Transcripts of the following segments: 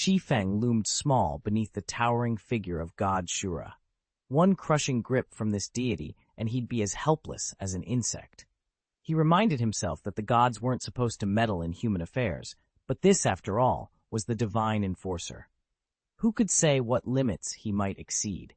Shi Feng loomed small beneath the towering figure of God Shura. One crushing grip from this deity, and he'd be as helpless as an insect. He reminded himself that the gods weren't supposed to meddle in human affairs, but this, after all, was the divine enforcer. Who could say what limits he might exceed?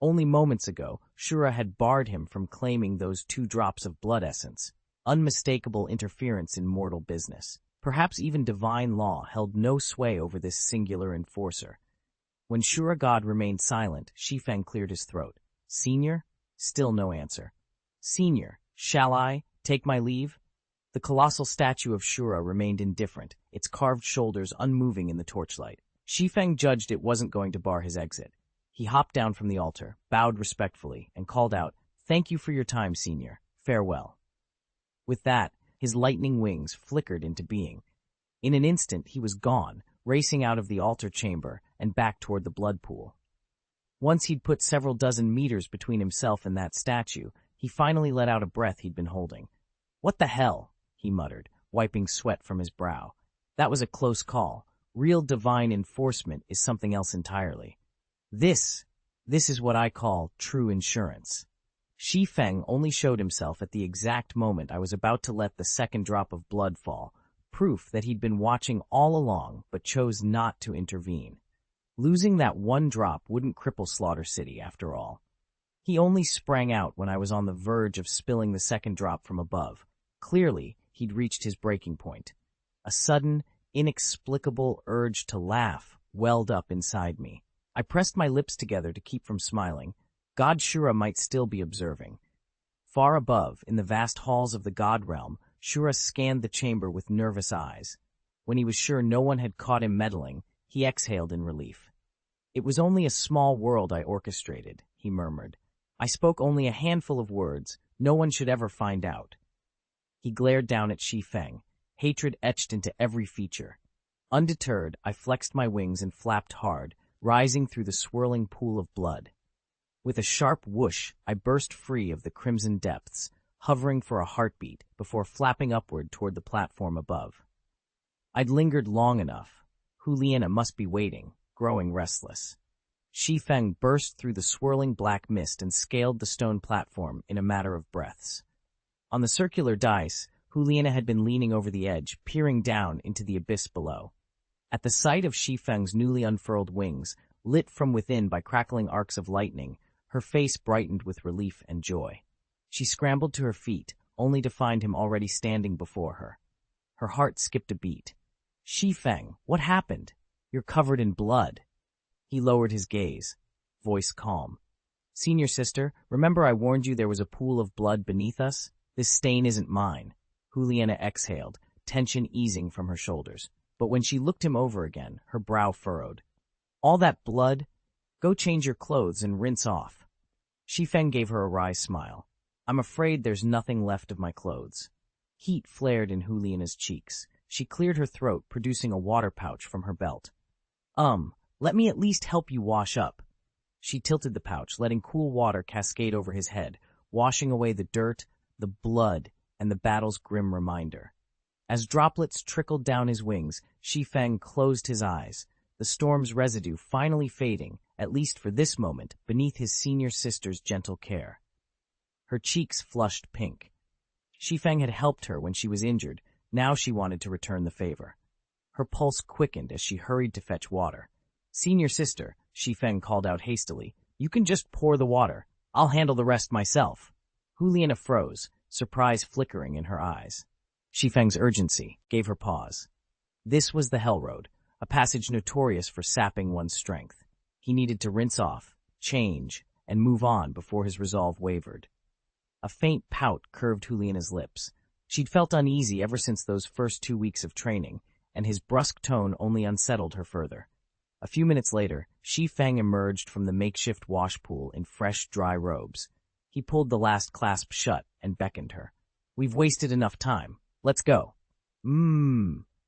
Only moments ago, Shura had barred him from claiming those 2 drops of blood essence, unmistakable interference in mortal business. Perhaps even divine law held no sway over this singular enforcer. When Shura God remained silent, Shi Feng cleared his throat. "Senior?" Still no answer. "Senior, shall I take my leave?" The colossal statue of Shura remained indifferent, its carved shoulders unmoving in the torchlight. Shi Feng judged it wasn't going to bar his exit. He hopped down from the altar, bowed respectfully, and called out, "Thank you for your time, Senior. Farewell." With that, his lightning wings flickered into being. In an instant, he was gone, racing out of the altar chamber and back toward the blood pool. Once he'd put several dozen meters between himself and that statue, he finally let out a breath he'd been holding. "What the hell?" he muttered, wiping sweat from his brow. "That was a close call. Real divine enforcement is something else entirely. This is what I call true insurance." Shi Feng only showed himself at the exact moment I was about to let the second drop of blood fall, proof that he'd been watching all along but chose not to intervene. Losing that 1 drop wouldn't cripple Slaughter City, after all. He only sprang out when I was on the verge of spilling the second drop from above. Clearly, he'd reached his breaking point. A sudden, inexplicable urge to laugh welled up inside me. I pressed my lips together to keep from smiling. God Shura might still be observing. Far above, in the vast halls of the God realm, Shura scanned the chamber with nervous eyes. When he was sure no one had caught him meddling, he exhaled in relief. "It was only a small world I orchestrated," he murmured. "I spoke only a handful of words. No one should ever find out." He glared down at Shi Feng, hatred etched into every feature. Undeterred, I flexed my wings and flapped hard, rising through the swirling pool of blood. With a sharp whoosh, I burst free of the crimson depths, hovering for a heartbeat before flapping upward toward the platform above. I'd lingered long enough. Juliana must be waiting, growing restless. Shi Feng burst through the swirling black mist and scaled the stone platform in a matter of breaths. On the circular dais, Juliana had been leaning over the edge, peering down into the abyss below. At the sight of Shi Feng's newly unfurled wings, lit from within by crackling arcs of lightning, her face brightened with relief and joy. She scrambled to her feet, only to find him already standing before her. Her heart skipped a beat. "Shi Feng, what happened? You're covered in blood." He lowered his gaze, voice calm. "Senior sister, remember I warned you there was a pool of blood beneath us? This stain isn't mine." Juliana exhaled, tension easing from her shoulders. But when she looked him over again, her brow furrowed. "All that blood? Go change your clothes and rinse off." Shi Feng gave her a wry smile. "I'm afraid there's nothing left of my clothes." Heat flared in Juliana's cheeks. She cleared her throat, producing a water pouch from her belt. Let me at least help you wash up." She tilted the pouch, letting cool water cascade over his head, washing away the dirt, the blood, and the battle's grim reminder. As droplets trickled down his wings, Shi Feng closed his eyes, the storm's residue finally fading, at least for this moment, beneath his senior sister's gentle care. Her cheeks flushed pink. Shi Feng had helped her when she was injured. Now she wanted to return the favor. Her pulse quickened as she hurried to fetch water. "Senior sister," Shi Feng called out hastily, "you can just pour the water. I'll handle the rest myself." Juliana froze, surprise flickering in her eyes. Shi Feng's urgency gave her pause. This was the Hell Road, a passage notorious for sapping one's strength. He needed to rinse off, change, and move on before his resolve wavered. A faint pout curved Juliana's lips. She'd felt uneasy ever since those first 2 weeks of training, and his brusque tone only unsettled her further. A few minutes later, Shi Feng emerged from the makeshift wash pool in fresh, dry robes. He pulled the last clasp shut and beckoned her. "We've wasted enough time. Let's go."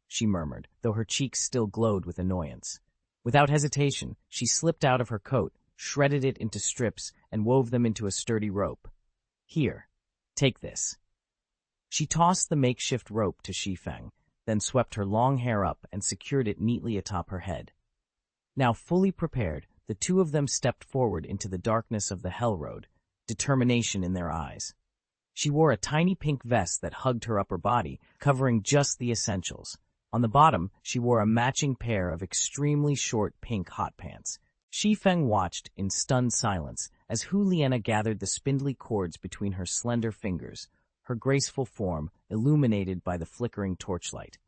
She murmured, though her cheeks still glowed with annoyance. Without hesitation, she slipped out of her coat, shredded it into strips, and wove them into a sturdy rope. "Here, take this." She tossed the makeshift rope to Shi Feng, then swept her long hair up and secured it neatly atop her head. Now fully prepared, the two of them stepped forward into the darkness of the Hell Road, determination in their eyes. She wore a tiny pink vest that hugged her upper body, covering just the essentials. On the bottom, she wore a matching pair of extremely short pink hot pants. Shi Feng watched in stunned silence as Hu Liena gathered the spindly cords between her slender fingers, her graceful form illuminated by the flickering torchlight.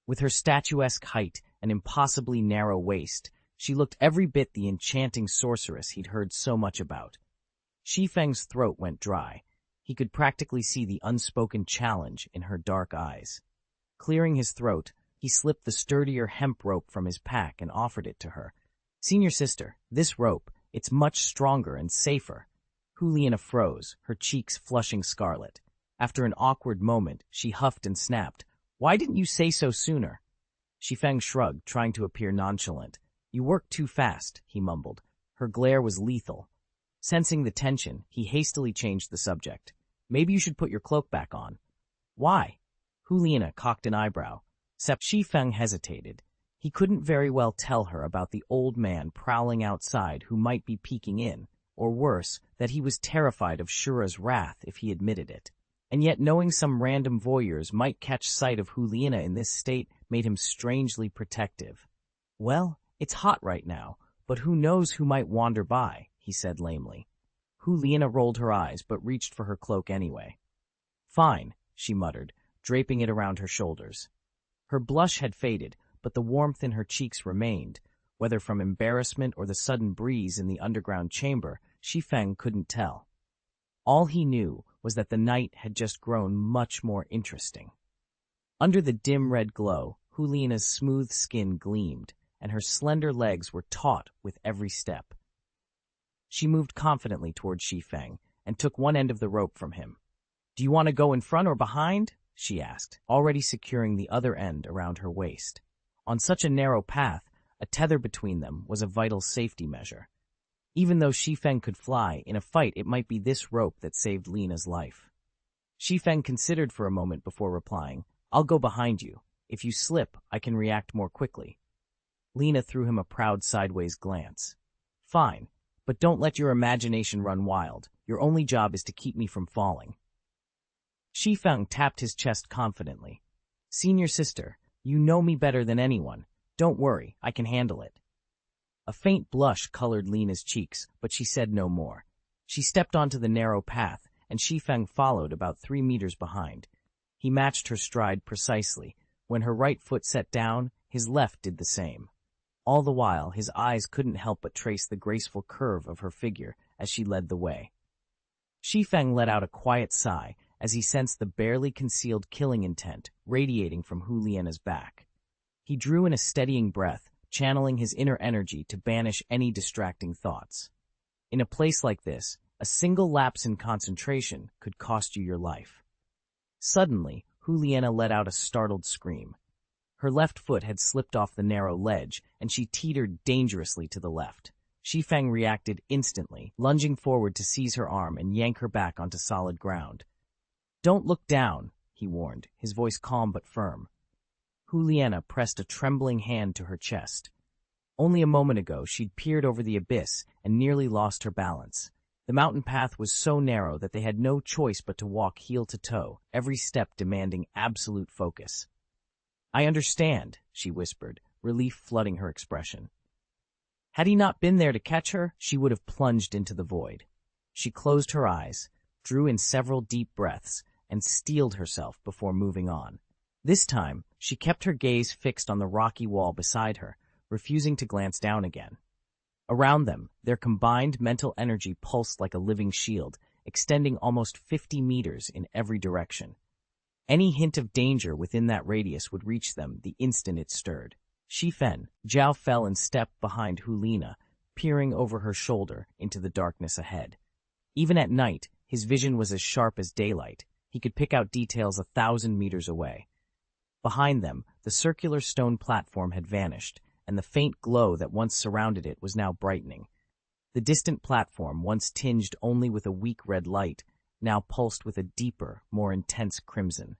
With her statuesque height and impossibly narrow waist, she looked every bit the enchanting sorceress he'd heard so much about. Shi Feng's throat went dry. He could practically see the unspoken challenge in her dark eyes. Clearing his throat, he slipped the sturdier hemp rope from his pack and offered it to her. "Senior sister, this rope, it's much stronger and safer." Hu Liena froze, her cheeks flushing scarlet. After an awkward moment, she huffed and snapped, "Why didn't you say so sooner?" Shi Feng shrugged, trying to appear nonchalant. "You work too fast," he mumbled. Her glare was lethal. Sensing the tension, he hastily changed the subject. "Maybe you should put your cloak back on." "Why?" Hu Liena cocked an eyebrow. Shi Feng hesitated. He couldn't very well tell her about the old man prowling outside who might be peeking in, or worse, that he was terrified of Shura's wrath if he admitted it. And yet knowing some random voyeurs might catch sight of Hu Liena in this state made him strangely protective. "Well, it's hot right now, but who knows who might wander by," he said lamely. Hu Liena rolled her eyes but reached for her cloak anyway. "Fine," she muttered, draping it around her shoulders. Her blush had faded, but the warmth in her cheeks remained. Whether from embarrassment or the sudden breeze in the underground chamber, Shi Feng couldn't tell. All he knew was that the night had just grown much more interesting. Under the dim red glow, Hu Liena's smooth skin gleamed, and her slender legs were taut with every step. She moved confidently toward Shi Feng and took one end of the rope from him. "Do you want to go in front or behind?" she asked, already securing the other end around her waist. On such a narrow path, a tether between them was a vital safety measure. Even though Shi Feng could fly, in a fight it might be this rope that saved Lena's life. Shi Feng considered for a moment before replying, "I'll go behind you. If you slip, I can react more quickly." Lena threw him a proud sideways glance. "Fine, but don't let your imagination run wild. Your only job is to keep me from falling." Shi Feng tapped his chest confidently. "Senior sister, you know me better than anyone. Don't worry, I can handle it." A faint blush colored Lena's cheeks, but she said no more. She stepped onto the narrow path, and Shi Feng followed about 3 meters behind. He matched her stride precisely. When her right foot set down, his left did the same. All the while, his eyes couldn't help but trace the graceful curve of her figure as she led the way. Shi Feng let out a quiet sigh as he sensed the barely concealed killing intent radiating from Hu Liena's back. He drew in a steadying breath, channeling his inner energy to banish any distracting thoughts. In a place like this, a single lapse in concentration could cost you your life. Suddenly, Hu Liena let out a startled scream. Her left foot had slipped off the narrow ledge, and she teetered dangerously to the left. Shi Feng reacted instantly, lunging forward to seize her arm and yank her back onto solid ground. "Don't look down," he warned, his voice calm but firm. Hu Liena pressed a trembling hand to her chest. Only a moment ago, she'd peered over the abyss and nearly lost her balance. The mountain path was so narrow that they had no choice but to walk heel to toe, every step demanding absolute focus. "I understand," she whispered, relief flooding her expression. Had he not been there to catch her, she would have plunged into the void. She closed her eyes, drew in several deep breaths, and steeled herself before moving on. This time, she kept her gaze fixed on the rocky wall beside her, refusing to glance down again. Around them, their combined mental energy pulsed like a living shield, extending almost 50 meters in every direction. Any hint of danger within that radius would reach them the instant it stirred. Shi Feng, Zhao fell in step behind Hu Liena, peering over her shoulder into the darkness ahead. Even at night, his vision was as sharp as daylight. He could pick out details 1,000 meters away. Behind them, the circular stone platform had vanished, and the faint glow that once surrounded it was now brightening. The distant platform, once tinged only with a weak red light, now pulsed with a deeper, more intense crimson.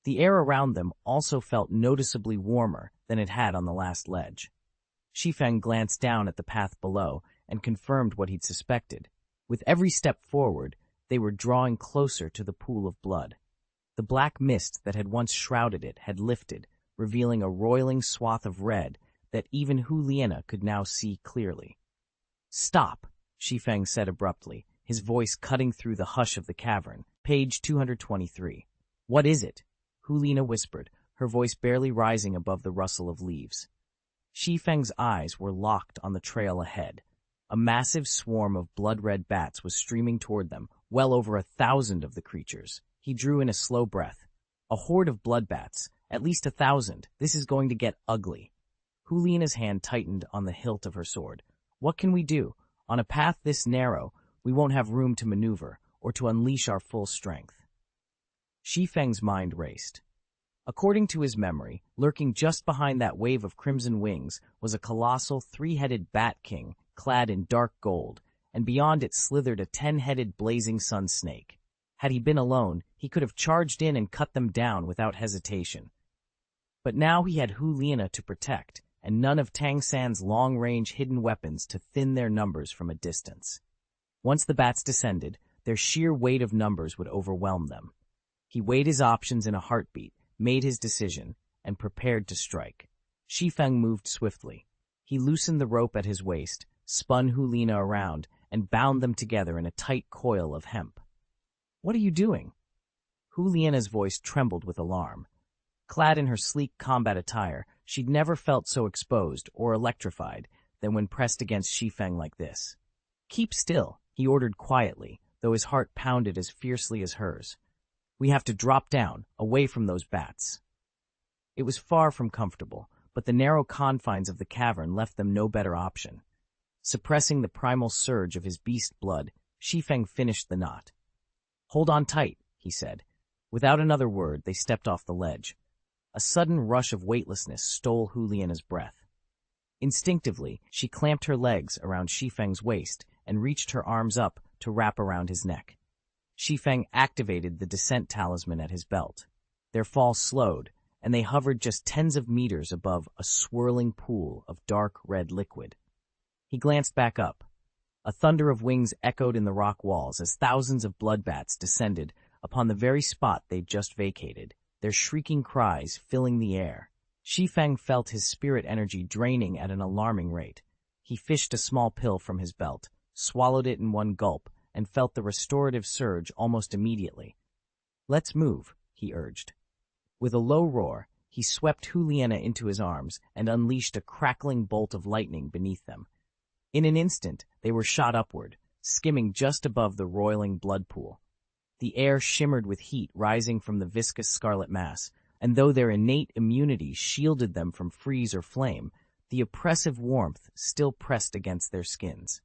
The air around them also felt noticeably warmer than it had on the last ledge. Shi Feng glanced down at the path below and confirmed what he'd suspected. With every step forward, they were drawing closer to the pool of blood. The black mist that had once shrouded it had lifted, revealing a roiling swath of red that even Hu Liena could now see clearly. "Stop," Shi Feng said abruptly, his voice cutting through the hush of the cavern. Page 223. "What is it?" Hu Liena whispered, her voice barely rising above the rustle of leaves. Shi Feng's eyes were locked on the trail ahead. A massive swarm of blood-red bats was streaming toward them, well over 1,000 of the creatures. He drew in a slow breath. A horde of blood bats, at least 1,000. This is going to get ugly. Hu Liena's hand tightened on the hilt of her sword. What can we do? On a path this narrow, we won't have room to maneuver or to unleash our full strength. Shi Feng's mind raced. According to his memory, lurking just behind that wave of crimson wings was a colossal 3-headed bat king clad in dark gold, and beyond it slithered a 10-headed blazing sun snake. Had he been alone, he could have charged in and cut them down without hesitation. But now he had Hu Liena to protect, and none of Tang San's long-range hidden weapons to thin their numbers from a distance. Once the bats descended, their sheer weight of numbers would overwhelm them. He weighed his options in a heartbeat, made his decision, and prepared to strike. Shi Feng moved swiftly. He loosened the rope at his waist, spun Hu Liena around, and bound them together in a tight coil of hemp. "What are you doing?" Hu Liena's voice trembled with alarm. Clad in her sleek combat attire, she'd never felt so exposed or electrified than when pressed against Shi Feng like this. "Keep still," he ordered quietly, though his heart pounded as fiercely as hers. "We have to drop down, away from those bats." It was far from comfortable, but the narrow confines of the cavern left them no better option. Suppressing the primal surge of his beast blood, Shi Feng finished the knot. "Hold on tight," he said. Without another word, they stepped off the ledge. A sudden rush of weightlessness stole Hu Liena's breath. Instinctively, she clamped her legs around Shi Feng's waist and reached her arms up to wrap around his neck. Shi Feng activated the descent talisman at his belt. Their fall slowed, and they hovered just tens of meters above a swirling pool of dark red liquid. He glanced back up. A thunder of wings echoed in the rock walls as thousands of blood bats descended upon the very spot they'd just vacated, their shrieking cries filling the air. Shi Feng felt his spirit energy draining at an alarming rate. He fished a small pill from his belt, swallowed it in one gulp, and felt the restorative surge almost immediately. "Let's move," he urged. With a low roar, he swept Hu Liena into his arms and unleashed a crackling bolt of lightning beneath them. In an instant, they were shot upward, skimming just above the roiling blood pool. The air shimmered with heat rising from the viscous scarlet mass, and though their innate immunity shielded them from freeze or flame, the oppressive warmth still pressed against their skins.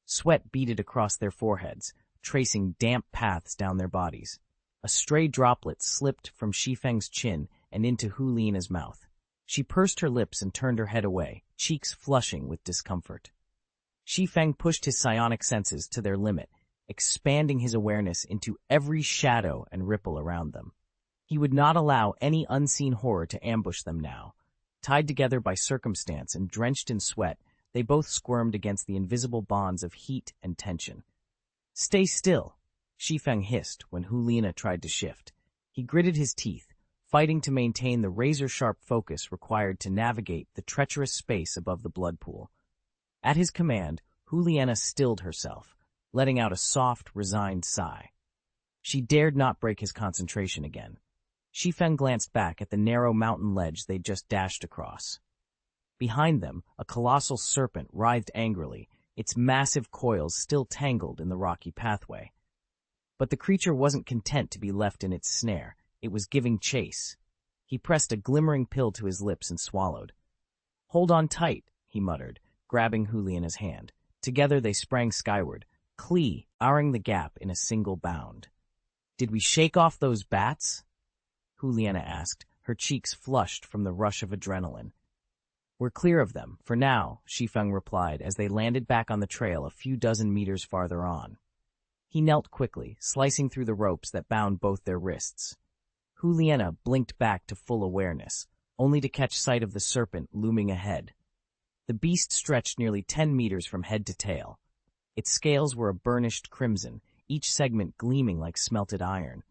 Sweat beaded across their foreheads, tracing damp paths down their bodies. A stray droplet slipped from Shi Feng's chin and into Hu Liena's mouth. She pursed her lips and turned her head away, cheeks flushing with discomfort. Shi Feng pushed his psionic senses to their limit, expanding his awareness into every shadow and ripple around them. He would not allow any unseen horror to ambush them now. Tied together by circumstance and drenched in sweat, they both squirmed against the invisible bonds of heat and tension. "Stay still," Shi Feng hissed when Hu Liena tried to shift. He gritted his teeth, fighting to maintain the razor-sharp focus required to navigate the treacherous space above the blood pool. At his command, Hu Liena stilled herself, letting out a soft, resigned sigh. She dared not break his concentration again. Shi Feng glanced back at the narrow mountain ledge they'd just dashed across. Behind them, a colossal serpent writhed angrily, its massive coils still tangled in the rocky pathway. But the creature wasn't content to be left in its snare. It was giving chase. He pressed a glimmering pill to his lips and swallowed. "Hold on tight," he muttered, grabbing Hu Liena's hand. Together they sprang skyward, Klee ouring the gap in a single bound. "Did we shake off those bats?" Hu Liena asked, her cheeks flushed from the rush of adrenaline. "We're clear of them, for now," Shi Feng replied as they landed back on the trail a few dozen meters farther on. He knelt quickly, slicing through the ropes that bound both their wrists. Hu Liena blinked back to full awareness, only to catch sight of the serpent looming ahead. The beast stretched nearly 10 meters from head to tail. Its scales were a burnished crimson, each segment gleaming like smelted iron.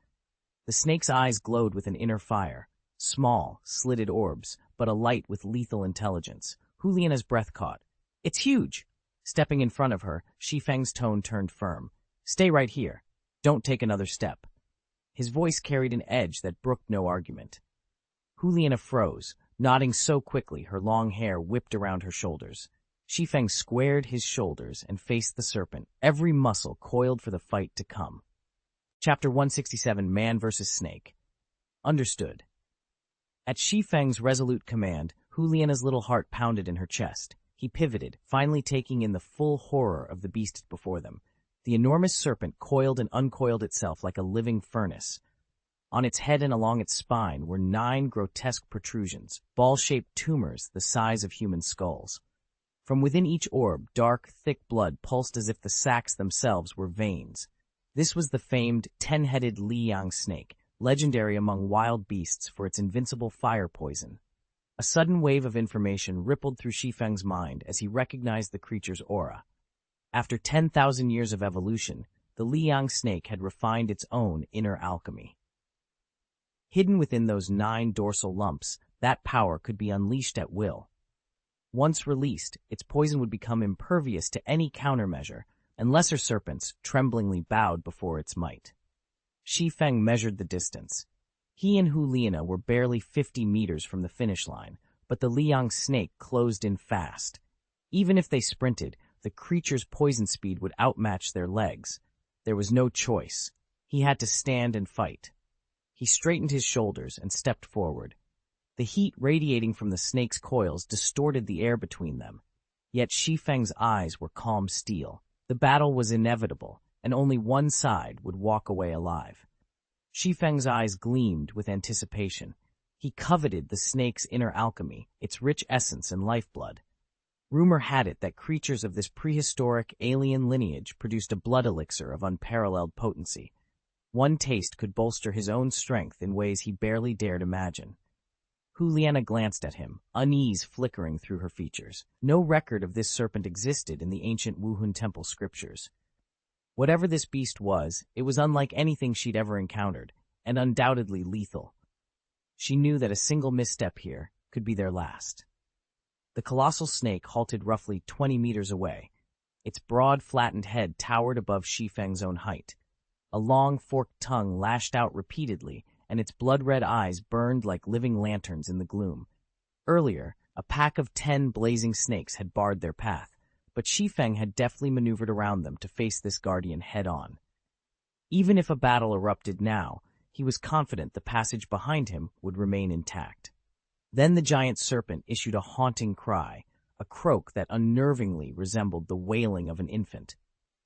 The snake's eyes glowed with an inner fire, small, slitted orbs, but alight with lethal intelligence. Juliana's breath caught. "It's huge!" Stepping in front of her, Shi Feng's tone turned firm. "Stay right here. Don't take another step." His voice carried an edge that brooked no argument. Juliana froze, nodding so quickly her long hair whipped around her shoulders. Shi Feng squared his shoulders and faced the serpent, every muscle coiled for the fight to come. Chapter 167, Man vs. Snake. Understood. At Shi Feng's resolute command, Juliana's little heart pounded in her chest. He pivoted, finally taking in the full horror of the beast before them. The enormous serpent coiled and uncoiled itself like a living furnace. On its head and along its spine were 9 grotesque protrusions, ball-shaped tumors the size of human skulls. From within each orb, dark, thick blood pulsed as if the sacs themselves were veins. This was the famed 10-headed Liang snake, legendary among wild beasts for its invincible fire poison. A sudden wave of information rippled through Shi Feng's mind as he recognized the creature's aura. After 10,000 years of evolution, the Liang snake had refined its own inner alchemy. Hidden within those 9 dorsal lumps, that power could be unleashed at will. Once released, its poison would become impervious to any countermeasure, and lesser serpents tremblingly bowed before its might. Shi Feng measured the distance. He and Juliana were barely 50 meters from the finish line, but the Liang snake closed in fast. Even if they sprinted, the creature's poison speed would outmatch their legs. There was no choice. He had to stand and fight. He straightened his shoulders and stepped forward. The heat radiating from the snake's coils distorted the air between them. Yet Shi Feng's eyes were calm steel. The battle was inevitable, and only one side would walk away alive. Shi Feng's eyes gleamed with anticipation. He coveted the snake's inner alchemy, its rich essence and lifeblood. Rumor had it that creatures of this prehistoric alien lineage produced a blood elixir of unparalleled potency. One taste could bolster his own strength in ways he barely dared imagine. Juliana glanced at him, unease flickering through her features. No record of this serpent existed in the ancient Wuhun temple scriptures. Whatever this beast was, it was unlike anything she'd ever encountered, and undoubtedly lethal. She knew that a single misstep here could be their last. The colossal snake halted roughly 20 meters away. Its broad, flattened head towered above Shi Feng's own height. A long, forked tongue lashed out repeatedly, and its blood-red eyes burned like living lanterns in the gloom. Earlier, a pack of 10 blazing snakes had barred their path, but Shi Feng had deftly maneuvered around them to face this guardian head-on. Even if a battle erupted now, he was confident the passage behind him would remain intact. Then the giant serpent issued a haunting cry, a croak that unnervingly resembled the wailing of an infant.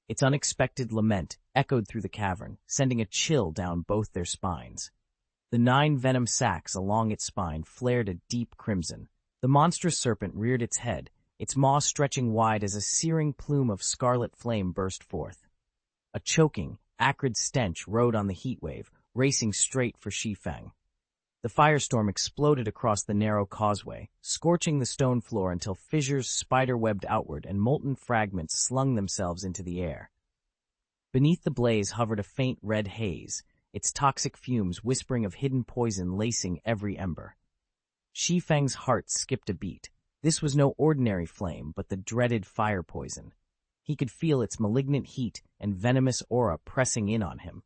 Its unexpected lament echoed through the cavern, sending a chill down both their spines. The 9 venom sacs along its spine flared a deep crimson. The monstrous serpent reared its head, its maw stretching wide as a searing plume of scarlet flame burst forth. A choking, acrid stench rode on the heat wave, racing straight for Shi Feng. The firestorm exploded across the narrow causeway, scorching the stone floor until fissures spider-webbed outward and molten fragments slung themselves into the air. Beneath the blaze hovered a faint red haze, its toxic fumes whispering of hidden poison lacing every ember. Shi Feng's heart skipped a beat. This was no ordinary flame, but the dreaded fire poison. He could feel its malignant heat and venomous aura pressing in on him.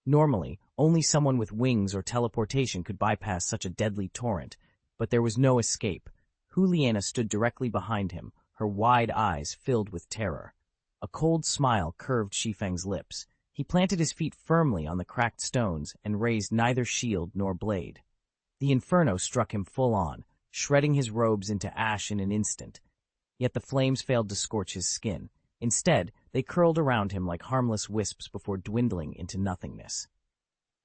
Normally, only someone with wings or teleportation could bypass such a deadly torrent, but there was no escape. Juliana stood directly behind him, her wide eyes filled with terror. A cold smile curved Shi Feng's lips. He planted his feet firmly on the cracked stones and raised neither shield nor blade. The inferno struck him full on, shredding his robes into ash in an instant. Yet the flames failed to scorch his skin. Instead, they curled around him like harmless wisps before dwindling into nothingness.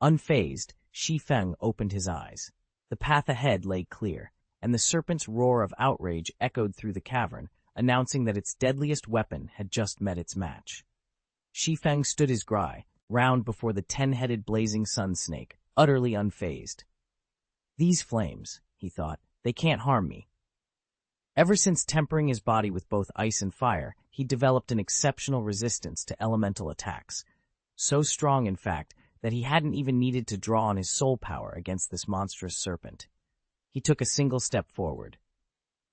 Unfazed, Shi Feng opened his eyes. The path ahead lay clear, and the serpent's roar of outrage echoed through the cavern, announcing that its deadliest weapon had just met its match. Shi Feng stood his ground, round before the 10-headed blazing sun snake, utterly unfazed. These flames, he thought, they can't harm me. Ever since tempering his body with both ice and fire, he developed an exceptional resistance to elemental attacks. So strong, in fact, that he hadn't even needed to draw on his soul power against this monstrous serpent. He took a single step forward.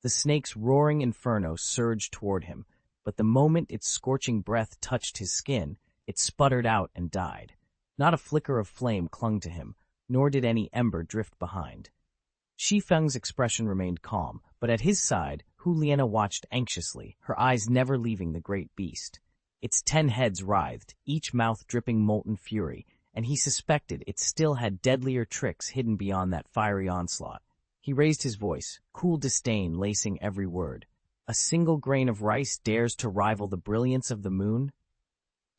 The snake's roaring inferno surged toward him, but the moment its scorching breath touched his skin, it sputtered out and died. Not a flicker of flame clung to him, nor did any ember drift behind. Shi Feng's expression remained calm, but at his side, Liena watched anxiously, her eyes never leaving the great beast. Its 10 heads writhed, each mouth dripping molten fury, and he suspected it still had deadlier tricks hidden beyond that fiery onslaught. He raised his voice, cool disdain lacing every word. A single grain of rice dares to rival the brilliance of the moon?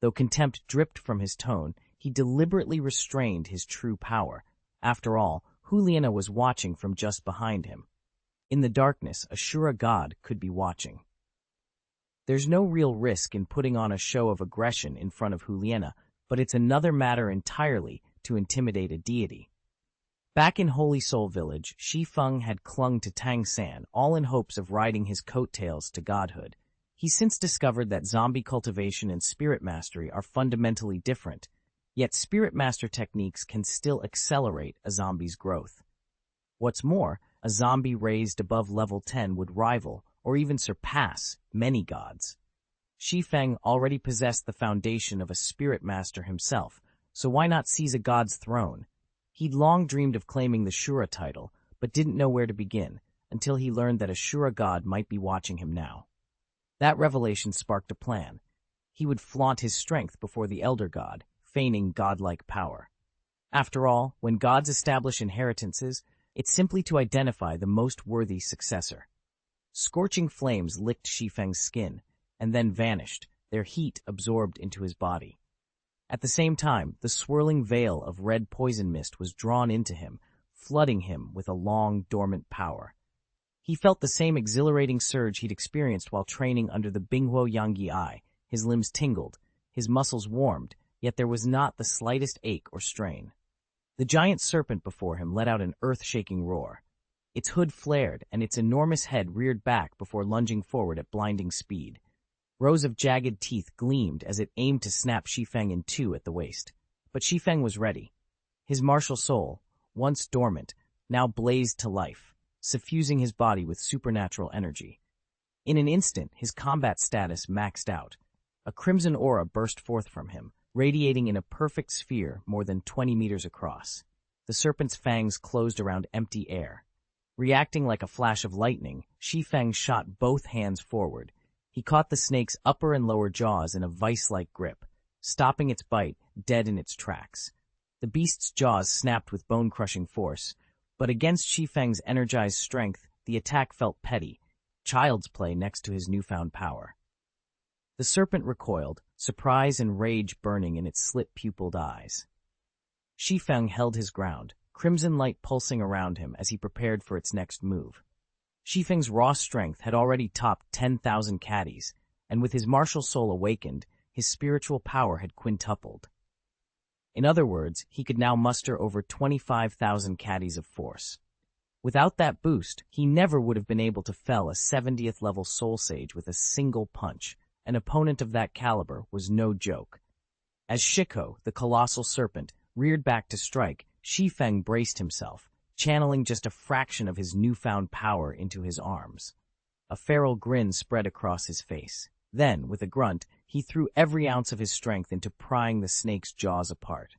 Though contempt dripped from his tone, he deliberately restrained his true power. After all, Liena was watching from just behind him. In the darkness, a Shura god could be watching. There's no real risk in putting on a show of aggression in front of Liena, but it's another matter entirely to intimidate a deity. Back in Holy Soul Village, Shi Feng had clung to Tang San, all in hopes of riding his coattails to godhood. He's since discovered that zombie cultivation and spirit mastery are fundamentally different, yet spirit master techniques can still accelerate a zombie's growth. What's more, a zombie raised above level 10 would rival, or even surpass, many gods. Shi Feng already possessed the foundation of a spirit master himself, so why not seize a god's throne? He'd long dreamed of claiming the Shura title, but didn't know where to begin, until he learned that a Shura god might be watching him now. That revelation sparked a plan. He would flaunt his strength before the Elder God, feigning godlike power. After all, when gods establish inheritances, it's simply to identify the most worthy successor. Scorching flames licked Shi Feng's skin, and then vanished, their heat absorbed into his body. At the same time, the swirling veil of red poison mist was drawn into him, flooding him with a long, dormant power. He felt the same exhilarating surge he'd experienced while training under the Binghuo Yangyi Eye. His limbs tingled, his muscles warmed, yet there was not the slightest ache or strain. The giant serpent before him let out an earth-shaking roar. Its hood flared, and its enormous head reared back before lunging forward at blinding speed. Rows of jagged teeth gleamed as it aimed to snap Shi Feng in two at the waist. But Shi Feng was ready. His martial soul, once dormant, now blazed to life, suffusing his body with supernatural energy. In an instant, his combat status maxed out. A crimson aura burst forth from him, radiating in a perfect sphere more than 20 meters across. The serpent's fangs closed around empty air. Reacting like a flash of lightning, Shi Feng shot both hands forward. He caught the snake's upper and lower jaws in a vice-like grip, stopping its bite dead in its tracks. The beast's jaws snapped with bone-crushing force, but against Shi Feng's energized strength, the attack felt petty, child's play next to his newfound power. The serpent recoiled, surprise and rage burning in its slit-pupilled eyes. Shi Feng held his ground, crimson light pulsing around him as he prepared for its next move. Shi Feng's raw strength had already topped 10,000 caddies, and with his martial soul awakened, his spiritual power had quintupled. In other words, he could now muster over 25,000 caddies of force. Without that boost, he never would have been able to fell a 70th level soul sage with a single punch. An opponent of that caliber was no joke. As Shiko, the colossal serpent, reared back to strike, Shi Feng braced himself, channeling just a fraction of his newfound power into his arms. A feral grin spread across his face. Then, with a grunt, he threw every ounce of his strength into prying the snake's jaws apart.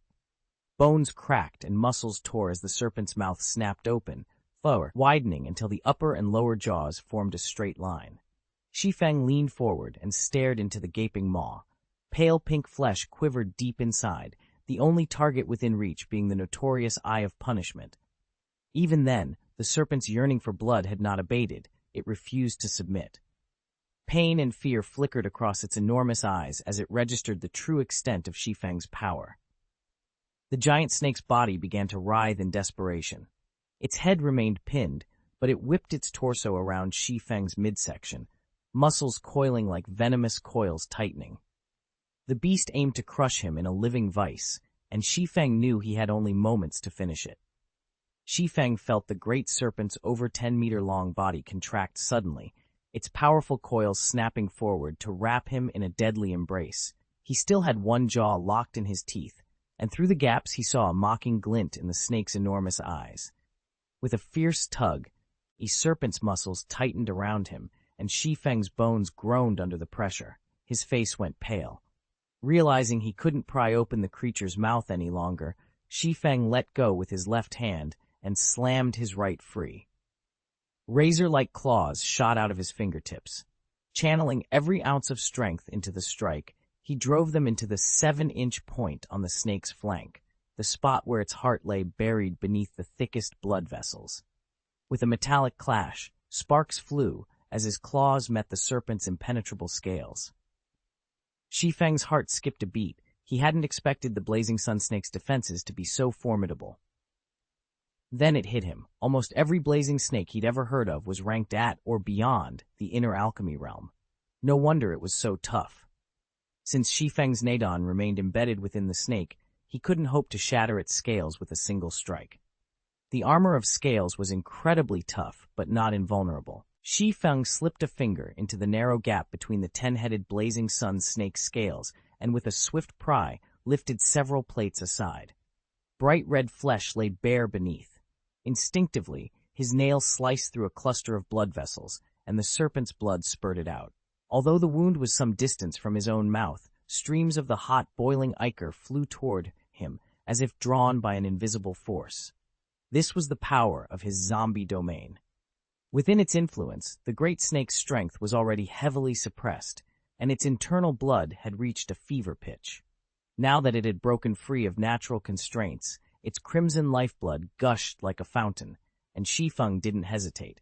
Bones cracked and muscles tore as the serpent's mouth snapped open, widening until the upper and lower jaws formed a straight line. Shi Feng leaned forward and stared into the gaping maw. Pale pink flesh quivered deep inside, the only target within reach being the notorious Eye of Punishment. Even then, the serpent's yearning for blood had not abated. It refused to submit. Pain and fear flickered across its enormous eyes as it registered the true extent of Shi Feng's power. The giant snake's body began to writhe in desperation. Its head remained pinned, but it whipped its torso around Shi Feng's midsection, muscles coiling like venomous coils tightening. The beast aimed to crush him in a living vice, and Shi Feng knew he had only moments to finish it. Shi Feng felt the great serpent's over 10-meter-long body contract suddenly, its powerful coils snapping forward to wrap him in a deadly embrace. He still had one jaw locked in his teeth, and through the gaps he saw a mocking glint in the snake's enormous eyes. With a fierce tug, the serpent's muscles tightened around him, and Shi Feng's bones groaned under the pressure. His face went pale. Realizing he couldn't pry open the creature's mouth any longer, Shi Feng let go with his left hand and slammed his right free. Razor-like claws shot out of his fingertips. Channeling every ounce of strength into the strike, he drove them into the 7-inch point on the snake's flank, the spot where its heart lay buried beneath the thickest blood vessels. With a metallic clash, sparks flew as his claws met the serpent's impenetrable scales. Shi Feng's heart skipped a beat. He hadn't expected the blazing sun snake's defenses to be so formidable. Then it hit him. Almost every blazing snake he'd ever heard of was ranked at or beyond the inner alchemy realm. No wonder it was so tough. Since Shi Feng's Nadon remained embedded within the snake, he couldn't hope to shatter its scales with a single strike. The armor of scales was incredibly tough, but not invulnerable. Shi Feng slipped a finger into the narrow gap between the 10-headed blazing sun snake's scales and with a swift pry lifted several plates aside. Bright red flesh lay bare beneath. Instinctively, his nail sliced through a cluster of blood vessels, and the serpent's blood spurted out. Although the wound was some distance from his own mouth, streams of the hot, boiling ichor flew toward him as if drawn by an invisible force. This was the power of his zombie domain. Within its influence, the great snake's strength was already heavily suppressed, and its internal blood had reached a fever pitch. Now that it had broken free of natural constraints, its crimson lifeblood gushed like a fountain, and Shi Feng didn't hesitate.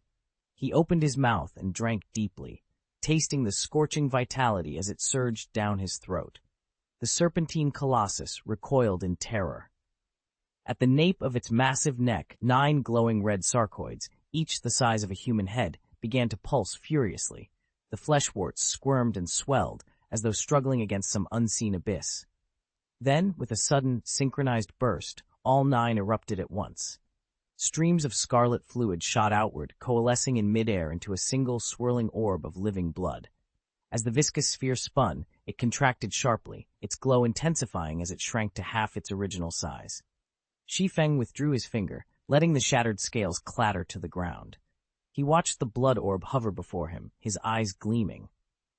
He opened his mouth and drank deeply, tasting the scorching vitality as it surged down his throat. The serpentine colossus recoiled in terror. At the nape of its massive neck, 9 glowing red sarcoids, each the size of a human head, began to pulse furiously. The flesh warts squirmed and swelled, as though struggling against some unseen abyss. Then, with a sudden, synchronized burst, all 9 erupted at once. Streams of scarlet fluid shot outward, coalescing in midair into a single swirling orb of living blood. As the viscous sphere spun, it contracted sharply, its glow intensifying as it shrank to half its original size. Shi Feng withdrew his finger, letting the shattered scales clatter to the ground. He watched the blood orb hover before him, his eyes gleaming.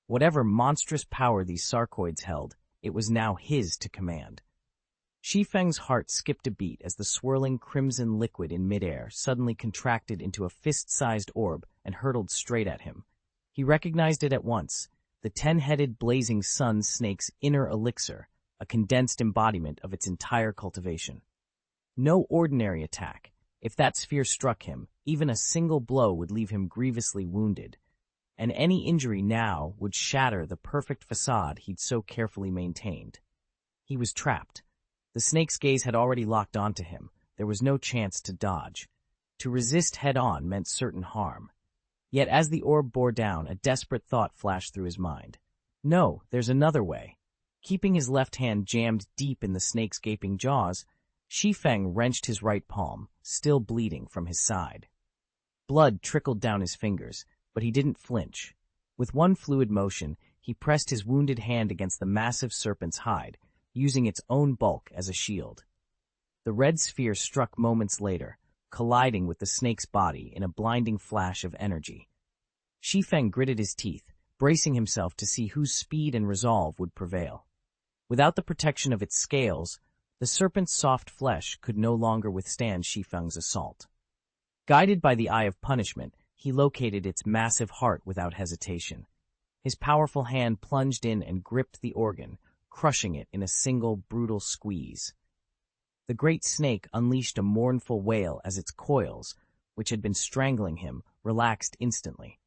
Whatever monstrous power these sarcoids held, it was now his to command. Shi Feng's heart skipped a beat as the swirling crimson liquid in midair suddenly contracted into a fist-sized orb and hurtled straight at him. He recognized it at once, the 10-headed blazing sun snake's inner elixir, a condensed embodiment of its entire cultivation. No ordinary attack. If that sphere struck him, even a single blow would leave him grievously wounded, and any injury now would shatter the perfect facade he'd so carefully maintained. He was trapped. The snake's gaze had already locked onto him. There was no chance to dodge. To resist head-on meant certain harm. Yet as the orb bore down, a desperate thought flashed through his mind. No, there's another way. Keeping his left hand jammed deep in the snake's gaping jaws, Shi Feng wrenched his right palm, still bleeding, from his side. Blood trickled down his fingers, but he didn't flinch. With one fluid motion, he pressed his wounded hand against the massive serpent's hide, using its own bulk as a shield. The red sphere struck moments later, colliding with the snake's body in a blinding flash of energy. Shi Feng gritted his teeth, bracing himself to see whose speed and resolve would prevail. Without the protection of its scales, the serpent's soft flesh could no longer withstand Shi Feng's assault. Guided by the eye of punishment, he located its massive heart without hesitation. His powerful hand plunged in and gripped the organ, crushing it in a single brutal squeeze. The great snake unleashed a mournful wail as its coils, which had been strangling him, relaxed instantly.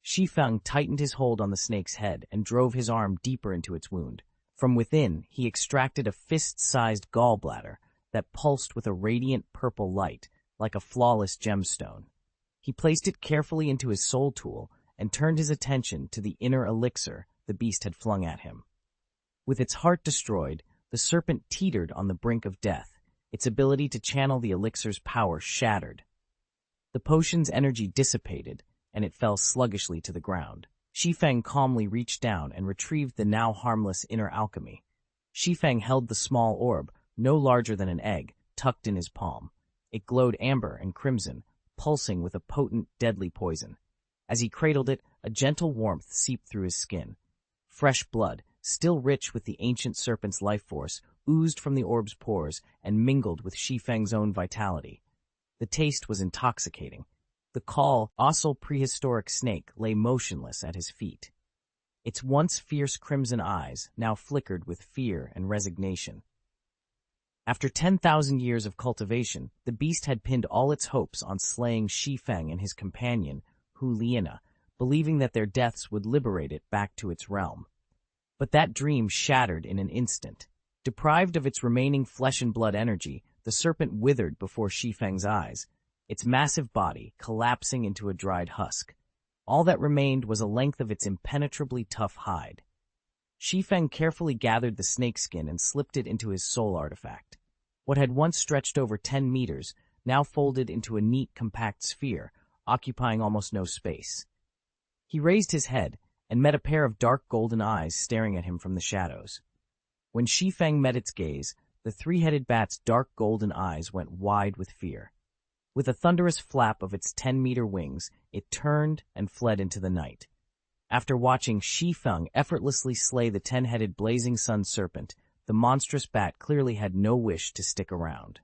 Shi Feng tightened his hold on the snake's head and drove his arm deeper into its wound. From within, he extracted a fist-sized gallbladder that pulsed with a radiant purple light, like a flawless gemstone. He placed it carefully into his soul tool and turned his attention to the inner elixir the beast had flung at him. With its heart destroyed, the serpent teetered on the brink of death, its ability to channel the elixir's power shattered. The potion's energy dissipated, and it fell sluggishly to the ground. Shi Feng calmly reached down and retrieved the now harmless inner alchemy. Shi Feng held the small orb, no larger than an egg, tucked in his palm. It glowed amber and crimson, pulsing with a potent, deadly poison. As he cradled it, a gentle warmth seeped through his skin. Fresh blood, still rich with the ancient serpent's life force, oozed from the orb's pores and mingled with Shi Feng's own vitality. The taste was intoxicating. The colossal prehistoric snake lay motionless at his feet. Its once fierce crimson eyes now flickered with fear and resignation. After 10,000 years of cultivation, the beast had pinned all its hopes on slaying Shi Feng and his companion, Hu Liena, believing that their deaths would liberate it back to its realm. But that dream shattered in an instant. Deprived of its remaining flesh and blood energy, the serpent withered before Shi Feng's eyes, its massive body collapsing into a dried husk. All that remained was a length of its impenetrably tough hide. Shi Feng carefully gathered the snakeskin and slipped it into his soul artifact. What had once stretched over 10 meters now folded into a neat, compact sphere, occupying almost no space. He raised his head and met a pair of dark golden eyes staring at him from the shadows. When Shi Feng met its gaze, the three-headed bat's dark golden eyes went wide with fear. With a thunderous flap of its 10-meter wings, it turned and fled into the night. After watching Shi Feng effortlessly slay the 10-headed blazing sun serpent, the monstrous bat clearly had no wish to stick around.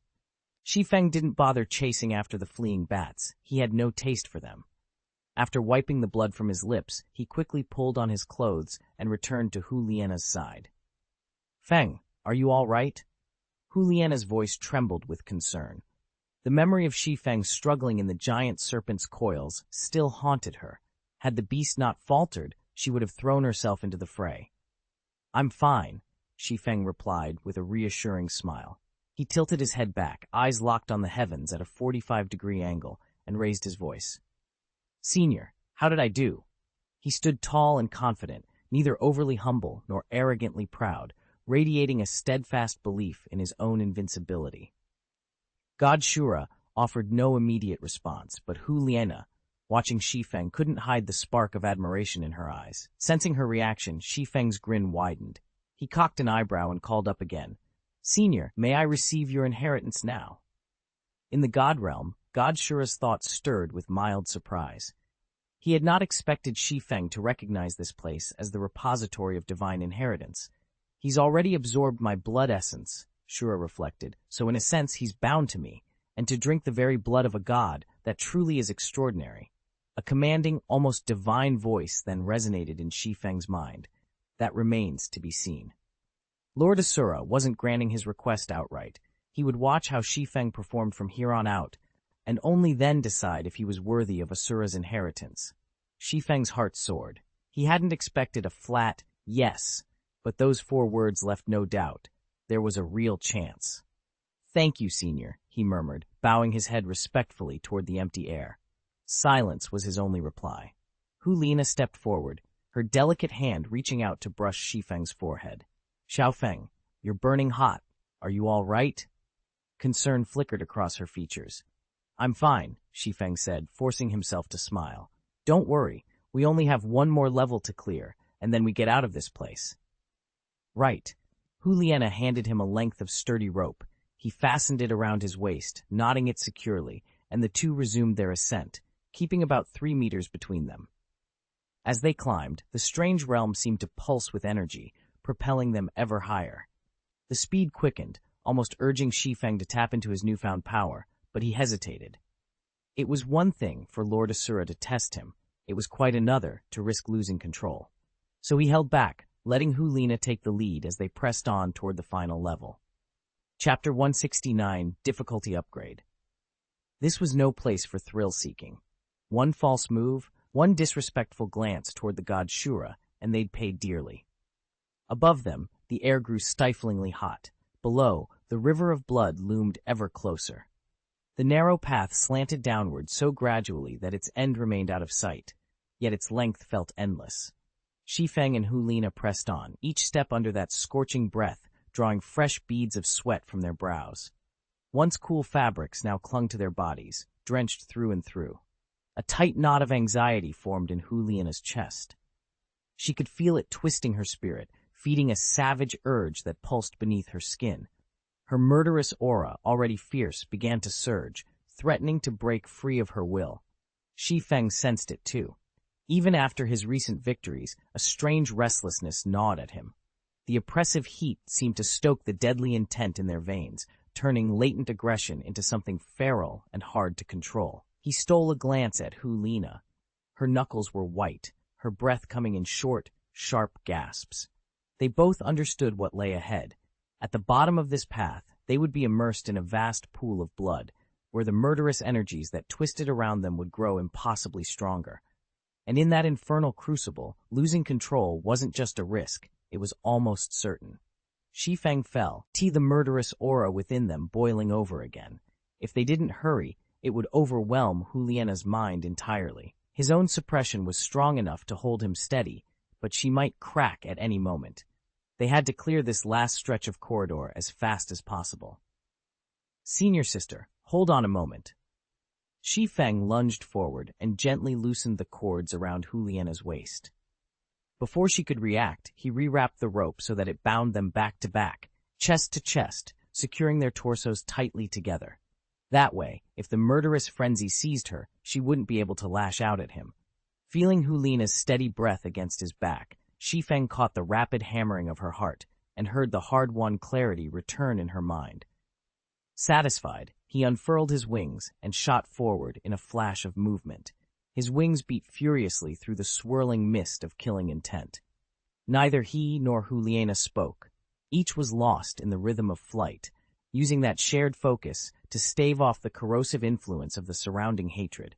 Shi Feng didn't bother chasing after the fleeing bats. He had no taste for them. After wiping the blood from his lips, he quickly pulled on his clothes and returned to Hu Liena's side. "Feng, are you all right?" Hu Liena's voice trembled with concern. The memory of Shi Feng struggling in the giant serpent's coils still haunted her. Had the beast not faltered, she would have thrown herself into the fray. "I'm fine," Shi Feng replied with a reassuring smile. He tilted his head back, eyes locked on the heavens at a 45-degree angle, and raised his voice. "Senior, how did I do?" He stood tall and confident, neither overly humble nor arrogantly proud, radiating a steadfast belief in his own invincibility. Godhood offered no immediate response, but Hu Liena, watching Shi Feng, couldn't hide the spark of admiration in her eyes. Sensing her reaction, Shi Feng's grin widened. He cocked an eyebrow and called up again. "Senior, may I receive your inheritance now?" In the God realm, Godhood's thoughts stirred with mild surprise. He had not expected Shi Feng to recognize this place as the repository of divine inheritance. "He's already absorbed my blood essence," Shura reflected, "so in a sense he's bound to me, and to drink the very blood of a god, that truly is extraordinary." A commanding, almost divine voice then resonated in Shi Feng's mind. That remains to be seen. Lord Asura wasn't granting his request outright. He would watch how Shi Feng performed from here on out, and only then decide if he was worthy of Asura's inheritance. Shi Feng's heart soared. He hadn't expected a flat yes, but those 4 words left no doubt. There was a real chance. "Thank you, Senior," he murmured, bowing his head respectfully toward the empty air. Silence was his only reply. Hu Liena stepped forward, her delicate hand reaching out to brush Shi Feng's forehead. "Xiao Feng, you're burning hot. Are you all right?" Concern flickered across her features. "I'm fine," Shi Feng said, forcing himself to smile. "Don't worry, we only have 1 more level to clear, and then we get out of this place." "Right." Hu Liena handed him a length of sturdy rope. He fastened it around his waist, knotting it securely, and the two resumed their ascent, keeping about 3 meters between them. As they climbed, the strange realm seemed to pulse with energy, propelling them ever higher. The speed quickened, almost urging Shi Feng to tap into his newfound power, but he hesitated. It was one thing for Lord Asura to test him. It was quite another to risk losing control. So he held back, letting Hu Liena take the lead as they pressed on toward the final level. Chapter 169, Difficulty Upgrade. This was no place for thrill-seeking. One false move, one disrespectful glance toward the god Shura, and they'd pay dearly. Above them, the air grew stiflingly hot. Below, the river of blood loomed ever closer. The narrow path slanted downward so gradually that its end remained out of sight, yet its length felt endless. Shi Feng and Hu Liena pressed on, each step under that scorching breath, drawing fresh beads of sweat from their brows. Once cool fabrics now clung to their bodies, drenched through and through. A tight knot of anxiety formed in Juliana's chest. She could feel it twisting her spirit, feeding a savage urge that pulsed beneath her skin. Her murderous aura, already fierce, began to surge, threatening to break free of her will. Shi Feng sensed it too. Even after his recent victories, a strange restlessness gnawed at him. The oppressive heat seemed to stoke the deadly intent in their veins, turning latent aggression into something feral and hard to control. He stole a glance at Hulina. Her knuckles were white, her breath coming in short, sharp gasps. They both understood what lay ahead. At the bottom of this path, they would be immersed in a vast pool of blood, where the murderous energies that twisted around them would grow impossibly stronger. And in that infernal crucible, losing control wasn't just a risk, it was almost certain. Shi Feng fell, the murderous aura within them boiling over again. If they didn't hurry, it would overwhelm Juliana's mind entirely. His own suppression was strong enough to hold him steady, but she might crack at any moment. They had to clear this last stretch of corridor as fast as possible. "Senior sister, hold on a moment." Shi Feng lunged forward and gently loosened the cords around Juliana's waist. Before she could react, he rewrapped the rope so that it bound them back to back, chest to chest, securing their torsos tightly together. That way, if the murderous frenzy seized her, she wouldn't be able to lash out at him. Feeling Hulina's steady breath against his back, Shi Feng caught the rapid hammering of her heart and heard the hard-won clarity return in her mind. Satisfied, he unfurled his wings and shot forward in a flash of movement. His wings beat furiously through the swirling mist of killing intent. Neither he nor Juliana spoke. Each was lost in the rhythm of flight, using that shared focus to stave off the corrosive influence of the surrounding hatred.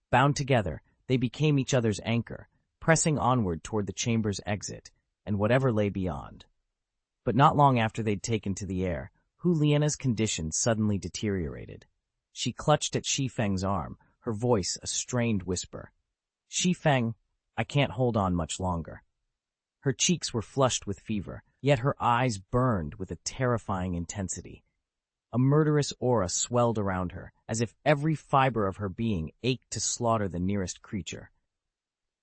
Bound together, they became each other's anchor, pressing onward toward the chamber's exit and whatever lay beyond. But not long after they'd taken to the air, Juliana's condition suddenly deteriorated. She clutched at Shi Feng's arm, her voice a strained whisper. "Shi Feng, I can't hold on much longer." Her cheeks were flushed with fever, yet her eyes burned with a terrifying intensity. A murderous aura swelled around her, as if every fiber of her being ached to slaughter the nearest creature.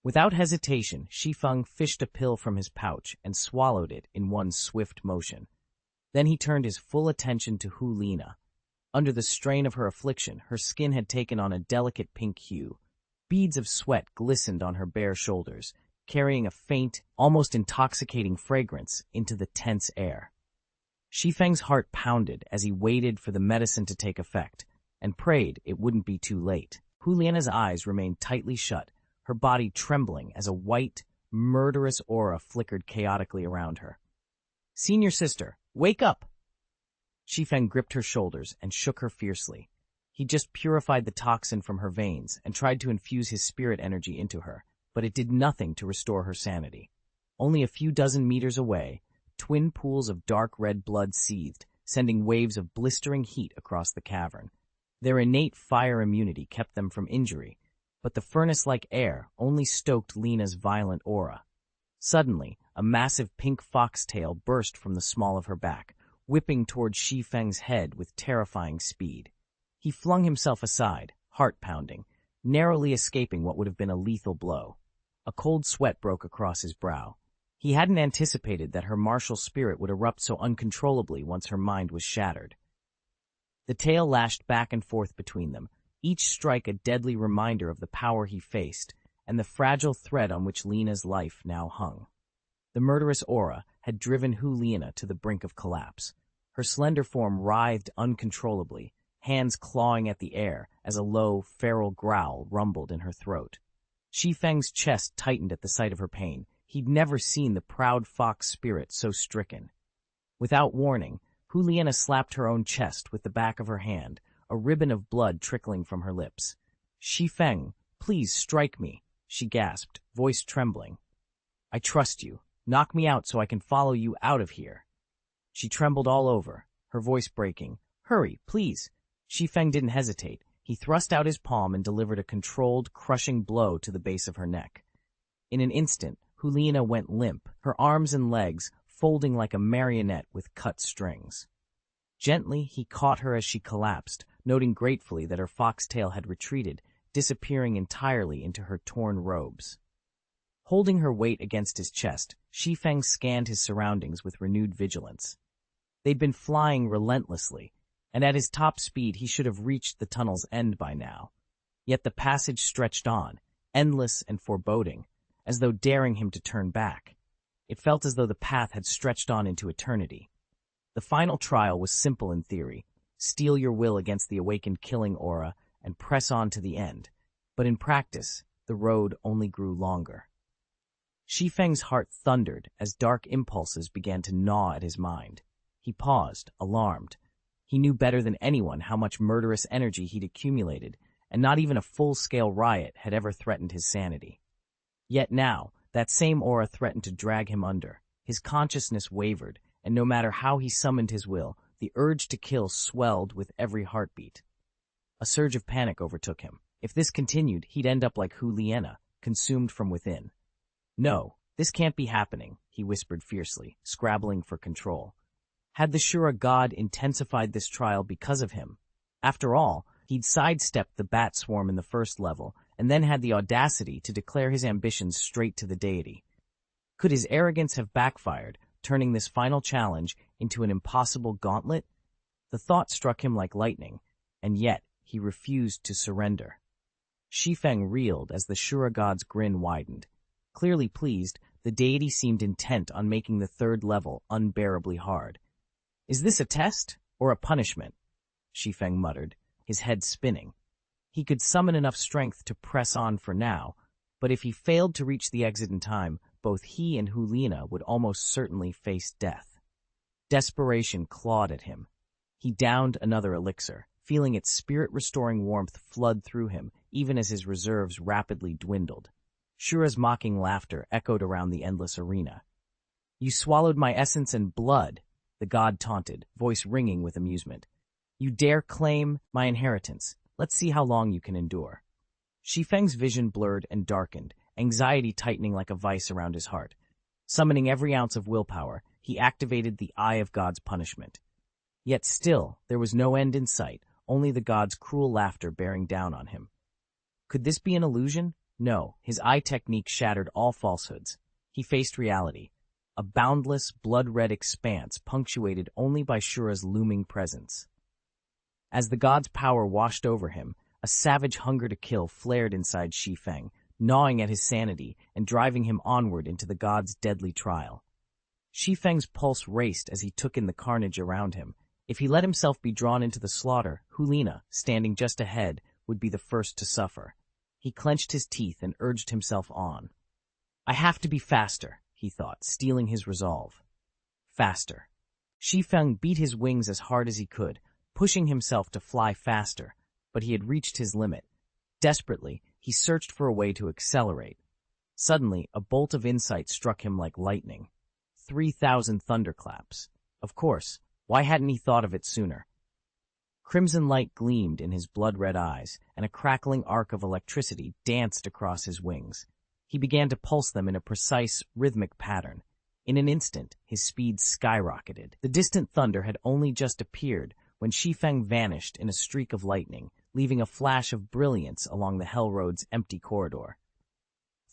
Without hesitation, Shi Feng fished a pill from his pouch and swallowed it in one swift motion. Then he turned his full attention to Hulina. Under the strain of her affliction, her skin had taken on a delicate pink hue. Beads of sweat glistened on her bare shoulders, carrying a faint, almost intoxicating fragrance into the tense air. Shi Feng's heart pounded as he waited for the medicine to take effect, and prayed it wouldn't be too late. Juliana's eyes remained tightly shut, her body trembling as a white, murderous aura flickered chaotically around her. "Senior sister, wake up!" Shi Feng gripped her shoulders and shook her fiercely. He just purified the toxin from her veins and tried to infuse his spirit energy into her, but it did nothing to restore her sanity. Only a few dozen meters away, twin pools of dark red blood seethed, sending waves of blistering heat across the cavern. Their innate fire immunity kept them from injury, but the furnace-like air only stoked Lena's violent aura. Suddenly, a massive pink foxtail burst from the small of her back, whipping toward Shi Feng's head with terrifying speed. He flung himself aside, heart-pounding, narrowly escaping what would have been a lethal blow. A cold sweat broke across his brow. He hadn't anticipated that her martial spirit would erupt so uncontrollably once her mind was shattered. The tail lashed back and forth between them, each strike a deadly reminder of the power he faced and the fragile thread on which Lena's life now hung. The murderous aura had driven Juliana to the brink of collapse. Her slender form writhed uncontrollably, hands clawing at the air as a low, feral growl rumbled in her throat. Shi Feng's chest tightened at the sight of her pain. He'd never seen the proud fox spirit so stricken. Without warning, Juliana slapped her own chest with the back of her hand, a ribbon of blood trickling from her lips. "Shi Feng, please strike me," she gasped, voice trembling. "I trust you. Knock me out so I can follow you out of here." She trembled all over, her voice breaking. "Hurry, please." Shi Feng didn't hesitate. He thrust out his palm and delivered a controlled, crushing blow to the base of her neck. In an instant, Juliana went limp, her arms and legs folding like a marionette with cut strings. Gently, he caught her as she collapsed, noting gratefully that her foxtail had retreated, disappearing entirely into her torn robes. Holding her weight against his chest, Shi Feng scanned his surroundings with renewed vigilance. They'd been flying relentlessly, and at his top speed he should have reached the tunnel's end by now. Yet the passage stretched on, endless and foreboding, as though daring him to turn back. It felt as though the path had stretched on into eternity. The final trial was simple in theory: steel your will against the awakened killing aura and press on to the end. But in practice, the road only grew longer. Shi Feng's heart thundered as dark impulses began to gnaw at his mind. He paused, alarmed. He knew better than anyone how much murderous energy he'd accumulated, and not even a full-scale riot had ever threatened his sanity. Yet now, that same aura threatened to drag him under. His consciousness wavered, and no matter how he summoned his will, the urge to kill swelled with every heartbeat. A surge of panic overtook him. If this continued, he'd end up like Hu Liena, consumed from within. "No, this can't be happening," he whispered fiercely, scrabbling for control. Had the Shura god intensified this trial because of him? After all, he'd sidestepped the bat swarm in the first level, and then had the audacity to declare his ambitions straight to the deity. Could his arrogance have backfired, turning this final challenge into an impossible gauntlet? The thought struck him like lightning, and yet he refused to surrender. Shi Feng reeled as the Shura god's grin widened. Clearly pleased, the deity seemed intent on making the third level unbearably hard. "Is this a test or a punishment?" Shi Feng muttered, his head spinning. He could summon enough strength to press on for now, but if he failed to reach the exit in time, both he and Hu Liena would almost certainly face death. Desperation clawed at him. He downed another elixir, feeling its spirit-restoring warmth flood through him, even as his reserves rapidly dwindled. Shura's mocking laughter echoed around the endless arena. "You swallowed my essence and blood," the god taunted, voice ringing with amusement. "You dare claim my inheritance. Let's see how long you can endure." Shi Feng's vision blurred and darkened, anxiety tightening like a vice around his heart. Summoning every ounce of willpower, he activated the Eye of God's punishment. Yet still, there was no end in sight, only the god's cruel laughter bearing down on him. Could this be an illusion? No, his eye technique shattered all falsehoods. He faced reality, a boundless, blood-red expanse punctuated only by Shura's looming presence. As the god's power washed over him, a savage hunger to kill flared inside Shi Feng, gnawing at his sanity and driving him onward into the god's deadly trial. Shi Feng's pulse raced as he took in the carnage around him. If he let himself be drawn into the slaughter, Hu Liena, standing just ahead, would be the first to suffer. He clenched his teeth and urged himself on. "I have to be faster," he thought, steeling his resolve. Faster. Shi Feng beat his wings as hard as he could, pushing himself to fly faster, but he had reached his limit. Desperately, he searched for a way to accelerate. Suddenly, a bolt of insight struck him like lightning. 3,000 thunderclaps. Of course, why hadn't he thought of it sooner? Crimson light gleamed in his blood-red eyes, and a crackling arc of electricity danced across his wings. He began to pulse them in a precise, rhythmic pattern. In an instant, his speed skyrocketed. The distant thunder had only just appeared when Shi Feng vanished in a streak of lightning, leaving a flash of brilliance along the Hell Road's empty corridor.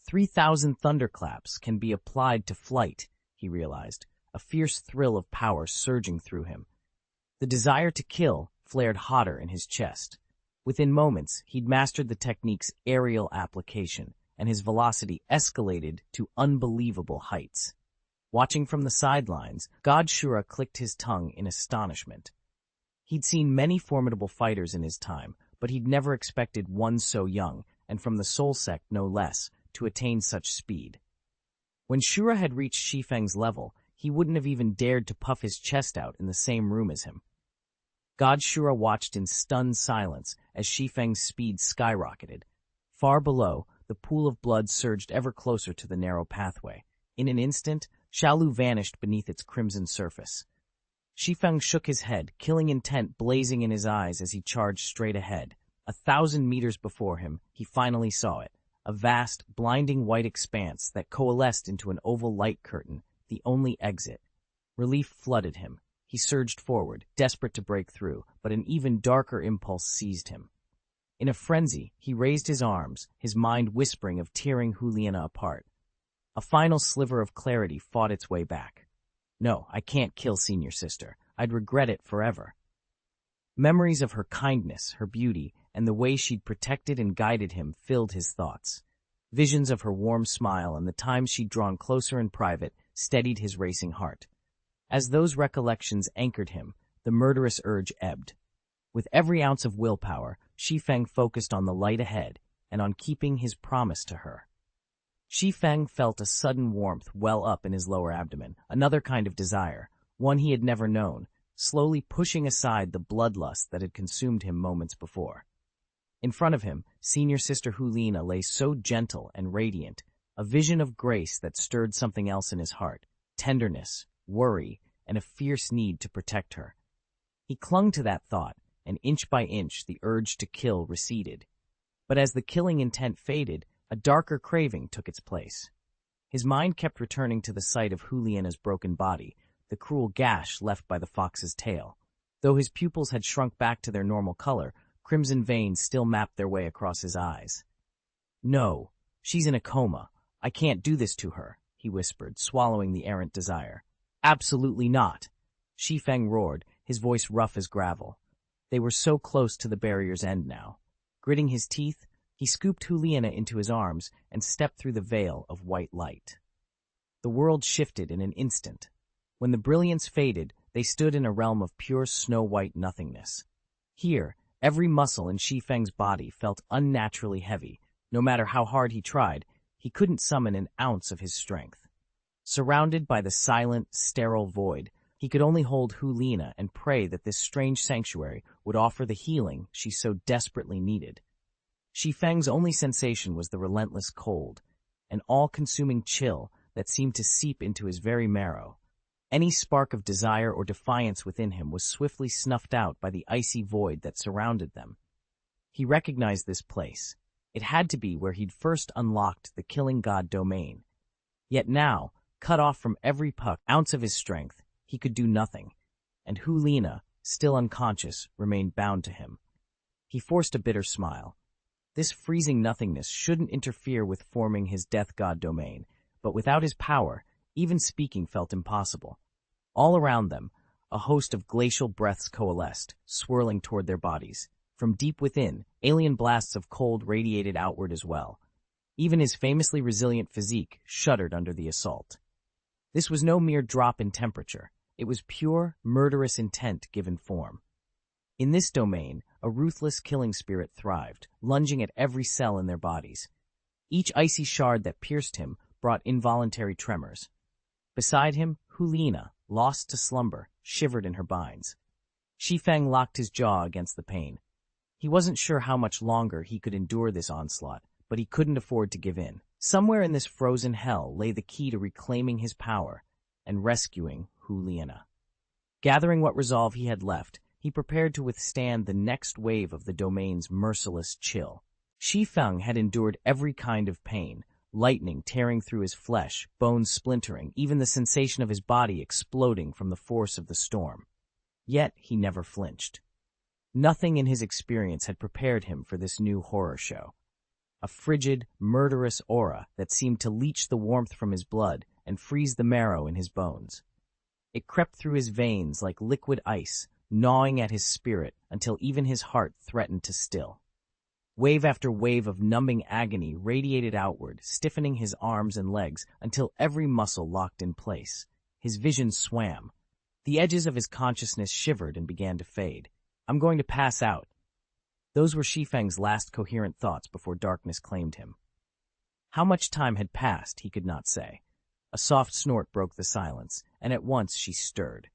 3,000 thunderclaps can be applied to flight, he realized, a fierce thrill of power surging through him. The desire to kill flared hotter in his chest. Within moments, he'd mastered the technique's aerial application, and his velocity escalated to unbelievable heights. Watching from the sidelines, God Shura clicked his tongue in astonishment. He'd seen many formidable fighters in his time, but he'd never expected one so young, and from the Soul Sect no less, to attain such speed. When Shura had reached Shi Feng's level, he wouldn't have even dared to puff his chest out in the same room as him. God Shura watched in stunned silence as Shi Feng's speed skyrocketed. Far below, the pool of blood surged ever closer to the narrow pathway. In an instant, Xiaoxue vanished beneath its crimson surface. Shi Feng shook his head, killing intent blazing in his eyes as he charged straight ahead. 1,000 meters before him, he finally saw it, a vast, blinding white expanse that coalesced into an oval light curtain, the only exit. Relief flooded him. He surged forward, desperate to break through, but an even darker impulse seized him. In a frenzy, he raised his arms, his mind whispering of tearing Juliana apart. A final sliver of clarity fought its way back. No, I can't kill senior sister. I'd regret it forever. Memories of her kindness, her beauty, and the way she'd protected and guided him filled his thoughts. Visions of her warm smile and the times she'd drawn closer in private steadied his racing heart. As those recollections anchored him, the murderous urge ebbed. With every ounce of willpower, Shi Feng focused on the light ahead and on keeping his promise to her. Shi Feng felt a sudden warmth well up in his lower abdomen, another kind of desire, one he had never known, slowly pushing aside the bloodlust that had consumed him moments before. In front of him, senior sister Hulina lay so gentle and radiant, a vision of grace that stirred something else in his heart, tenderness, worry, and a fierce need to protect her. He clung to that thought, and inch by inch the urge to kill receded. But as the killing intent faded, a darker craving took its place. His mind kept returning to the sight of Juliana's broken body, the cruel gash left by the fox's tail. Though his pupils had shrunk back to their normal color, crimson veins still mapped their way across his eyes. "No, she's in a coma. I can't do this to her," he whispered, swallowing the errant desire. "Absolutely not," Shi Feng roared, his voice rough as gravel. They were so close to the barrier's end now. Gritting his teeth, he scooped Juliana into his arms and stepped through the veil of white light. The world shifted in an instant. When the brilliance faded, they stood in a realm of pure snow-white nothingness. Here, every muscle in Shi Feng's body felt unnaturally heavy. No matter how hard he tried, he couldn't summon an ounce of his strength. Surrounded by the silent, sterile void, he could only hold Hulina and pray that this strange sanctuary would offer the healing she so desperately needed. Shi Feng's only sensation was the relentless cold, an all-consuming chill that seemed to seep into his very marrow. Any spark of desire or defiance within him was swiftly snuffed out by the icy void that surrounded them. He recognized this place. It had to be where he'd first unlocked the killing god domain. Yet now, cut off from every ounce of his strength, he could do nothing, and Hulina, still unconscious, remained bound to him. He forced a bitter smile. This freezing nothingness shouldn't interfere with forming his death god domain, but without his power, even speaking felt impossible. All around them, a host of glacial breaths coalesced, swirling toward their bodies. From deep within, alien blasts of cold radiated outward as well. Even his famously resilient physique shuddered under the assault. This was no mere drop in temperature. It was pure, murderous intent given form. In this domain, a ruthless killing spirit thrived, lunging at every cell in their bodies. Each icy shard that pierced him brought involuntary tremors. Beside him, Hulina, lost to slumber, shivered in her binds. Shi Feng locked his jaw against the pain. He wasn't sure how much longer he could endure this onslaught, but he couldn't afford to give in. Somewhere in this frozen hell lay the key to reclaiming his power and rescuing Juliana. Gathering what resolve he had left, he prepared to withstand the next wave of the domain's merciless chill. Shi Feng had endured every kind of pain, lightning tearing through his flesh, bones splintering, even the sensation of his body exploding from the force of the storm. Yet he never flinched. Nothing in his experience had prepared him for this new horror show. A frigid, murderous aura that seemed to leach the warmth from his blood and freeze the marrow in his bones. It crept through his veins like liquid ice, gnawing at his spirit until even his heart threatened to still. Wave after wave of numbing agony radiated outward, stiffening his arms and legs until every muscle locked in place. His vision swam. The edges of his consciousness shivered and began to fade. "I'm going to pass out." Those were Shi Feng's last coherent thoughts before darkness claimed him. How much time had passed, he could not say. A soft snort broke the silence, and at once she stirred.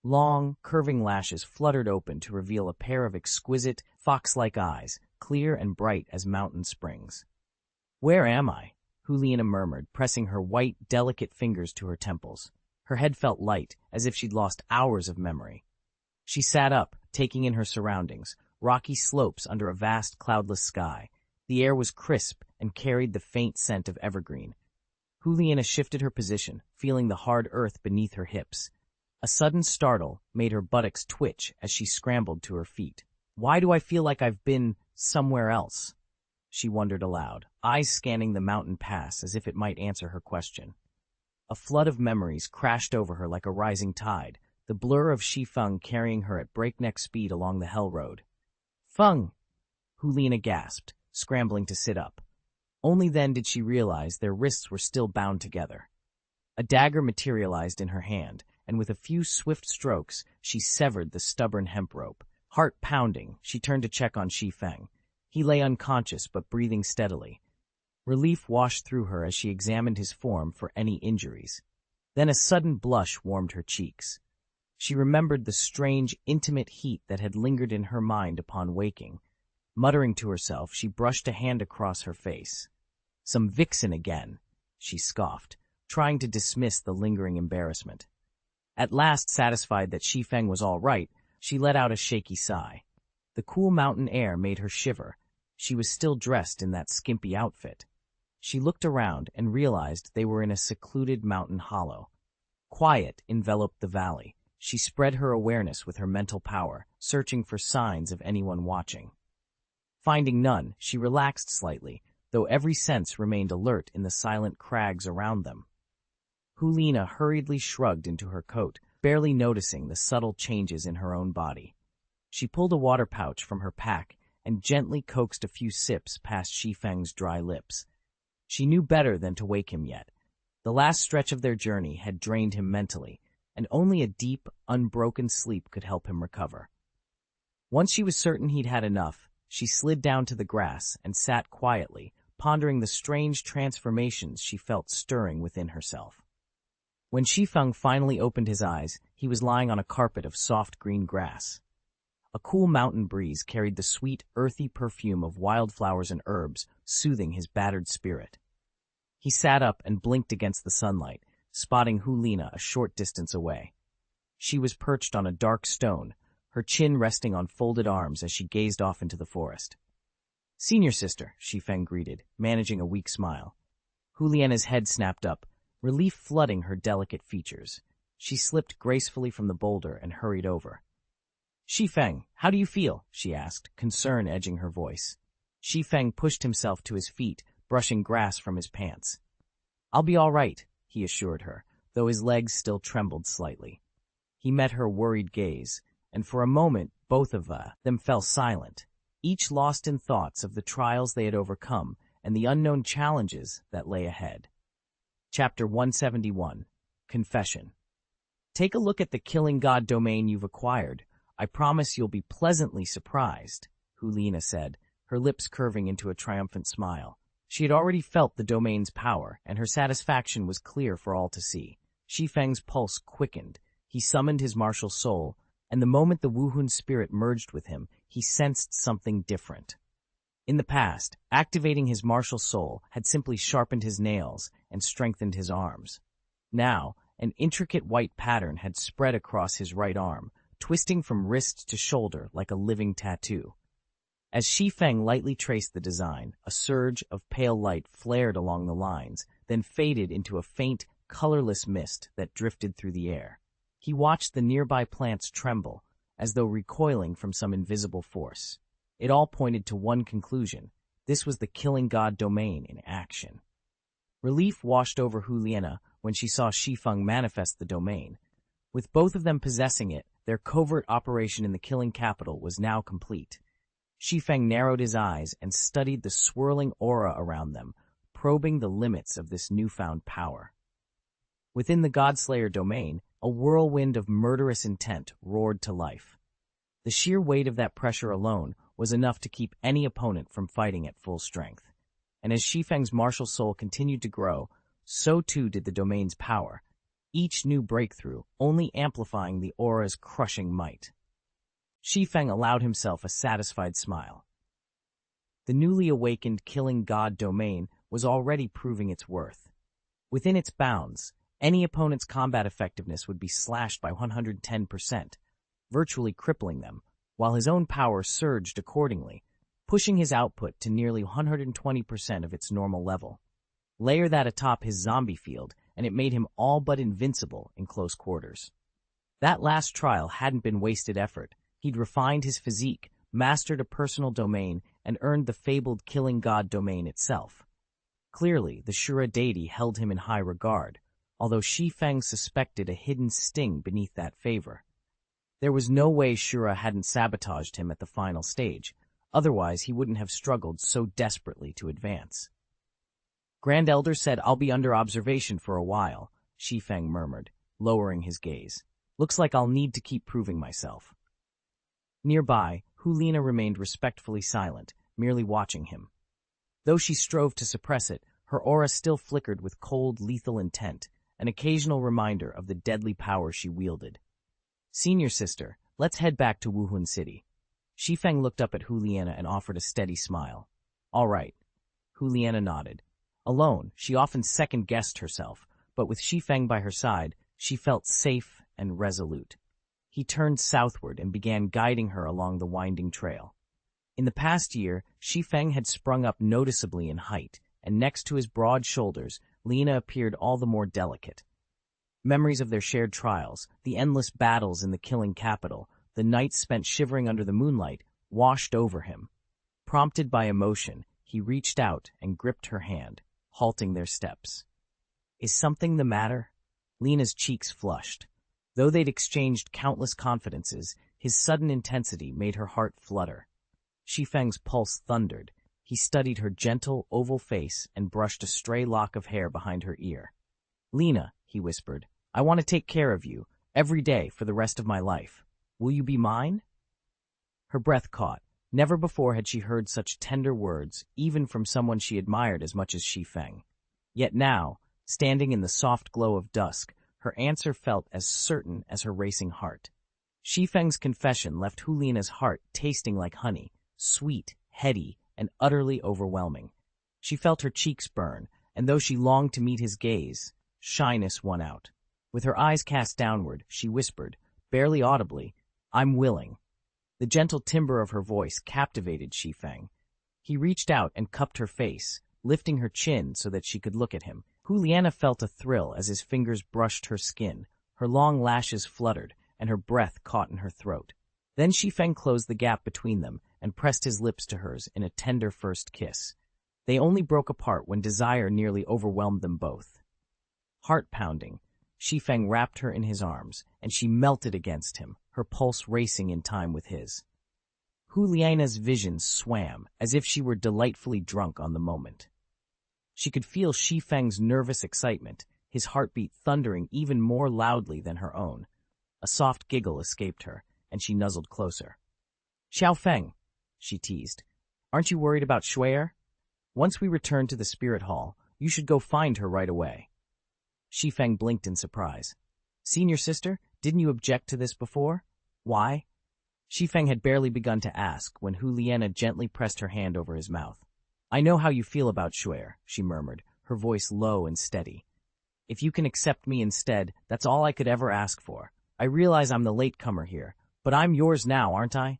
Long, curving lashes fluttered open to reveal a pair of exquisite, fox-like eyes, clear and bright as mountain springs. "Where am I?" Juliana murmured, pressing her white, delicate fingers to her temples. Her head felt light, as if she'd lost hours of memory. She sat up, taking in her surroundings, rocky slopes under a vast cloudless sky. The air was crisp and carried the faint scent of evergreen. Juliana shifted her position, feeling the hard earth beneath her hips. A sudden startle made her buttocks twitch as she scrambled to her feet. Why do I feel like I've been somewhere else? She wondered aloud, eyes scanning the mountain pass as if it might answer her question. A flood of memories crashed over her like a rising tide, the blur of Shi Feng carrying her at breakneck speed along the hell road. Feng! Hulina gasped, scrambling to sit up. Only then did she realize their wrists were still bound together. A dagger materialized in her hand, and with a few swift strokes, she severed the stubborn hemp rope. Heart pounding, she turned to check on Shi Feng. He lay unconscious but breathing steadily. Relief washed through her as she examined his form for any injuries. Then a sudden blush warmed her cheeks. She remembered the strange, intimate heat that had lingered in her mind upon waking. Muttering to herself, she brushed a hand across her face. Some Vixen again, she scoffed, trying to dismiss the lingering embarrassment. At last satisfied that Shi Feng was all right, she let out a shaky sigh. The cool mountain air made her shiver. She was still dressed in that skimpy outfit. She looked around and realized they were in a secluded mountain hollow. Quiet enveloped the valley. She spread her awareness with her mental power, searching for signs of anyone watching. Finding none, she relaxed slightly, though every sense remained alert in the silent crags around them. Hulina hurriedly shrugged into her coat, barely noticing the subtle changes in her own body. She pulled a water pouch from her pack and gently coaxed a few sips past Shi Feng's dry lips. She knew better than to wake him yet. The last stretch of their journey had drained him mentally, and only a deep, unbroken sleep could help him recover. Once she was certain he'd had enough, she slid down to the grass and sat quietly, pondering the strange transformations she felt stirring within herself. When Shi Feng finally opened his eyes, he was lying on a carpet of soft green grass. A cool mountain breeze carried the sweet, earthy perfume of wildflowers and herbs, soothing his battered spirit. He sat up and blinked against the sunlight, spotting Hulina a short distance away. She was perched on a dark stone, her chin resting on folded arms as she gazed off into the forest. "Senior sister," Shi Feng greeted, managing a weak smile. Hulina's head snapped up, relief flooding her delicate features. She slipped gracefully from the boulder and hurried over. "Shi Feng, how do you feel?" she asked, concern edging her voice. Shi Feng pushed himself to his feet, brushing grass from his pants. "I'll be all right," he assured her, though his legs still trembled slightly. He met her worried gaze, and for a moment both of them fell silent, each lost in thoughts of the trials they had overcome and the unknown challenges that lay ahead. Chapter 171, Confession. "Take a look at the Killing God domain you've acquired. I promise you'll be pleasantly surprised," Hulina said, her lips curving into a triumphant smile. She had already felt the domain's power, and her satisfaction was clear for all to see. Shi Feng's pulse quickened. He summoned his martial soul, and the moment the Wuhun spirit merged with him, he sensed something different. In the past, activating his martial soul had simply sharpened his nails and strengthened his arms. Now, an intricate white pattern had spread across his right arm, twisting from wrist to shoulder like a living tattoo. As Shi Feng lightly traced the design, a surge of pale light flared along the lines, then faded into a faint, colorless mist that drifted through the air. He watched the nearby plants tremble, as though recoiling from some invisible force. It all pointed to one conclusion: this was the Killing God domain in action. Relief washed over Hulina when she saw Shi Feng manifest the domain. With both of them possessing it, their covert operation in the Killing Capital was now complete. Shi Feng narrowed his eyes and studied the swirling aura around them, probing the limits of this newfound power. Within the Godslayer domain, a whirlwind of murderous intent roared to life. The sheer weight of that pressure alone was enough to keep any opponent from fighting at full strength. And as Shi Feng's martial soul continued to grow, so too did the domain's power, each new breakthrough only amplifying the aura's crushing might. Shi Feng allowed himself a satisfied smile. The newly awakened Killing God domain was already proving its worth. Within its bounds, any opponent's combat effectiveness would be slashed by 110%, virtually crippling them, while his own power surged accordingly, pushing his output to nearly 120% of its normal level. Layer that atop his zombie field, and it made him all but invincible in close quarters. That last trial hadn't been wasted effort. He'd refined his physique, mastered a personal domain, and earned the fabled killing god domain itself. Clearly, the Shura deity held him in high regard, although Shi Feng suspected a hidden sting beneath that favor. There was no way Shura hadn't sabotaged him at the final stage, otherwise he wouldn't have struggled so desperately to advance. Grand Elder said, "I'll be under observation for a while," Shi Feng murmured, lowering his gaze. "Looks like I'll need to keep proving myself." Nearby, Hulina remained respectfully silent, merely watching him. Though she strove to suppress it, her aura still flickered with cold, lethal intent, an occasional reminder of the deadly power she wielded. "Senior sister, let's head back to Wuhun City." Shi Feng looked up at Huliana and offered a steady smile. "All right." Huliana nodded. Alone, she often second-guessed herself, but with Shi Feng by her side, she felt safe and resolute. He turned southward and began guiding her along the winding trail. In the past year, Shi Feng had sprung up noticeably in height, and next to his broad shoulders, Lina appeared all the more delicate. Memories of their shared trials, the endless battles in the killing capital, the nights spent shivering under the moonlight, washed over him. Prompted by emotion, he reached out and gripped her hand, halting their steps. "Is something the matter?" Lina's cheeks flushed. Though they'd exchanged countless confidences, his sudden intensity made her heart flutter. Shi Feng's pulse thundered. He studied her gentle, oval face and brushed a stray lock of hair behind her ear. "Lina," he whispered, "I want to take care of you, every day for the rest of my life. Will you be mine?" Her breath caught. Never before had she heard such tender words, even from someone she admired as much as Shi Feng. Yet now, standing in the soft glow of dusk, her answer felt as certain as her racing heart. Shi Feng's confession left Hulina's heart tasting like honey, sweet, heady, and utterly overwhelming. She felt her cheeks burn, and though she longed to meet his gaze, shyness won out. With her eyes cast downward, she whispered, barely audibly, "I'm willing." The gentle timbre of her voice captivated Shi Feng. He reached out and cupped her face, lifting her chin so that she could look at him. Juliana felt a thrill as his fingers brushed her skin. Her long lashes fluttered, and her breath caught in her throat. Then Shi Feng closed the gap between them and pressed his lips to hers in a tender first kiss. They only broke apart when desire nearly overwhelmed them both. Heart-pounding, Shi Feng wrapped her in his arms, and she melted against him, her pulse racing in time with his. Juliana's vision swam, as if she were delightfully drunk on the moment. She could feel Shi Feng's nervous excitement, his heartbeat thundering even more loudly than her own. A soft giggle escaped her, and she nuzzled closer. "Xiao Feng," she teased, "aren't you worried about Shuer? Once we return to the spirit hall, you should go find her right away." Shi Feng blinked in surprise. "Senior sister, didn't you object to this before? Why?" Shi Feng had barely begun to ask when Juliana gently pressed her hand over his mouth. "I know how you feel about Shuer," she murmured, her voice low and steady. "If you can accept me instead, that's all I could ever ask for. I realize I'm the latecomer here, but I'm yours now, aren't I?"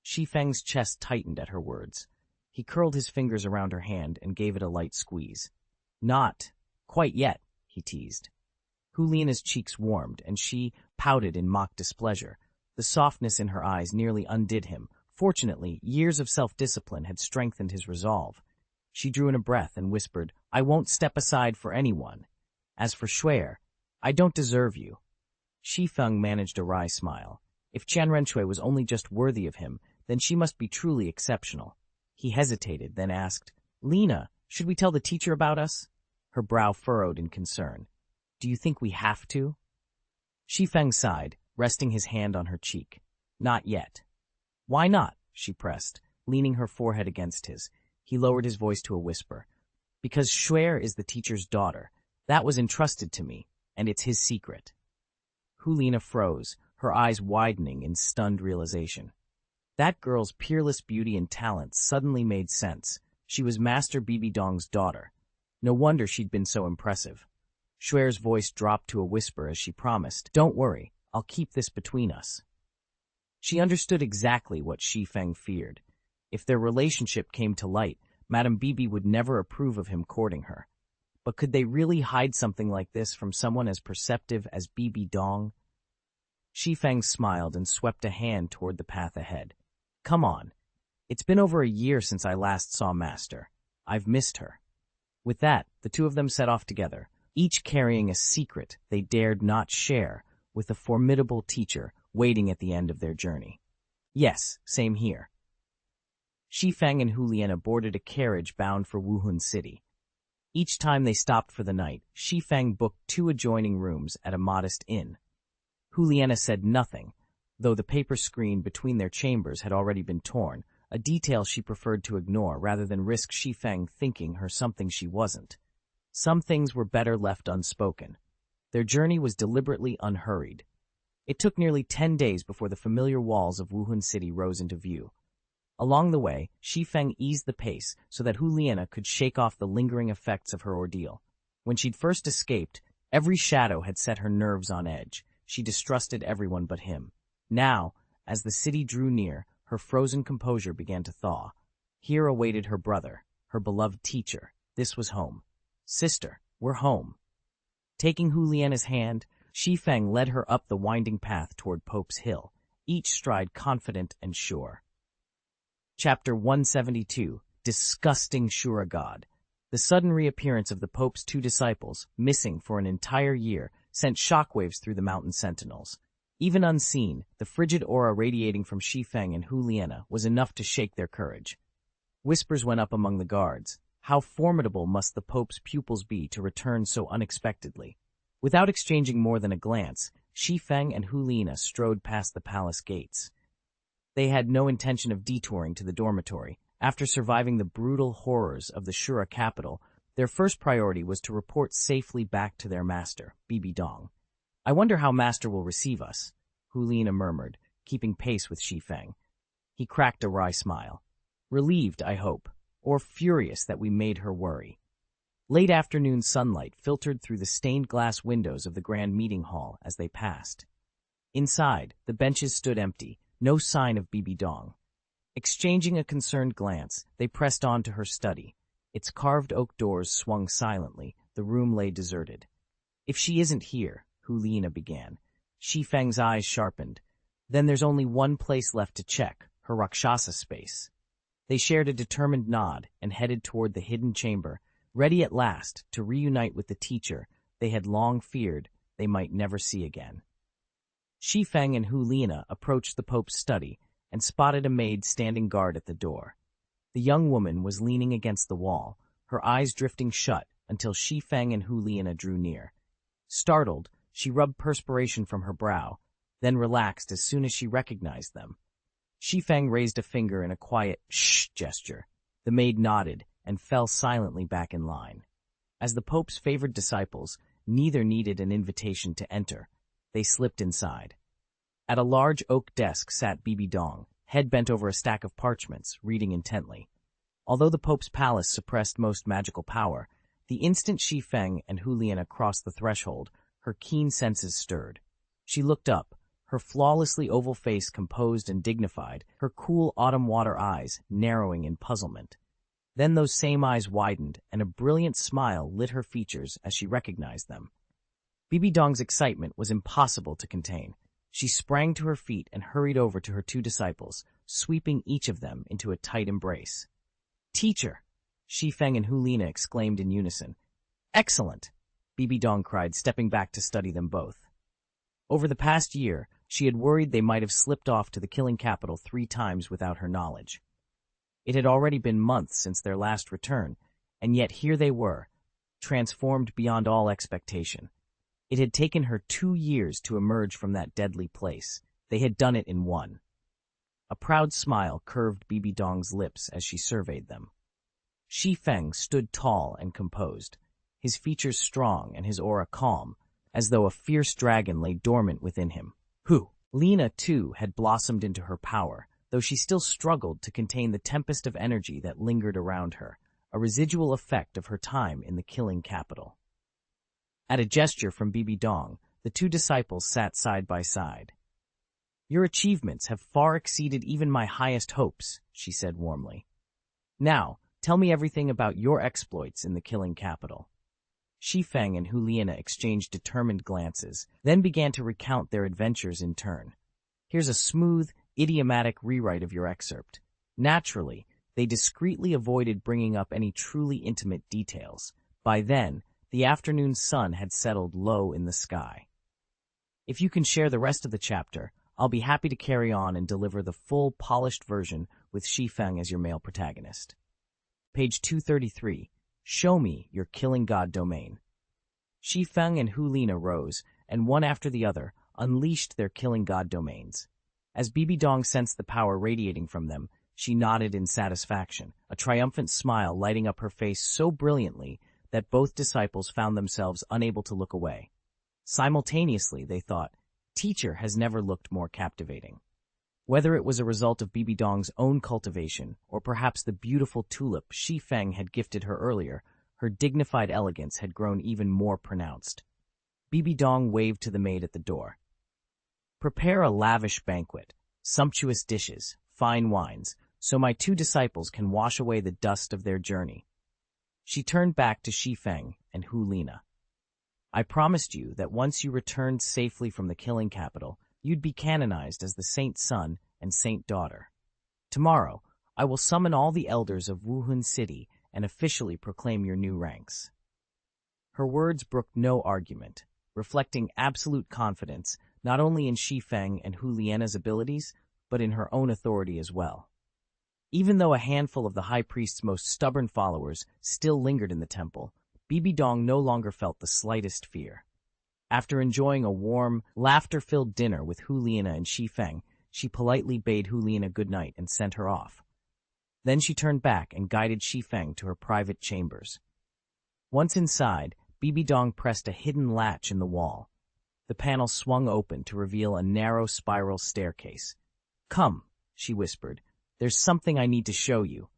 Shi Feng's chest tightened at her words. He curled his fingers around her hand and gave it a light squeeze. "Not quite yet," he teased. Juliana's cheeks warmed, and she pouted in mock displeasure. The softness in her eyes nearly undid him. Fortunately, years of self-discipline had strengthened his resolve. She drew in a breath and whispered, "I won't step aside for anyone. As for Shuer, I don't deserve you." Shi Feng managed a wry smile. If Qian Renshui was only just worthy of him, then she must be truly exceptional. He hesitated, then asked, "Lina, should we tell the teacher about us?" Her brow furrowed in concern. "Do you think we have to?" Shi Feng sighed, resting his hand on her cheek. "Not yet." "Why not?" she pressed, leaning her forehead against his. He lowered his voice to a whisper. "Because Shuer is the teacher's daughter. That was entrusted to me, and it's his secret." Hulina froze, her eyes widening in stunned realization. That girl's peerless beauty and talent suddenly made sense. She was Master Bibi Dong's daughter. No wonder she'd been so impressive. Shuer's voice dropped to a whisper as she promised, "Don't worry, I'll keep this between us." She understood exactly what Shi Feng feared. If their relationship came to light, Madame Bibi would never approve of him courting her. But could they really hide something like this from someone as perceptive as Bibi Dong? Shi Feng smiled and swept a hand toward the path ahead. Come on. It's been over a year since I last saw Master. I've missed her. With that, the two of them set off together, each carrying a secret they dared not share with the formidable teacher waiting at the end of their journey. Yes, same here. Shi Feng and Huliena boarded a carriage bound for Wuhun City. Each time they stopped for the night, Shi Feng booked 2 adjoining rooms at a modest inn. Huliena said nothing, though the paper screen between their chambers had already been torn, a detail she preferred to ignore rather than risk Shi Feng thinking her something she wasn't. Some things were better left unspoken. Their journey was deliberately unhurried. It took nearly 10 days before the familiar walls of Wuhun City rose into view. Along the way, Shi Feng eased the pace so that Huliena could shake off the lingering effects of her ordeal. When she'd first escaped, every shadow had set her nerves on edge. She distrusted everyone but him. Now, as the city drew near, her frozen composure began to thaw. Here awaited her brother, her beloved teacher. This was home. Sister, we're home. Taking Huliena's hand, Shi Feng led her up the winding path toward Pope's Hill, each stride confident and sure. Chapter 172, Disgusting Shura God. The sudden reappearance of the Pope's 2 disciples, missing for an entire year, sent shockwaves through the mountain sentinels. Even unseen, the frigid aura radiating from Shi Feng and Huliena was enough to shake their courage. Whispers went up among the guards. How formidable must the Pope's pupils be to return so unexpectedly? Without exchanging more than a glance, Shi Feng and Huliena strode past the palace gates. They had no intention of detouring to the dormitory. After surviving the brutal horrors of the Shura capital, their first priority was to report safely back to their master, Bibi Dong. I wonder how Master will receive us, Huliena murmured, keeping pace with Shi Feng. He cracked a wry smile. Relieved, I hope, or furious that we made her worry. Late afternoon sunlight filtered through the stained glass windows of the grand meeting hall as they passed. Inside, the benches stood empty, no sign of Bibi Dong. Exchanging a concerned glance, they pressed on to her study. Its carved oak doors swung silently, the room lay deserted. If she isn't here, Huliena began. Shi Feng's eyes sharpened. Then there's only one place left to check, her Rakshasa space. They shared a determined nod and headed toward the hidden chamber, ready at last to reunite with the teacher they had long feared they might never see again. Shi Feng and Huliena approached the Pope's study and spotted a maid standing guard at the door. The young woman was leaning against the wall, her eyes drifting shut until Shi Feng and Huliena drew near. Startled, she rubbed perspiration from her brow, then relaxed as soon as she recognized them. Shi Feng raised a finger in a quiet shh gesture. The maid nodded and fell silently back in line. As the Pope's favored disciples, neither needed an invitation to enter. They slipped inside. At a large oak desk sat Bibi Dong, head bent over a stack of parchments, reading intently. Although the Pope's palace suppressed most magical power, the instant Shi Feng and Huliena crossed the threshold, her keen senses stirred. She looked up, her flawlessly oval face composed and dignified, her cool autumn water eyes narrowing in puzzlement. Then those same eyes widened, and a brilliant smile lit her features as she recognized them. Bibi Dong's excitement was impossible to contain. She sprang to her feet and hurried over to her 2 disciples, sweeping each of them into a tight embrace. "Teacher!" Shi Feng and Huliena exclaimed in unison. "Excellent!" Bibi Dong cried, stepping back to study them both. Over the past year, she had worried they might have slipped off to the killing capital 3 times without her knowledge. It had already been months since their last return, and yet here they were, transformed beyond all expectation. It had taken her 2 years to emerge from that deadly place. They had done it in 1. A proud smile curved Bibi Dong's lips as she surveyed them. Shi Feng stood tall and composed, his features strong and his aura calm, as though a fierce dragon lay dormant within him. Lena, too, had blossomed into her power, though she still struggled to contain the tempest of energy that lingered around her, a residual effect of her time in the killing capital. At a gesture from Bibi Dong, the 2 disciples sat side by side. "Your achievements have far exceeded even my highest hopes," she said warmly. "Now, tell me everything about your exploits in the killing capital." Shi Feng and Huliana exchanged determined glances, then began to recount their adventures in turn. Here's a smooth, idiomatic rewrite of your excerpt. Naturally, they discreetly avoided bringing up any truly intimate details. By then, the afternoon sun had settled low in the sky. If you can share the rest of the chapter, I'll be happy to carry on and deliver the full, polished version with Shi Feng as your male protagonist. Page 233. Show me your killing god domain. Shi Feng and Huliana rose, and one after the other, unleashed their killing god domains. As Bibi Dong sensed the power radiating from them, she nodded in satisfaction, a triumphant smile lighting up her face so brilliantly that both disciples found themselves unable to look away. Simultaneously, they thought, Teacher has never looked more captivating. Whether it was a result of Bibi Dong's own cultivation, or perhaps the beautiful tulip Shi Feng had gifted her earlier, her dignified elegance had grown even more pronounced. Bibi Dong waved to the maid at the door. Prepare a lavish banquet, sumptuous dishes, fine wines, so my two disciples can wash away the dust of their journey. She turned back to Shi Feng and Huliana. I promised you that once you returned safely from the killing capital, you'd be canonized as the saint son and saint daughter. Tomorrow, I will summon all the elders of Wuhun City and officially proclaim your new ranks. Her words brooked no argument, reflecting absolute confidence not only in Shi Feng and Huliana's abilities, but in her own authority as well. Even though a handful of the high priest's most stubborn followers still lingered in the temple, Bibi Dong no longer felt the slightest fear. After enjoying a warm, laughter-filled dinner with Huliana and Shi Feng, she politely bade Huliana good night and sent her off. Then she turned back and guided Shi Feng to her private chambers. Once inside, Bibi Dong pressed a hidden latch in the wall. The panel swung open to reveal a narrow spiral staircase. Come, she whispered. There's something I need to show you.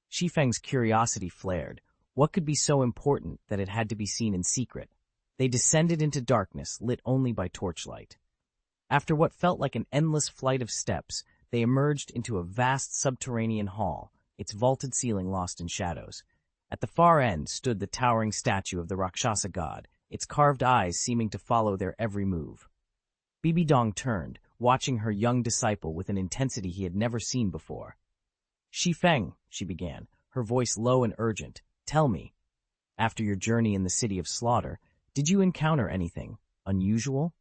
Shi Feng's curiosity flared. What could be so important that it had to be seen in secret? They descended into darkness, lit only by torchlight. After what felt like an endless flight of steps, they emerged into a vast subterranean hall, its vaulted ceiling lost in shadows. At the far end stood the towering statue of the Rakshasa god, its carved eyes seeming to follow their every move. Bibi Dong turned, watching her young disciple with an intensity he had never seen before. Shi Feng, she began, her voice low and urgent, tell me, after your journey in the city of slaughter, did you encounter anything unusual?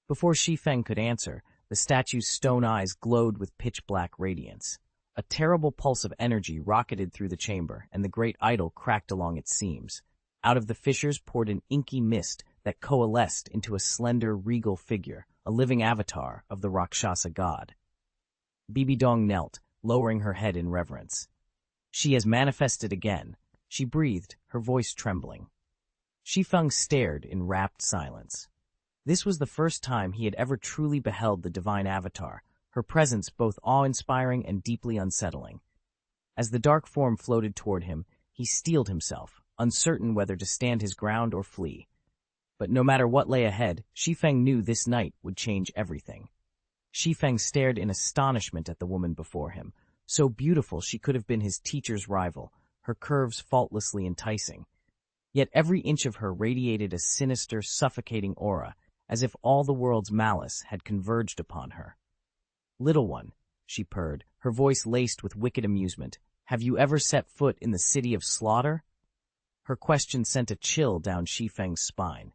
Before Shi Feng could answer, the statue's stone eyes glowed with pitch-black radiance. A terrible pulse of energy rocketed through the chamber, and the great idol cracked along its seams. Out of the fissures poured an inky mist that coalesced into a slender, regal figure, a living avatar of the Rakshasa god. Bibi Dong knelt, lowering her head in reverence. She has manifested again, she breathed, her voice trembling. Shi Feng stared in rapt silence. This was the first time he had ever truly beheld the divine avatar, her presence both awe-inspiring and deeply unsettling. As the dark form floated toward him, he steeled himself, uncertain whether to stand his ground or flee. But no matter what lay ahead, Shi Feng knew this night would change everything. Shi Feng stared in astonishment at the woman before him, so beautiful she could have been his teacher's rival, her curves faultlessly enticing. Yet every inch of her radiated a sinister, suffocating aura, as if all the world's malice had converged upon her. Little one, she purred, her voice laced with wicked amusement, have you ever set foot in the city of slaughter? Her question sent a chill down Shi Feng's spine.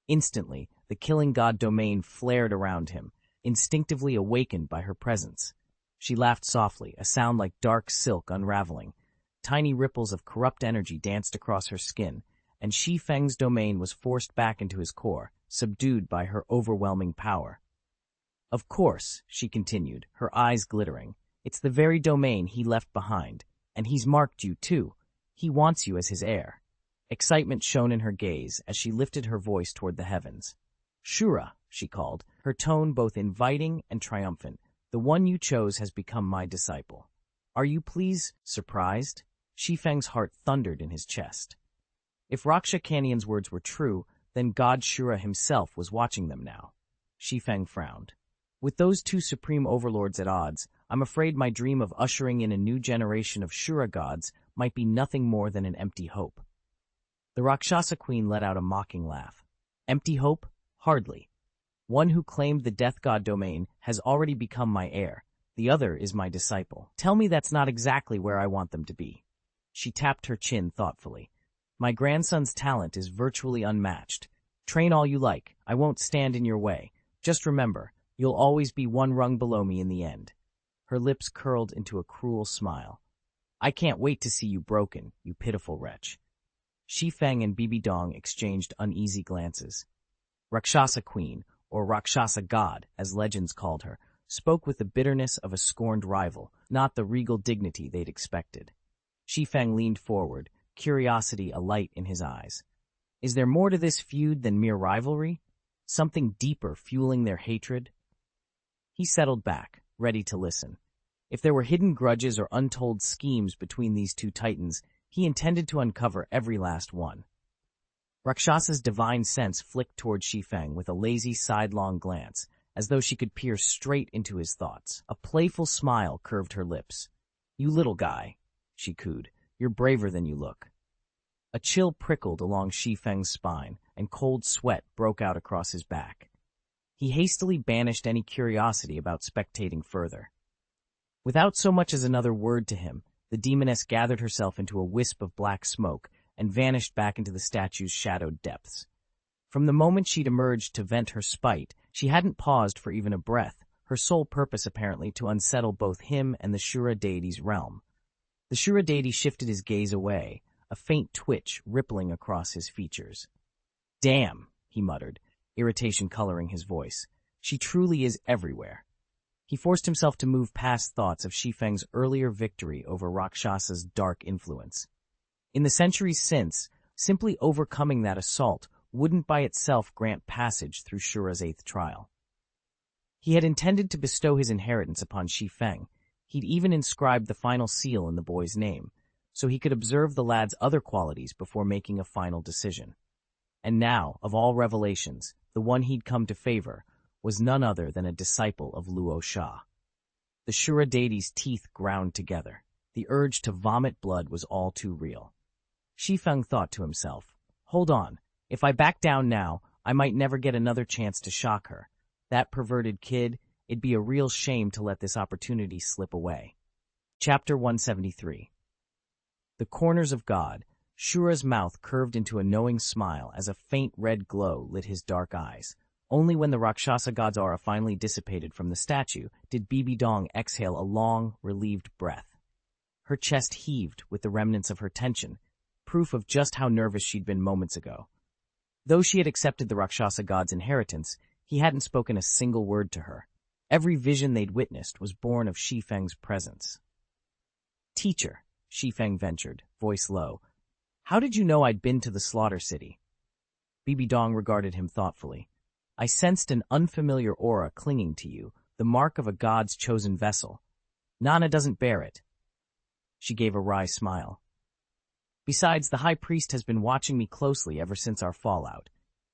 Instantly, the killing god domain flared around him, instinctively awakened by her presence. She laughed softly, a sound like dark silk unraveling. Tiny ripples of corrupt energy danced across her skin, and Shi Feng's domain was forced back into his core, subdued by her overwhelming power. Of course, she continued, her eyes glittering, it's the very domain he left behind, and he's marked you too. He wants you as his heir. Excitement shone in her gaze as she lifted her voice toward the heavens. Shura, she called, her tone both inviting and triumphant, the one you chose has become my disciple. Are you surprised? Shi Feng's heart thundered in his chest. If Raksha Canyon's words were true, then God Shura himself was watching them now. Shi Feng frowned. With those two supreme overlords at odds, I'm afraid my dream of ushering in a new generation of Shura gods might be nothing more than an empty hope. The Rakshasa queen let out a mocking laugh. Empty hope? Hardly. One who claimed the death god domain has already become my heir. The other is my disciple. Tell me that's not exactly where I want them to be. She tapped her chin thoughtfully. My grandson's talent is virtually unmatched. Train all you like. I won't stand in your way. Just remember, you'll always be one rung below me in the end. Her lips curled into a cruel smile. I can't wait to see you broken, you pitiful wretch. Shi Feng and Bibi Dong exchanged uneasy glances. Rakshasa Queen, or Rakshasa God, as legends called her, spoke with the bitterness of a scorned rival, not the regal dignity they'd expected. Shi Feng leaned forward, curiosity alight in his eyes. Is there more to this feud than mere rivalry? Something deeper fueling their hatred? He settled back, ready to listen. If there were hidden grudges or untold schemes between these two titans, he intended to uncover every last one. Rakshasa's divine sense flicked toward Shi Feng with a lazy sidelong glance, as though she could peer straight into his thoughts. A playful smile curved her lips. You little guy, she cooed. You're braver than you look. A chill prickled along Shi Feng's spine, and cold sweat broke out across his back. He hastily banished any curiosity about spectating further. Without so much as another word to him, the demoness gathered herself into a wisp of black smoke and vanished back into the statue's shadowed depths. From the moment she'd emerged to vent her spite, she hadn't paused for even a breath, her sole purpose apparently to unsettle both him and the Shura deity's realm. The Shura deity shifted his gaze away, a faint twitch rippling across his features. Damn, he muttered, irritation coloring his voice. She truly is everywhere. He forced himself to move past thoughts of Shi Feng's earlier victory over Rakshasa's dark influence. In the centuries since, simply overcoming that assault wouldn't by itself grant passage through Shura's 8th trial. He had intended to bestow his inheritance upon Shi Feng. He'd even inscribed the final seal in the boy's name, so he could observe the lad's other qualities before making a final decision. And now, of all revelations, the one he'd come to favor was none other than a disciple of Luo Sha. The Shura deity's teeth ground together. The urge to vomit blood was all too real. Shi Feng thought to himself, hold on, if I back down now, I might never get another chance to shock her. That perverted kid, it'd be a real shame to let this opportunity slip away. Chapter 173. The corners of God. Shura's mouth curved into a knowing smile as a faint red glow lit his dark eyes. Only when the Rakshasa god's aura finally dissipated from the statue did Bibi Dong exhale a long, relieved breath. Her chest heaved with the remnants of her tension, proof of just how nervous she'd been moments ago. Though she had accepted the Rakshasa god's inheritance, he hadn't spoken a single word to her. Every vision they'd witnessed was born of Shi Feng's presence. Teacher, Shi Feng ventured, voice low, how did you know I'd been to the slaughter city? Bibi Dong regarded him thoughtfully. I sensed an unfamiliar aura clinging to you, the mark of a god's chosen vessel. Nana doesn't bear it. She gave a wry smile. Besides, the high priest has been watching me closely ever since our fallout.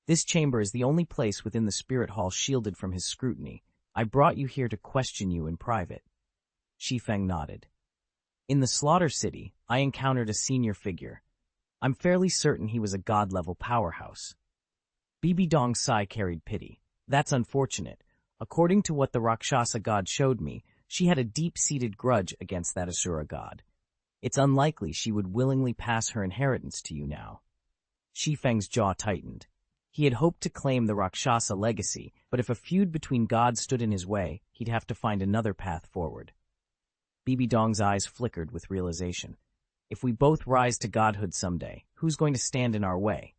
This chamber is the only place within the spirit hall shielded from his scrutiny. I brought you here to question you in private. Shi Feng nodded. In the slaughter city, I encountered a senior figure. I'm fairly certain he was a god-level powerhouse. Bibi Dong's sigh carried pity. That's unfortunate. According to what the Rakshasa god showed me, she had a deep-seated grudge against that Asura god. It's unlikely she would willingly pass her inheritance to you now. Shi Feng's jaw tightened. He had hoped to claim the Rakshasa legacy, but if a feud between gods stood in his way, he'd have to find another path forward. Bibi Dong's eyes flickered with realization. If we both rise to godhood someday, who's going to stand in our way?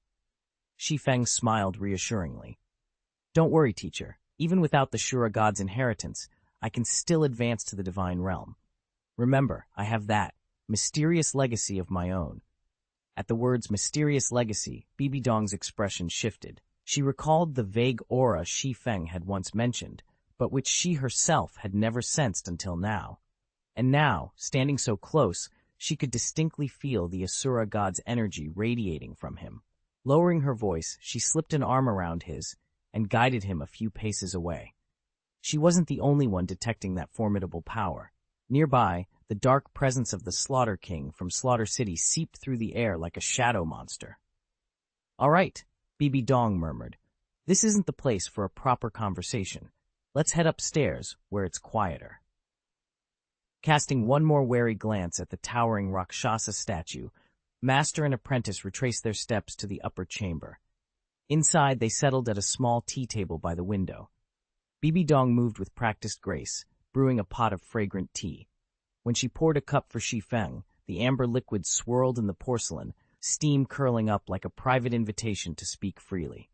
Shi Feng smiled reassuringly. Don't worry, teacher. Even without the Shura god's inheritance, I can still advance to the divine realm. Remember, I have that mysterious legacy of my own. At the words mysterious legacy, Bibi Dong's expression shifted. She recalled the vague aura Shi Feng had once mentioned, but which she herself had never sensed until now. And now, standing so close, she could distinctly feel the Asura god's energy radiating from him. Lowering her voice, she slipped an arm around his and guided him a few paces away. She wasn't the only one detecting that formidable power. Nearby, the dark presence of the Slaughter King from Slaughter City seeped through the air like a shadow monster. All right, Bibi Dong murmured. This isn't the place for a proper conversation. Let's head upstairs, where it's quieter. Casting one more wary glance at the towering Rakshasa statue, master and apprentice retraced their steps to the upper chamber. Inside, they settled at a small tea table by the window. Bibi Dong moved with practiced grace, brewing a pot of fragrant tea. When she poured a cup for Shi Feng, the amber liquid swirled in the porcelain, steam curling up like a private invitation to speak freely.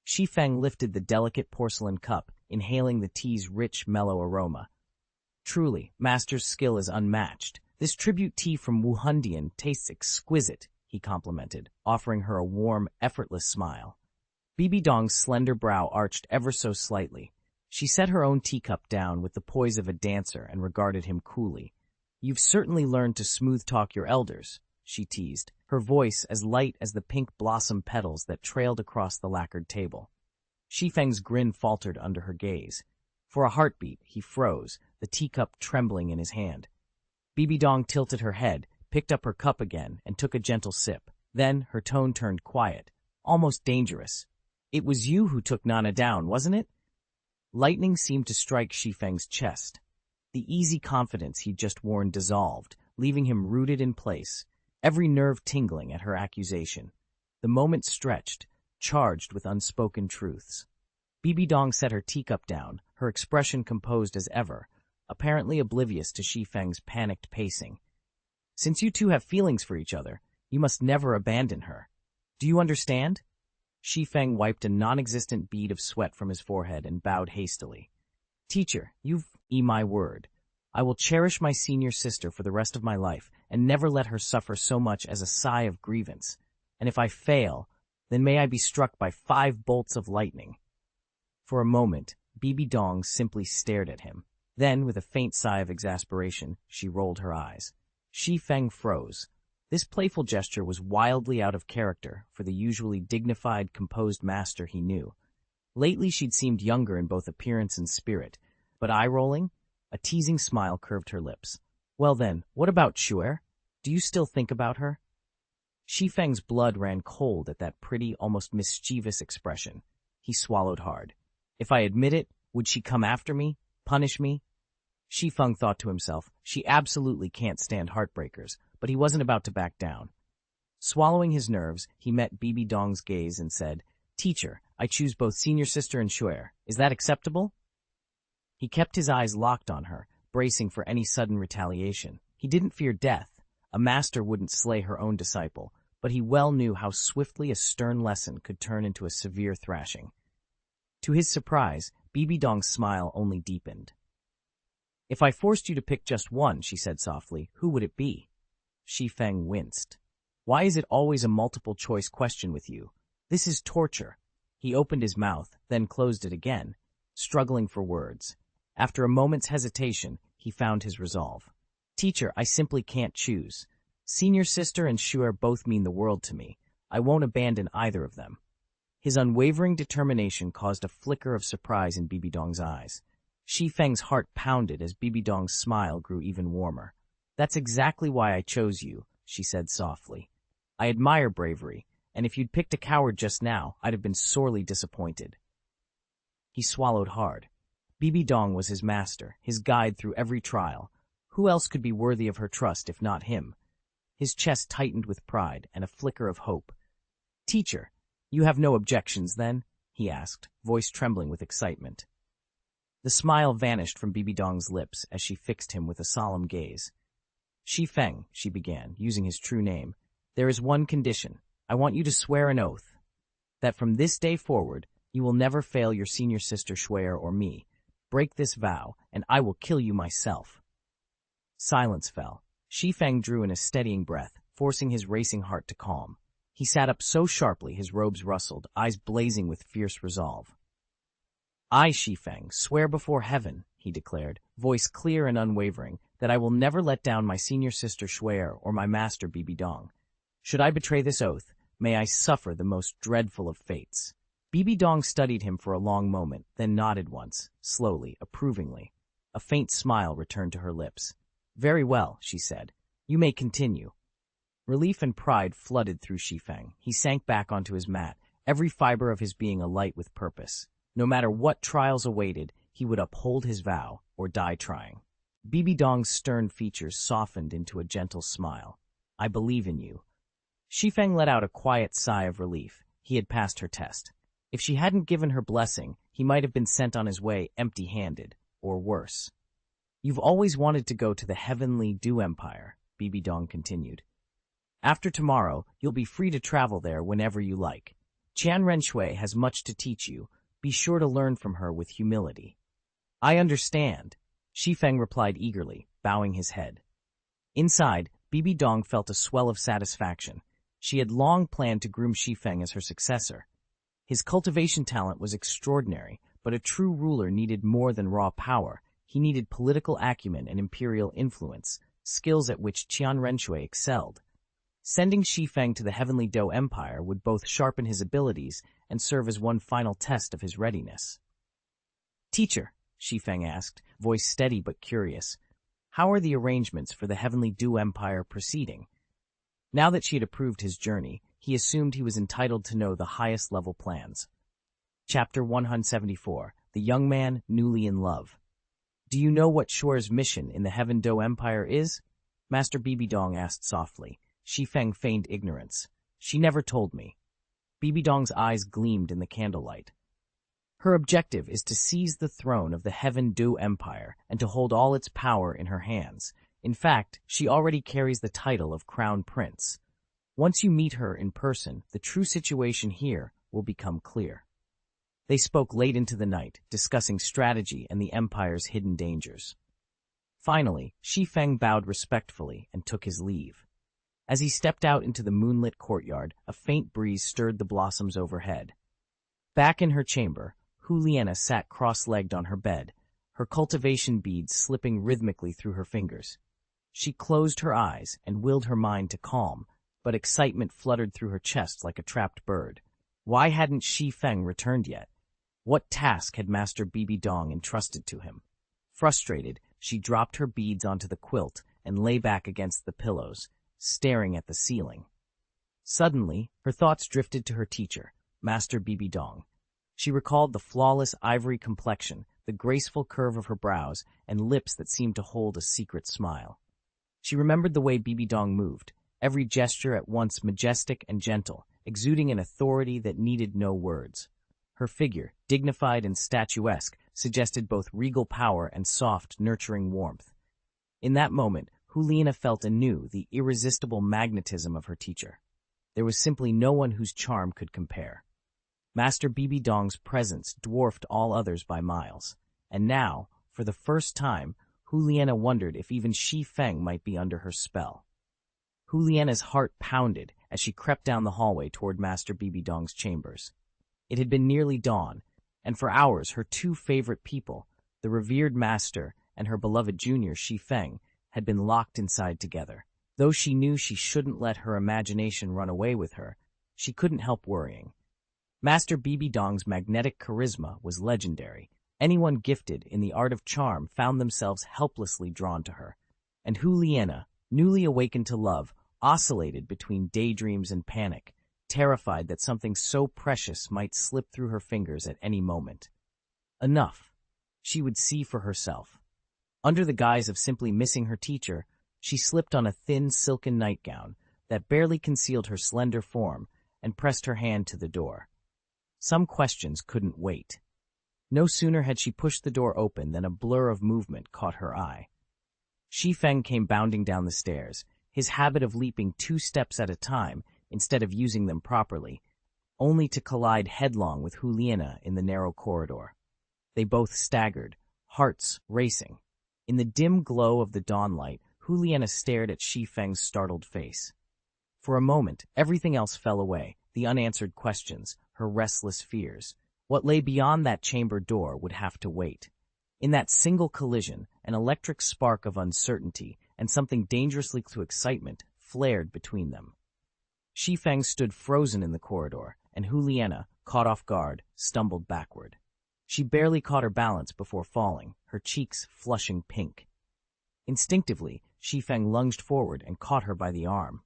Shi Feng lifted the delicate porcelain cup, inhaling the tea's rich, mellow aroma. Truly, master's skill is unmatched. This tribute tea from Wuhandian tastes exquisite, he complimented, offering her a warm, effortless smile. Bibi Dong's slender brow arched ever so slightly. She set her own teacup down with the poise of a dancer and regarded him coolly. You've certainly learned to smooth-talk your elders, she teased, her voice as light as the pink blossom petals that trailed across the lacquered table. Shi Feng's grin faltered under her gaze. For a heartbeat, he froze, the teacup trembling in his hand. Bibi Dong tilted her head, picked up her cup again, and took a gentle sip. Then her tone turned quiet, almost dangerous. It was you who took Nana down, wasn't it? Lightning seemed to strike Shi Feng's chest. The easy confidence he'd just worn dissolved, leaving him rooted in place, every nerve tingling at her accusation. The moment stretched, charged with unspoken truths. Bibi Dong set her teacup down, her expression composed as ever, apparently oblivious to Shi Feng's panicked pacing. Since you two have feelings for each other, you must never abandon her. Do you understand? Shi Feng wiped a non-existent bead of sweat from his forehead and bowed hastily. Teacher, you've my word. I will cherish my senior sister for the rest of my life and never let her suffer so much as a sigh of grievance. And if I fail, then may I be struck by 5 bolts of lightning. For a moment, Bibi Dong simply stared at him. Then, with a faint sigh of exasperation, she rolled her eyes. Shi Feng froze. This playful gesture was wildly out of character for the usually dignified, composed master he knew. Lately she'd seemed younger in both appearance and spirit, but eye-rolling? A teasing smile curved her lips. Well then, what about Xiaoxue? Do you still think about her? Shi Feng's blood ran cold at that pretty, almost mischievous expression. He swallowed hard. If I admit it, would she come after me? Punish me? Shi Feng thought to himself, she absolutely can't stand heartbreakers, but he wasn't about to back down. Swallowing his nerves, he met Bibi Dong's gaze and said, Teacher, I choose both senior sister and Xiaoxue. Is that acceptable? He kept his eyes locked on her, bracing for any sudden retaliation. He didn't fear death. A master wouldn't slay her own disciple, but he well knew how swiftly a stern lesson could turn into a severe thrashing. To his surprise, Bibi Dong's smile only deepened. If I forced you to pick just one, she said softly, who would it be? Shi Feng winced. Why is it always a multiple-choice question with you? This is torture. He opened his mouth, then closed it again, struggling for words. After a moment's hesitation, he found his resolve. Teacher, I simply can't choose. Senior sister and Xiaoxue both mean the world to me. I won't abandon either of them. His unwavering determination caused a flicker of surprise in Bibi Dong's eyes. Shi Feng's heart pounded as Bibi Dong's smile grew even warmer. That's exactly why I chose you, she said softly. I admire bravery, and if you'd picked a coward just now, I'd have been sorely disappointed. He swallowed hard. Bibi Dong was his master, his guide through every trial. Who else could be worthy of her trust if not him? His chest tightened with pride and a flicker of hope. Teacher, you have no objections then? He asked, voice trembling with excitement. The smile vanished from Bibi Dong's lips as she fixed him with a solemn gaze. Shi Feng, she began, using his true name, there is one condition. I want you to swear an oath, that from this day forward, you will never fail your senior sister Xiaoxue or me. Break this vow, and I will kill you myself. Silence fell. Shi Feng drew in a steadying breath, forcing his racing heart to calm. He sat up so sharply his robes rustled, eyes blazing with fierce resolve. I, Shi Feng, swear before heaven, he declared, voice clear and unwavering, that I will never let down my senior sister Xiaoxue or my master Bibi Dong. Should I betray this oath, may I suffer the most dreadful of fates. Bibi Dong studied him for a long moment, then nodded once, slowly, approvingly. A faint smile returned to her lips. Very well, she said. You may continue. Relief and pride flooded through Shi Feng. He sank back onto his mat, every fiber of his being alight with purpose. No matter what trials awaited, he would uphold his vow or die trying. Bibi Dong's stern features softened into a gentle smile. I believe in you. Shi Feng let out a quiet sigh of relief. He had passed her test. If she hadn't given her blessing, he might have been sent on his way empty-handed, or worse. You've always wanted to go to the heavenly Dew Empire, Bibi Dong continued. After tomorrow, you'll be free to travel there whenever you like. Xiaoxue has much to teach you. Be sure to learn from her with humility. I understand, Shi Feng replied eagerly, bowing his head. Inside, Bibi Dong felt a swell of satisfaction. She had long planned to groom Shi Feng as her successor. His cultivation talent was extraordinary, but a true ruler needed more than raw power. He needed political acumen and imperial influence, skills at which Xiaoxue excelled. Sending Shi Feng to the Heavenly Dou Empire would both sharpen his abilities and serve as one final test of his readiness. Teacher, Shi Feng asked, voice steady but curious, how are the arrangements for the Heavenly Dew Empire proceeding? Now that she had approved his journey, he assumed he was entitled to know the highest-level plans. Chapter 174, The Young Man Newly in Love. Do you know what Shure's mission in the Heaven Dou Empire is? Master Bibi Dong asked softly. Shi Feng feigned ignorance. She never told me. Bibi Dong's eyes gleamed in the candlelight. Her objective is to seize the throne of the Heaven Dou Empire and to hold all its power in her hands. In fact, she already carries the title of Crown Prince. Once you meet her in person, the true situation here will become clear. They spoke late into the night, discussing strategy and the Empire's hidden dangers. Finally, Shi Feng bowed respectfully and took his leave. As he stepped out into the moonlit courtyard, a faint breeze stirred the blossoms overhead. Back in her chamber, Juliana sat cross-legged on her bed, her cultivation beads slipping rhythmically through her fingers. She closed her eyes and willed her mind to calm, but excitement fluttered through her chest like a trapped bird. Why hadn't Shi Feng returned yet? What task had Master Bibi Dong entrusted to him? Frustrated, she dropped her beads onto the quilt and lay back against the pillows, staring at the ceiling. Suddenly, her thoughts drifted to her teacher, Master Bibi Dong. She recalled the flawless ivory complexion, the graceful curve of her brows, and lips that seemed to hold a secret smile. She remembered the way Bibi Dong moved, every gesture at once majestic and gentle, exuding an authority that needed no words. Her figure, dignified and statuesque, suggested both regal power and soft, nurturing warmth. In that moment, Juliana felt anew the irresistible magnetism of her teacher. There was simply no one whose charm could compare. Master Bibi Dong's presence dwarfed all others by miles, and now, for the first time, Juliana wondered if even Shi Feng might be under her spell. Juliana's heart pounded as she crept down the hallway toward Master Bibi Dong's chambers. It had been nearly dawn, and for hours her two favorite people, the revered master and her beloved junior Shi Feng, had been locked inside together. Though she knew she shouldn't let her imagination run away with her, she couldn't help worrying. Master Bibi Dong's magnetic charisma was legendary. Anyone gifted in the art of charm found themselves helplessly drawn to her, and Juliana, newly awakened to love, oscillated between daydreams and panic, terrified that something so precious might slip through her fingers at any moment. Enough. She would see for herself. Under the guise of simply missing her teacher, she slipped on a thin silken nightgown that barely concealed her slender form and pressed her hand to the door. Some questions couldn't wait. No sooner had she pushed the door open than a blur of movement caught her eye. Shi Feng came bounding down the stairs, his habit of leaping 2 steps at a time instead of using them properly, only to collide headlong with Juliana in the narrow corridor. They both staggered, hearts racing. In the dim glow of the dawnlight, Juliana stared at Shi Feng's startled face. For a moment, everything else fell away, the unanswered questions, her restless fears. What lay beyond that chamber door would have to wait. In that single collision, an electric spark of uncertainty and something dangerously to excitement flared between them. Shi Feng stood frozen in the corridor, and Juliana, caught off guard, stumbled backward. She barely caught her balance before falling, her cheeks flushing pink. Instinctively, Shi Feng lunged forward and caught her by the arm.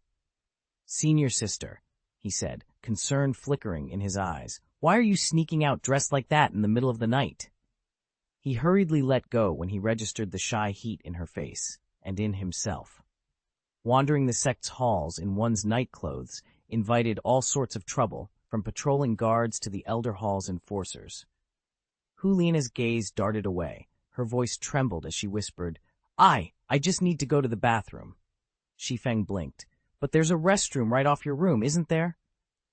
Senior sister, he said, concern flickering in his eyes. Why are you sneaking out dressed like that in the middle of the night? He hurriedly let go when he registered the shy heat in her face, and in himself. Wandering the sect's halls in one's night clothes invited all sorts of trouble, from patrolling guards to the Elder Hall's enforcers. Hulina's gaze darted away. Her voice trembled as she whispered, I just need to go to the bathroom. Shi Feng blinked. But there's a restroom right off your room, isn't there?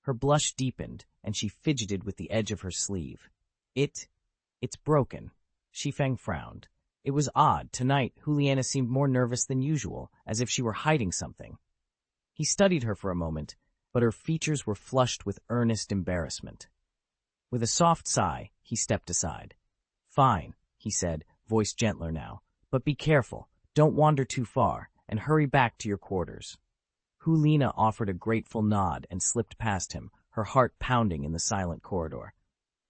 Her blush deepened, and she fidgeted with the edge of her sleeve. It's broken. Shi Feng frowned. It was odd. Tonight, Juliana seemed more nervous than usual, as if she were hiding something. He studied her for a moment, but her features were flushed with earnest embarrassment. With a soft sigh, he stepped aside. Fine, he said, voice gentler now, but be careful, don't wander too far, and hurry back to your quarters. Hulina offered a grateful nod and slipped past him, her heart pounding in the silent corridor.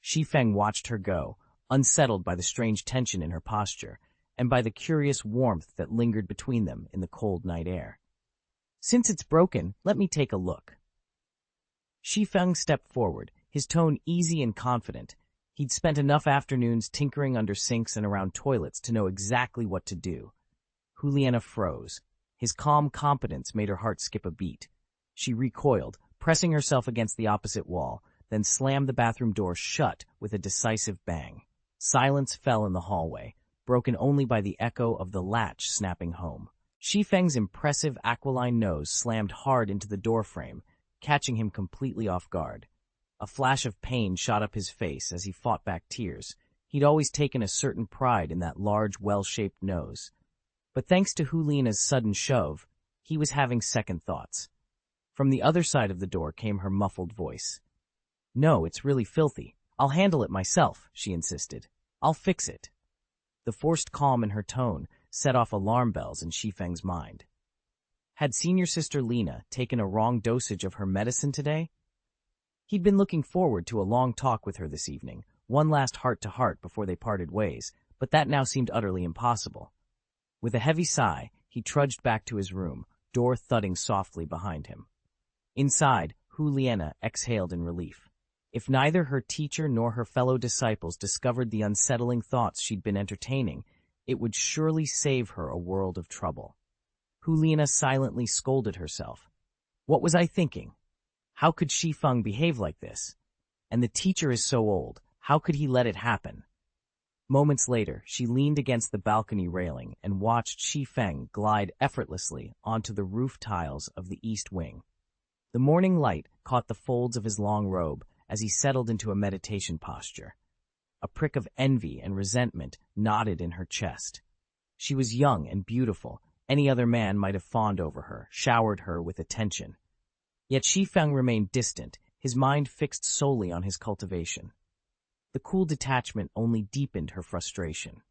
Shi Feng watched her go, unsettled by the strange tension in her posture, and by the curious warmth that lingered between them in the cold night air. Since it's broken, let me take a look. Shi Feng stepped forward, his tone easy and confident. He'd spent enough afternoons tinkering under sinks and around toilets to know exactly what to do. Juliana froze. His calm competence made her heart skip a beat. She recoiled, pressing herself against the opposite wall, then slammed the bathroom door shut with a decisive bang. Silence fell in the hallway, broken only by the echo of the latch snapping home. Shi Feng's impressive aquiline nose slammed hard into the doorframe, catching him completely off guard. A flash of pain shot up his face as he fought back tears. He'd always taken a certain pride in that large, well-shaped nose. But thanks to Hulina's sudden shove, he was having second thoughts. From the other side of the door came her muffled voice. No, it's really filthy. I'll handle it myself, she insisted. I'll fix it. The forced calm in her tone set off alarm bells in Shi Feng's mind. Had senior sister Lena taken a wrong dosage of her medicine today? He'd been looking forward to a long talk with her this evening, one last heart-to-heart before they parted ways, but that now seemed utterly impossible. With a heavy sigh, he trudged back to his room, door thudding softly behind him. Inside, Juliana exhaled in relief. If neither her teacher nor her fellow disciples discovered the unsettling thoughts she'd been entertaining, it would surely save her a world of trouble. Juliana silently scolded herself. What was I thinking? How could Shi Feng behave like this? And the teacher is so old, how could he let it happen? Moments later, she leaned against the balcony railing and watched Shi Feng glide effortlessly onto the roof tiles of the east wing. The morning light caught the folds of his long robe as he settled into a meditation posture. A prick of envy and resentment knotted in her chest. She was young and beautiful. Any other man might have fawned over her, showered her with attention. Yet Shi Feng remained distant, his mind fixed solely on his cultivation. The cool detachment only deepened her frustration.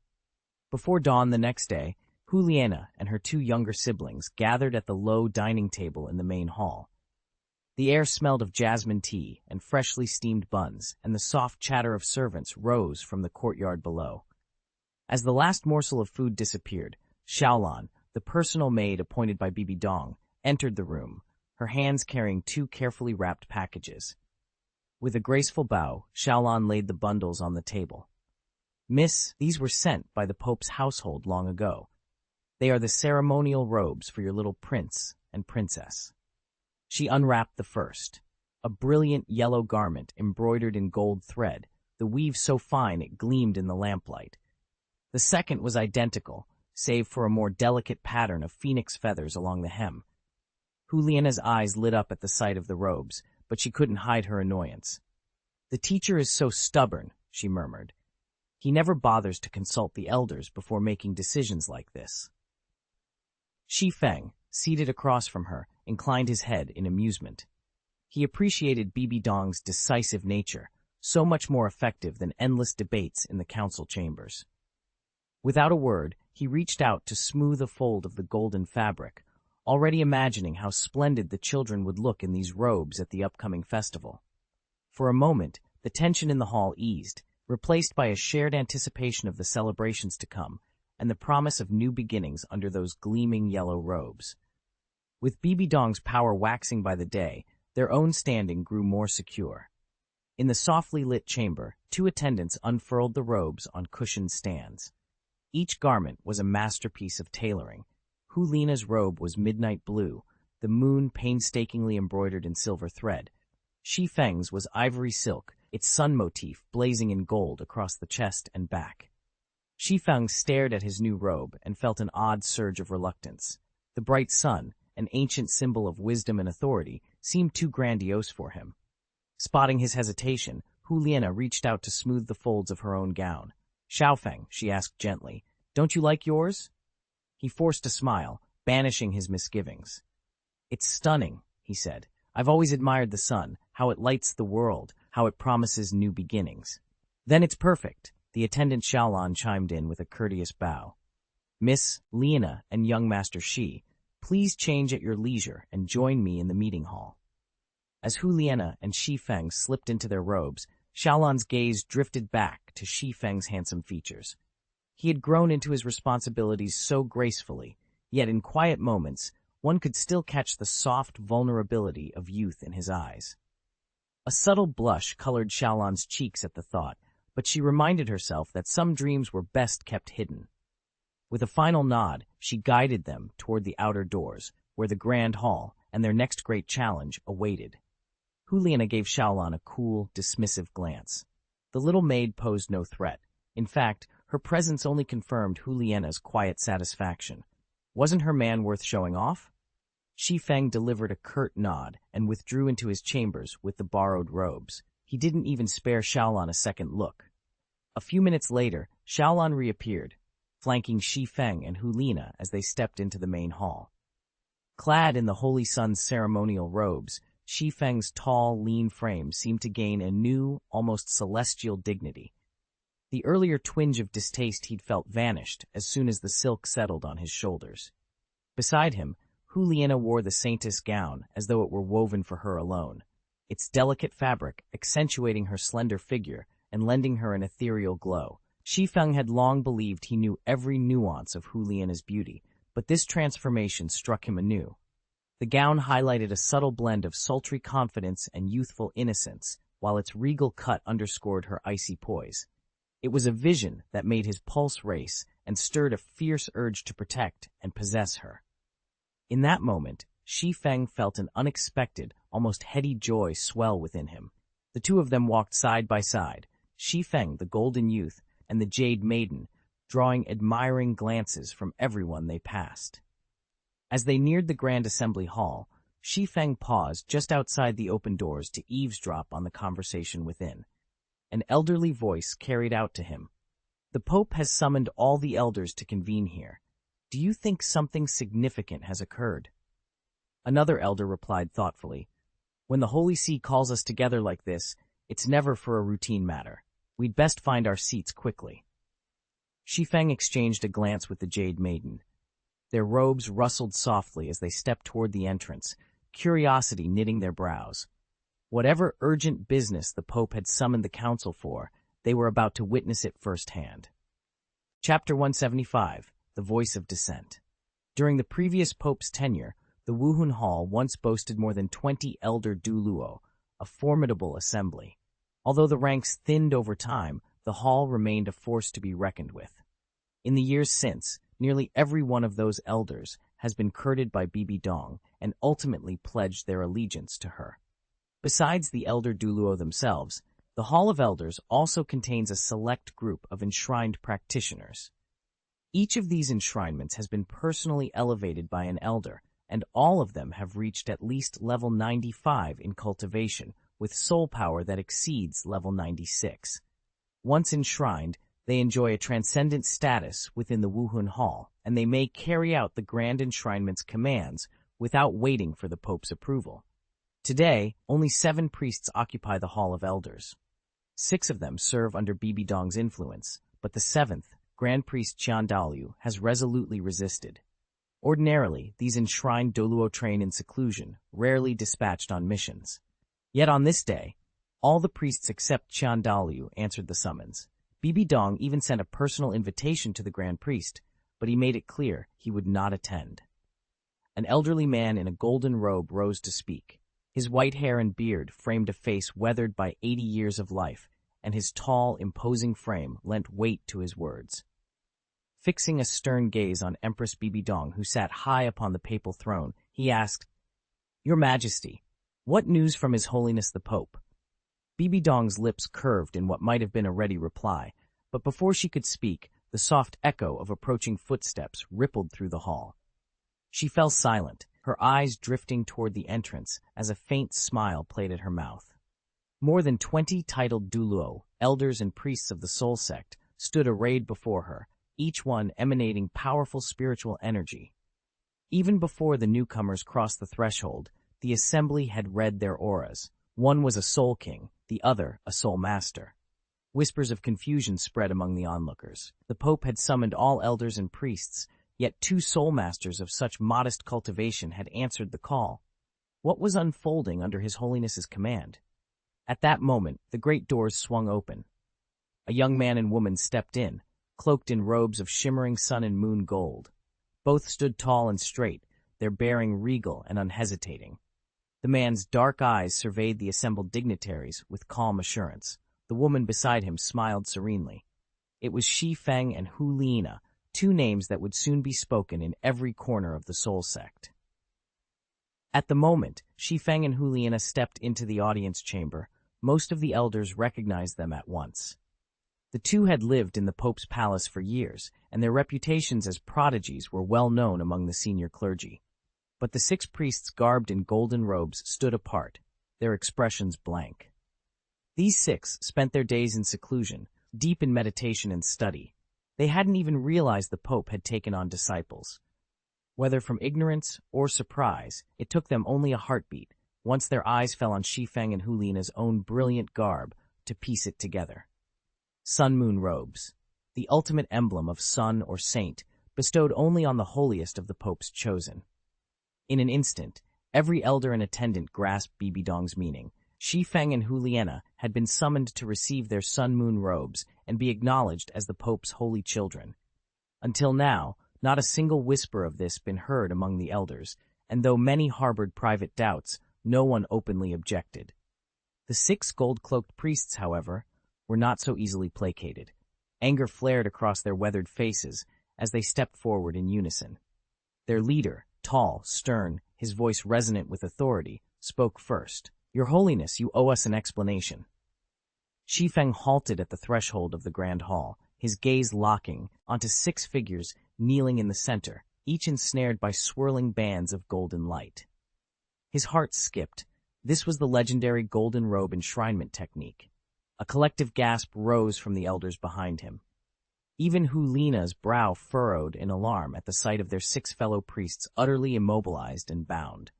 Before dawn the next day, Juliana and her two younger siblings gathered at the low dining table in the main hall. The air smelled of jasmine tea and freshly steamed buns, and the soft chatter of servants rose from the courtyard below. As the last morsel of food disappeared, Xiaolan, the personal maid appointed by Bibi Dong, entered the room, her hands carrying two carefully wrapped packages. With a graceful bow, Xiaolan laid the bundles on the table. Miss, these were sent by the Pope's household long ago. They are the ceremonial robes for your little prince and princess. She unwrapped the first, a brilliant yellow garment embroidered in gold thread, the weave so fine it gleamed in the lamplight. The second was identical, save for a more delicate pattern of phoenix feathers along the hem. Juliana's eyes lit up at the sight of the robes, but she couldn't hide her annoyance. The teacher is so stubborn, she murmured. He never bothers to consult the elders before making decisions like this. Shi Feng, seated across from her, inclined his head in amusement. He appreciated Bibi Dong's decisive nature, so much more effective than endless debates in the council chambers. Without a word, he reached out to smooth a fold of the golden fabric, already imagining how splendid the children would look in these robes at the upcoming festival. For a moment, the tension in the hall eased, replaced by a shared anticipation of the celebrations to come and the promise of new beginnings under those gleaming yellow robes. With Bibi Dong's power waxing by the day, their own standing grew more secure. In the softly lit chamber, 2 attendants unfurled the robes on cushioned stands. Each garment was a masterpiece of tailoring. Hu Lina's robe was midnight blue, the moon painstakingly embroidered in silver thread. Shi Feng's was ivory silk, its sun motif blazing in gold across the chest and back. Shi Feng stared at his new robe and felt an odd surge of reluctance. The bright sun, an ancient symbol of wisdom and authority, seemed too grandiose for him. Spotting his hesitation, Hu Lina reached out to smooth the folds of her own gown. "Xiaofeng," she asked gently, "don't you like yours?" He forced a smile, banishing his misgivings. "It's stunning," he said. "I've always admired the sun, how it lights the world, how it promises new beginnings." "Then it's perfect," the attendant Xiaolan chimed in with a courteous bow. "Miss Lina and young Master Shi, please change at your leisure and join me in the meeting hall." As Hu Lina and Shi Feng slipped into their robes, Xiaolan's gaze drifted back to Shi Feng's handsome features. He had grown into his responsibilities so gracefully, yet in quiet moments, one could still catch the soft vulnerability of youth in his eyes. A subtle blush colored Xiaolan's cheeks at the thought, but she reminded herself that some dreams were best kept hidden. With a final nod, she guided them toward the outer doors, where the grand hall and their next great challenge awaited. Hu Lina gave Xiaolan a cool, dismissive glance. The little maid posed no threat. In fact, her presence only confirmed Hu Lina's quiet satisfaction. Wasn't her man worth showing off? Shi Feng delivered a curt nod and withdrew into his chambers with the borrowed robes. He didn't even spare Xiaolan a second look. A few minutes later, Xiaolan reappeared, flanking Shi Feng and Hu Lina as they stepped into the main hall. Clad in the Holy Sun's ceremonial robes, Shi Feng's tall, lean frame seemed to gain a new, almost celestial dignity. The earlier twinge of distaste he'd felt vanished as soon as the silk settled on his shoulders. Beside him, Hu Lina wore the saintess gown as though it were woven for her alone, its delicate fabric accentuating her slender figure and lending her an ethereal glow. Shi Feng had long believed he knew every nuance of Hu Lina's beauty, but this transformation struck him anew. The gown highlighted a subtle blend of sultry confidence and youthful innocence, while its regal cut underscored her icy poise. It was a vision that made his pulse race and stirred a fierce urge to protect and possess her. In that moment, Shi Feng felt an unexpected, almost heady joy swell within him. The two of them walked side by side, Shi Feng, the golden youth, and the jade maiden, drawing admiring glances from everyone they passed. As they neared the Grand Assembly Hall, Shi Feng paused just outside the open doors to eavesdrop on the conversation within. An elderly voice carried out to him. "The Pope has summoned all the elders to convene here. Do you think something significant has occurred?" Another elder replied thoughtfully, "When the Holy See calls us together like this, it's never for a routine matter. We'd best find our seats quickly." Shi Feng exchanged a glance with the Jade Maiden. Their robes rustled softly as they stepped toward the entrance, curiosity knitting their brows. Whatever urgent business the Pope had summoned the council for, they were about to witness it firsthand. Chapter 175, The Voice of Dissent. During the previous Pope's tenure, the Wuhun Hall once boasted more than 20 elder Douluo, a formidable assembly. Although the ranks thinned over time, the hall remained a force to be reckoned with. In the years since, nearly every one of those elders has been courted by Bibi Dong and ultimately pledged their allegiance to her. Besides the elder Douluo themselves, the Hall of Elders also contains a select group of enshrined practitioners. Each of these enshrinements has been personally elevated by an elder, and all of them have reached at least level 95 in cultivation, with soul power that exceeds level 96. Once enshrined, they enjoy a transcendent status within the Wuhun Hall, and they may carry out the Grand Enshrinement's commands without waiting for the Pope's approval. Today, only 7 priests occupy the Hall of Elders. 6 of them serve under Bibi Dong's influence, but the 7th, Grand Priest Qiandalu, has resolutely resisted. Ordinarily, these enshrined Douluo train in seclusion, rarely dispatched on missions. Yet on this day, all the priests except Qiandalu answered the summons. Bibi Dong even sent a personal invitation to the Grand Priest, but he made it clear he would not attend. An elderly man in a golden robe rose to speak. His white hair and beard framed a face weathered by 80 years of life, and his tall, imposing frame lent weight to his words. Fixing a stern gaze on Empress Bibi Dong, who sat high upon the papal throne, he asked, "Your Majesty, what news from His Holiness the Pope?" Bibi Dong's lips curved in what might have been a ready reply, but before she could speak, the soft echo of approaching footsteps rippled through the hall. She fell silent, her eyes drifting toward the entrance as a faint smile played at her mouth. More than 20 titled Douluo, elders and priests of the Soul sect, stood arrayed before her, each one emanating powerful spiritual energy. Even before the newcomers crossed the threshold, the assembly had read their auras. One was a soul king, the other a soul master. Whispers of confusion spread among the onlookers. The Pope had summoned all elders and priests, yet 2 soul masters of such modest cultivation had answered the call. What was unfolding under His Holiness's command? At that moment, the great doors swung open. A young man and woman stepped in, cloaked in robes of shimmering sun and moon gold. Both stood tall and straight, their bearing regal and unhesitating. The man's dark eyes surveyed the assembled dignitaries with calm assurance. The woman beside him smiled serenely. It was Shi Feng and Hu Liena, 2 names that would soon be spoken in every corner of the Soul sect. At the moment, Shi Feng and Hu Liena stepped into the audience chamber. Most of the elders recognized them at once. The 2 had lived in the Pope's palace for years, and their reputations as prodigies were well known among the senior clergy. But the 6 priests garbed in golden robes stood apart, their expressions blank. These 6 spent their days in seclusion, deep in meditation and study. They hadn't even realized the Pope had taken on disciples. Whether from ignorance or surprise, it took them only a heartbeat, once their eyes fell on Shi Feng and Hu Liena's own brilliant garb, to piece it together. Sun-moon robes, the ultimate emblem of sun or saint, bestowed only on the holiest of the Pope's chosen. In an instant, every elder and attendant grasped Bibi Dong's meaning. Shi Feng and Hu Liena had been summoned to receive their sun-moon robes and be acknowledged as the Pope's holy children. Until now, not a single whisper of this been heard among the elders, and though many harbored private doubts, no one openly objected. The 6 gold-cloaked priests, however, were not so easily placated. Anger flared across their weathered faces as they stepped forward in unison. Their leader, tall, stern, his voice resonant with authority, spoke first. "Your Holiness, you owe us an explanation." Shi Feng halted at the threshold of the grand hall, his gaze locking onto 6 figures kneeling in the center, each ensnared by swirling bands of golden light. His heart skipped. This was the legendary golden robe enshrinement technique. A collective gasp rose from the elders behind him. Even Hu Liena's brow furrowed in alarm at the sight of their 6 fellow priests utterly immobilized and bound.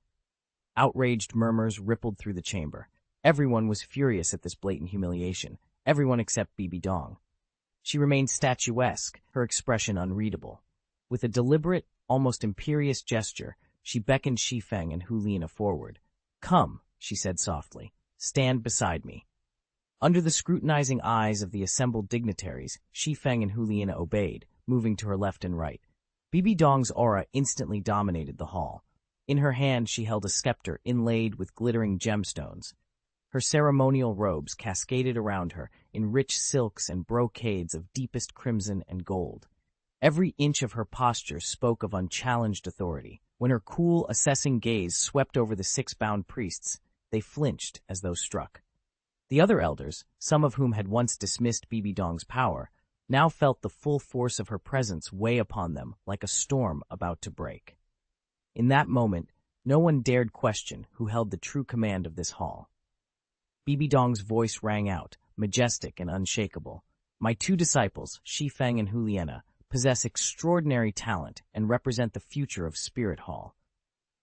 Outraged murmurs rippled through the chamber. Everyone was furious at this blatant humiliation, everyone except Bibi Dong. She remained statuesque, her expression unreadable. With a deliberate, almost imperious gesture, she beckoned Shi Feng and Hu Liena forward. "Come," she said softly, "stand beside me." Under the scrutinizing eyes of the assembled dignitaries, Shi Feng and Hu Liena obeyed, moving to her left and right. Bibi Dong's aura instantly dominated the hall. In her hand she held a scepter inlaid with glittering gemstones. Her ceremonial robes cascaded around her in rich silks and brocades of deepest crimson and gold. Every inch of her posture spoke of unchallenged authority. When her cool, assessing gaze swept over the 6 bound priests, they flinched as though struck. The other elders, some of whom had once dismissed Bibi Dong's power, now felt the full force of her presence weigh upon them like a storm about to break. In that moment, no one dared question who held the true command of this hall. Bibi Dong's voice rang out, majestic and unshakable. "My 2 disciples, Shi Feng and Hu Liena, possess extraordinary talent and represent the future of Spirit Hall.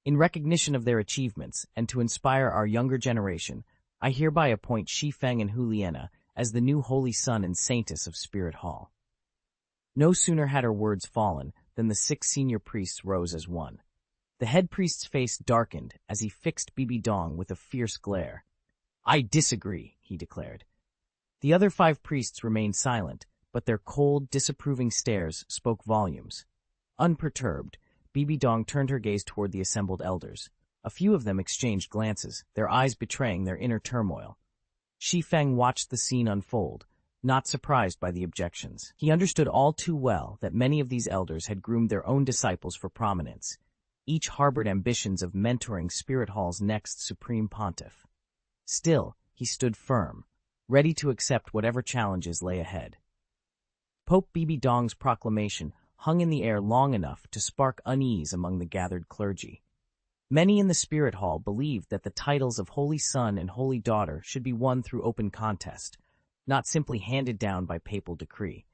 In recognition of their achievements and to inspire our younger generation, I hereby appoint Shi Feng and Hu Liena as the new holy son and saintess of Spirit Hall." No sooner had her words fallen than the 6 senior priests rose as one. The head priest's face darkened as he fixed Bibi Dong with a fierce glare. "I disagree," he declared. The other 5 priests remained silent, but their cold, disapproving stares spoke volumes. Unperturbed, Bibi Dong turned her gaze toward the assembled elders. A few of them exchanged glances, their eyes betraying their inner turmoil. Shi Feng watched the scene unfold, not surprised by the objections. He understood all too well that many of these elders had groomed their own disciples for prominence. Each harbored ambitions of mentoring Spirit Hall's next supreme pontiff. Still, he stood firm, ready to accept whatever challenges lay ahead. Pope Bibi Dong's proclamation hung in the air long enough to spark unease among the gathered clergy. Many in the Spirit Hall believed that the titles of Holy Son and Holy Daughter should be won through open contest, not simply handed down by papal decree.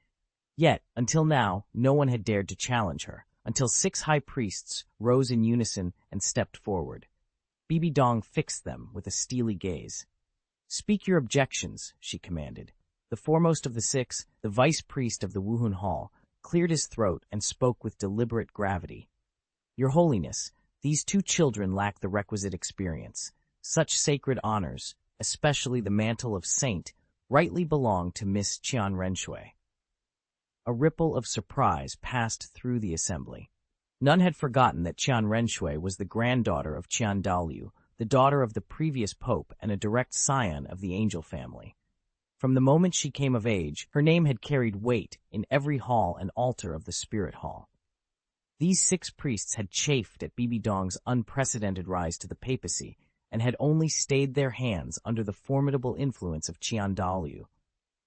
Yet, until now, no one had dared to challenge her, until 6 high priests rose in unison and stepped forward. Bibi Dong fixed them with a steely gaze. "Speak your objections," she commanded. The foremost of the 6, the vice priest of the Wuhun Hall, cleared his throat and spoke with deliberate gravity. "Your Holiness, these 2 children lack the requisite experience. Such sacred honors, especially the mantle of saint, rightly belong to Miss Qian Renshui." A ripple of surprise passed through the assembly. None had forgotten that Qian Renshui was the granddaughter of Qian Douluo, the daughter of the previous pope and a direct scion of the angel family. From the moment she came of age, her name had carried weight in every hall and altar of the Spirit Hall. These 6 priests had chafed at Bibi Dong's unprecedented rise to the papacy and had only stayed their hands under the formidable influence of Qian Douluo.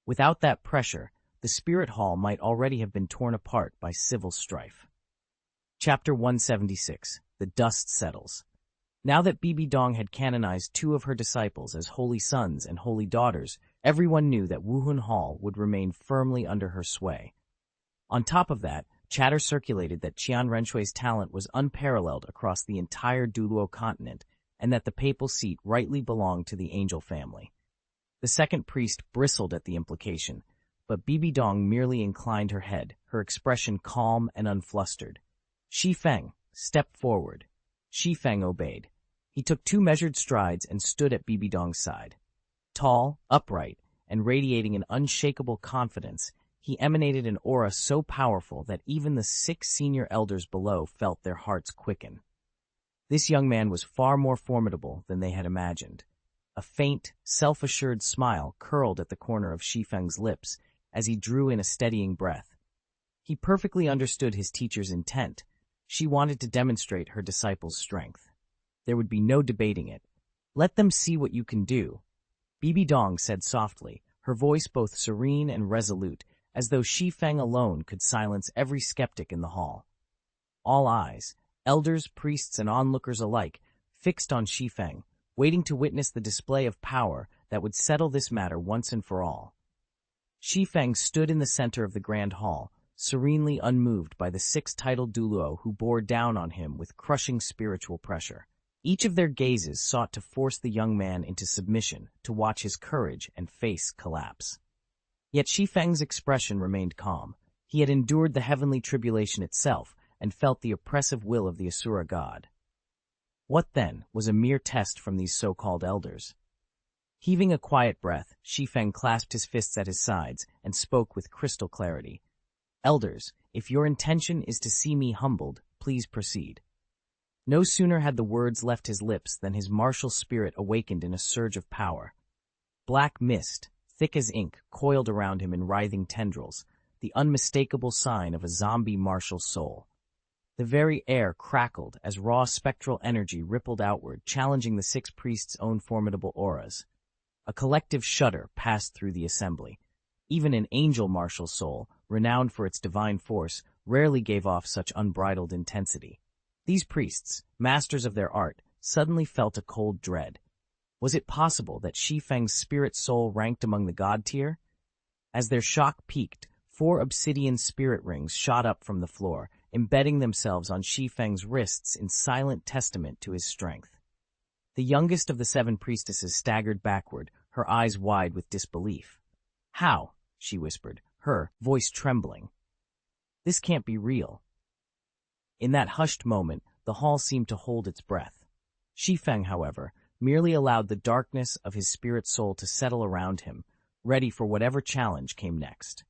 Without that pressure, the Spirit Hall might already have been torn apart by civil strife. Chapter 176. The Dust Settles. Now that Bibi Dong had canonized 2 of her disciples as holy sons and holy daughters, everyone knew that Wuhun Hall would remain firmly under her sway. On top of that, chatter circulated that Qian Renshui's talent was unparalleled across the entire Douluo continent, and that the papal seat rightly belonged to the angel family. The second priest bristled at the implication, but Bibi Dong merely inclined her head, her expression calm and unflustered. "Shi Feng, step forward." Shi Feng obeyed. He took 2 measured strides and stood at Bibi Dong's side. Tall, upright, and radiating an unshakable confidence, he emanated an aura so powerful that even the 6 senior elders below felt their hearts quicken. This young man was far more formidable than they had imagined. A faint, self-assured smile curled at the corner of Shi Feng's lips as he drew in a steadying breath. He perfectly understood his teacher's intent. She wanted to demonstrate her disciples' strength. There would be no debating it. "Let them see what you can do," Bibi Dong said softly, her voice both serene and resolute, as though Shi Feng alone could silence every skeptic in the hall. All eyes, elders, priests, and onlookers alike, fixed on Shi Feng, waiting to witness the display of power that would settle this matter once and for all. Shi Feng stood in the center of the grand hall, serenely unmoved by the 6 titled Douluo who bore down on him with crushing spiritual pressure. Each of their gazes sought to force the young man into submission, to watch his courage and face collapse. Yet Shi Feng's expression remained calm. He had endured the heavenly tribulation itself and felt the oppressive will of the Asura god. What, then, was a mere test from these so-called elders? Heaving a quiet breath, Shi Feng clasped his fists at his sides and spoke with crystal clarity. "Elders, if your intention is to see me humbled, please proceed." No sooner had the words left his lips than his martial spirit awakened in a surge of power. Black mist, thick as ink, coiled around him in writhing tendrils, the unmistakable sign of a zombie martial soul. The very air crackled as raw spectral energy rippled outward, challenging the 6 priests' own formidable auras. A collective shudder passed through the assembly. Even an angel martial soul, renowned for its divine force, rarely gave off such unbridled intensity. These priests, masters of their art, suddenly felt a cold dread. Was it possible that Shi Feng's spirit soul ranked among the god tier? As their shock peaked, 4 obsidian spirit rings shot up from the floor, embedding themselves on Shi Feng's wrists in silent testament to his strength. The youngest of the 7 priestesses staggered backward, her eyes wide with disbelief. "How?" she whispered, her voice trembling. "This can't be real." In that hushed moment, the hall seemed to hold its breath. Shi Feng, however, merely allowed the darkness of his spirit soul to settle around him, ready for whatever challenge came next.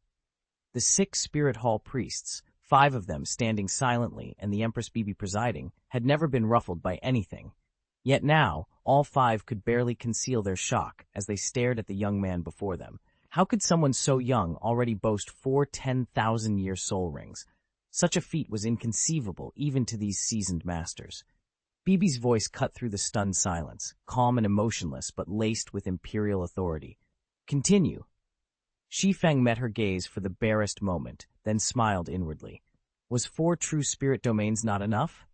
The 6 spirit hall priests, 5 of them standing silently and the Empress Bibi presiding, had never been ruffled by anything. Yet now, all 5 could barely conceal their shock as they stared at the young man before them. How could someone so young already boast 4 10,000-year soul rings? Such a feat was inconceivable even to these seasoned masters. Bibi's voice cut through the stunned silence, calm and emotionless but laced with imperial authority. "Continue." Shi Feng met her gaze for the barest moment, then smiled inwardly. Was 4 true spirit domains not enough?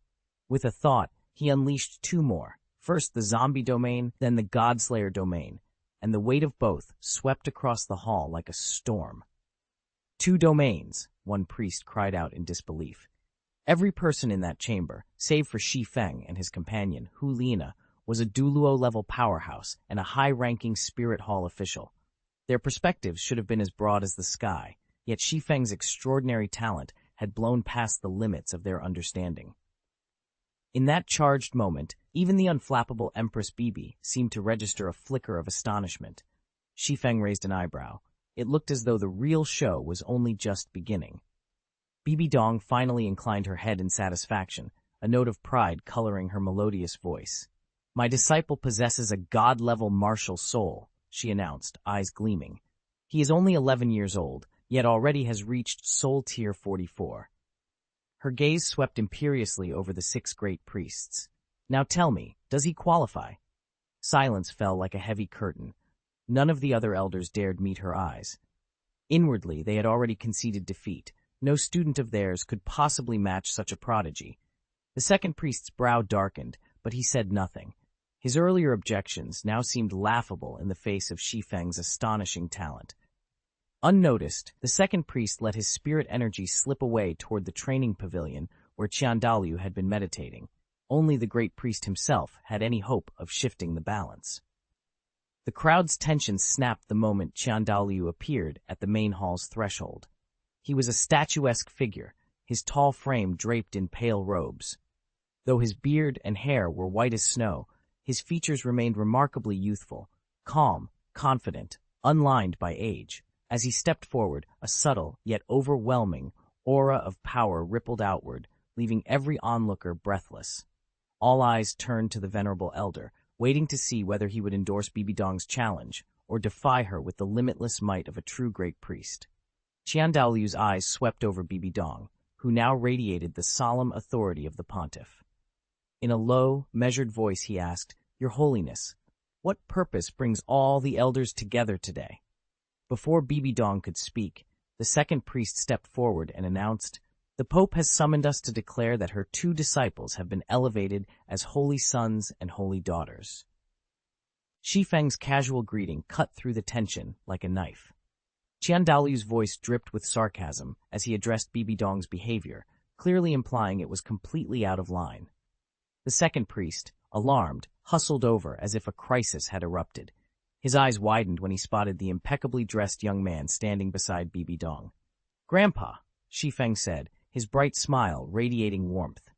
With a thought, he unleashed 2 more, first the zombie domain, then the Godslayer domain, and the weight of both swept across the hall like a storm. 2 domains, one priest cried out in disbelief. Every person in that chamber, save for Shi Feng and his companion, Hu Lina, was a Douluo-level powerhouse and a high-ranking spirit hall official. Their perspectives should have been as broad as the sky, yet Shi Feng's extraordinary talent had blown past the limits of their understanding. In that charged moment, even the unflappable Empress Bibi seemed to register a flicker of astonishment. Shi Feng raised an eyebrow. It looked as though the real show was only just beginning. Bibi Dong finally inclined her head in satisfaction, a note of pride coloring her melodious voice. "My disciple possesses a god-level martial soul," she announced, eyes gleaming. "He is only 11 years old, yet already has reached Soul Tier 44. Her gaze swept imperiously over the 6 great priests. "Now tell me, does he qualify?" Silence fell like a heavy curtain. None of the other elders dared meet her eyes. Inwardly, they had already conceded defeat. No student of theirs could possibly match such a prodigy. The second priest's brow darkened, but he said nothing. His earlier objections now seemed laughable in the face of Shi Feng's astonishing talent. Unnoticed, the second priest let his spirit energy slip away toward the training pavilion where Douluo had been meditating. Only the great priest himself had any hope of shifting the balance. The crowd's tension snapped the moment Douluo appeared at the main hall's threshold. He was a statuesque figure, his tall frame draped in pale robes. Though his beard and hair were white as snow, his features remained remarkably youthful, calm, confident, unlined by age. As he stepped forward, a subtle, yet overwhelming, aura of power rippled outward, leaving every onlooker breathless. All eyes turned to the venerable elder, waiting to see whether he would endorse Bibi Dong's challenge, or defy her with the limitless might of a true great priest. Douluo's eyes swept over Bibi Dong, who now radiated the solemn authority of the pontiff. In a low, measured voice he asked, "Your Holiness, what purpose brings all the elders together today?" Before Bibi Dong could speak, the second priest stepped forward and announced, "The Pope has summoned us to declare that her 2 disciples have been elevated as holy sons and holy daughters." Shi Feng's casual greeting cut through the tension like a knife. Douluo's voice dripped with sarcasm as he addressed Bibi Dong's behavior, clearly implying it was completely out of line. The second priest, alarmed, hustled over as if a crisis had erupted. His eyes widened when he spotted the impeccably dressed young man standing beside Bibi Dong. "Grandpa," Shi Feng said, his bright smile radiating warmth.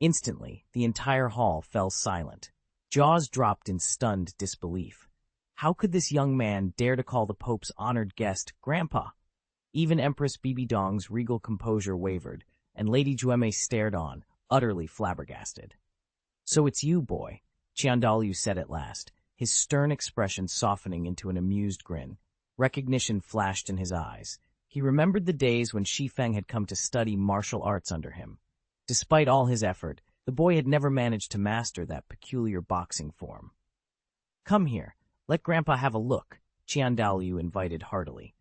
Instantly, the entire hall fell silent. Jaws dropped in stunned disbelief. How could this young man dare to call the Pope's honored guest Grandpa? Even Empress Bibi Dong's regal composure wavered, and Lady Jueme stared on, utterly flabbergasted. "So it's you, boy," Douluo said at last, his stern expression softening into an amused grin. Recognition flashed in his eyes. He remembered the days when Shi Feng had come to study martial arts under him. Despite all his effort, the boy had never managed to master that peculiar boxing form. "Come here, let Grandpa have a look," Douluo invited heartily.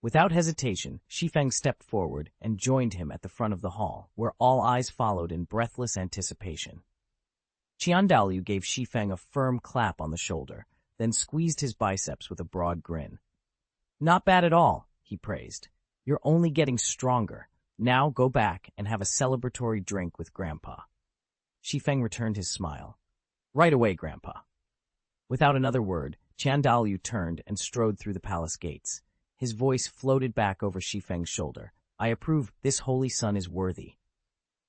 Without hesitation, Shi Feng stepped forward and joined him at the front of the hall, where all eyes followed in breathless anticipation. Douluo gave Shi Feng a firm clap on the shoulder, then squeezed his biceps with a broad grin. "Not bad at all," he praised. "You're only getting stronger. Now go back and have a celebratory drink with Grandpa." Shi Feng returned his smile. "Right away, Grandpa." Without another word, Douluo turned and strode through the palace gates. His voice floated back over Shi Feng's shoulder. "I approve, this holy son is worthy."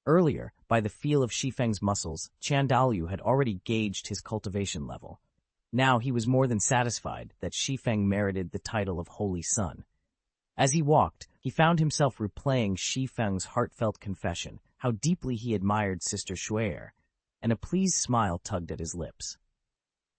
Earlier, by the feel of Shi Feng's muscles, Douluo had already gauged his cultivation level. Now he was more than satisfied that Shi Feng merited the title of Holy Son. As he walked, he found himself replaying Shi Feng's heartfelt confession, how deeply he admired Sister Shuer, and a pleased smile tugged at his lips.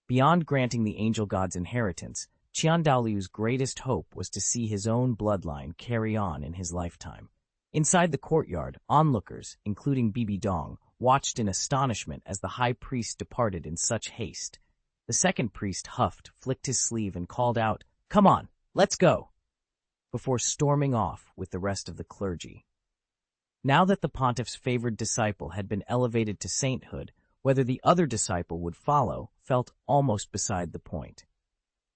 Beyond granting the angel god's inheritance, Daolu's greatest hope was to see his own bloodline carry on in his lifetime. Inside the courtyard, onlookers, including Bibi Dong, watched in astonishment as the high priest departed in such haste. The second priest huffed, flicked his sleeve, and called out, "Come on, let's go," before storming off with the rest of the clergy. Now that the pontiff's favored disciple had been elevated to sainthood, whether the other disciple would follow felt almost beside the point.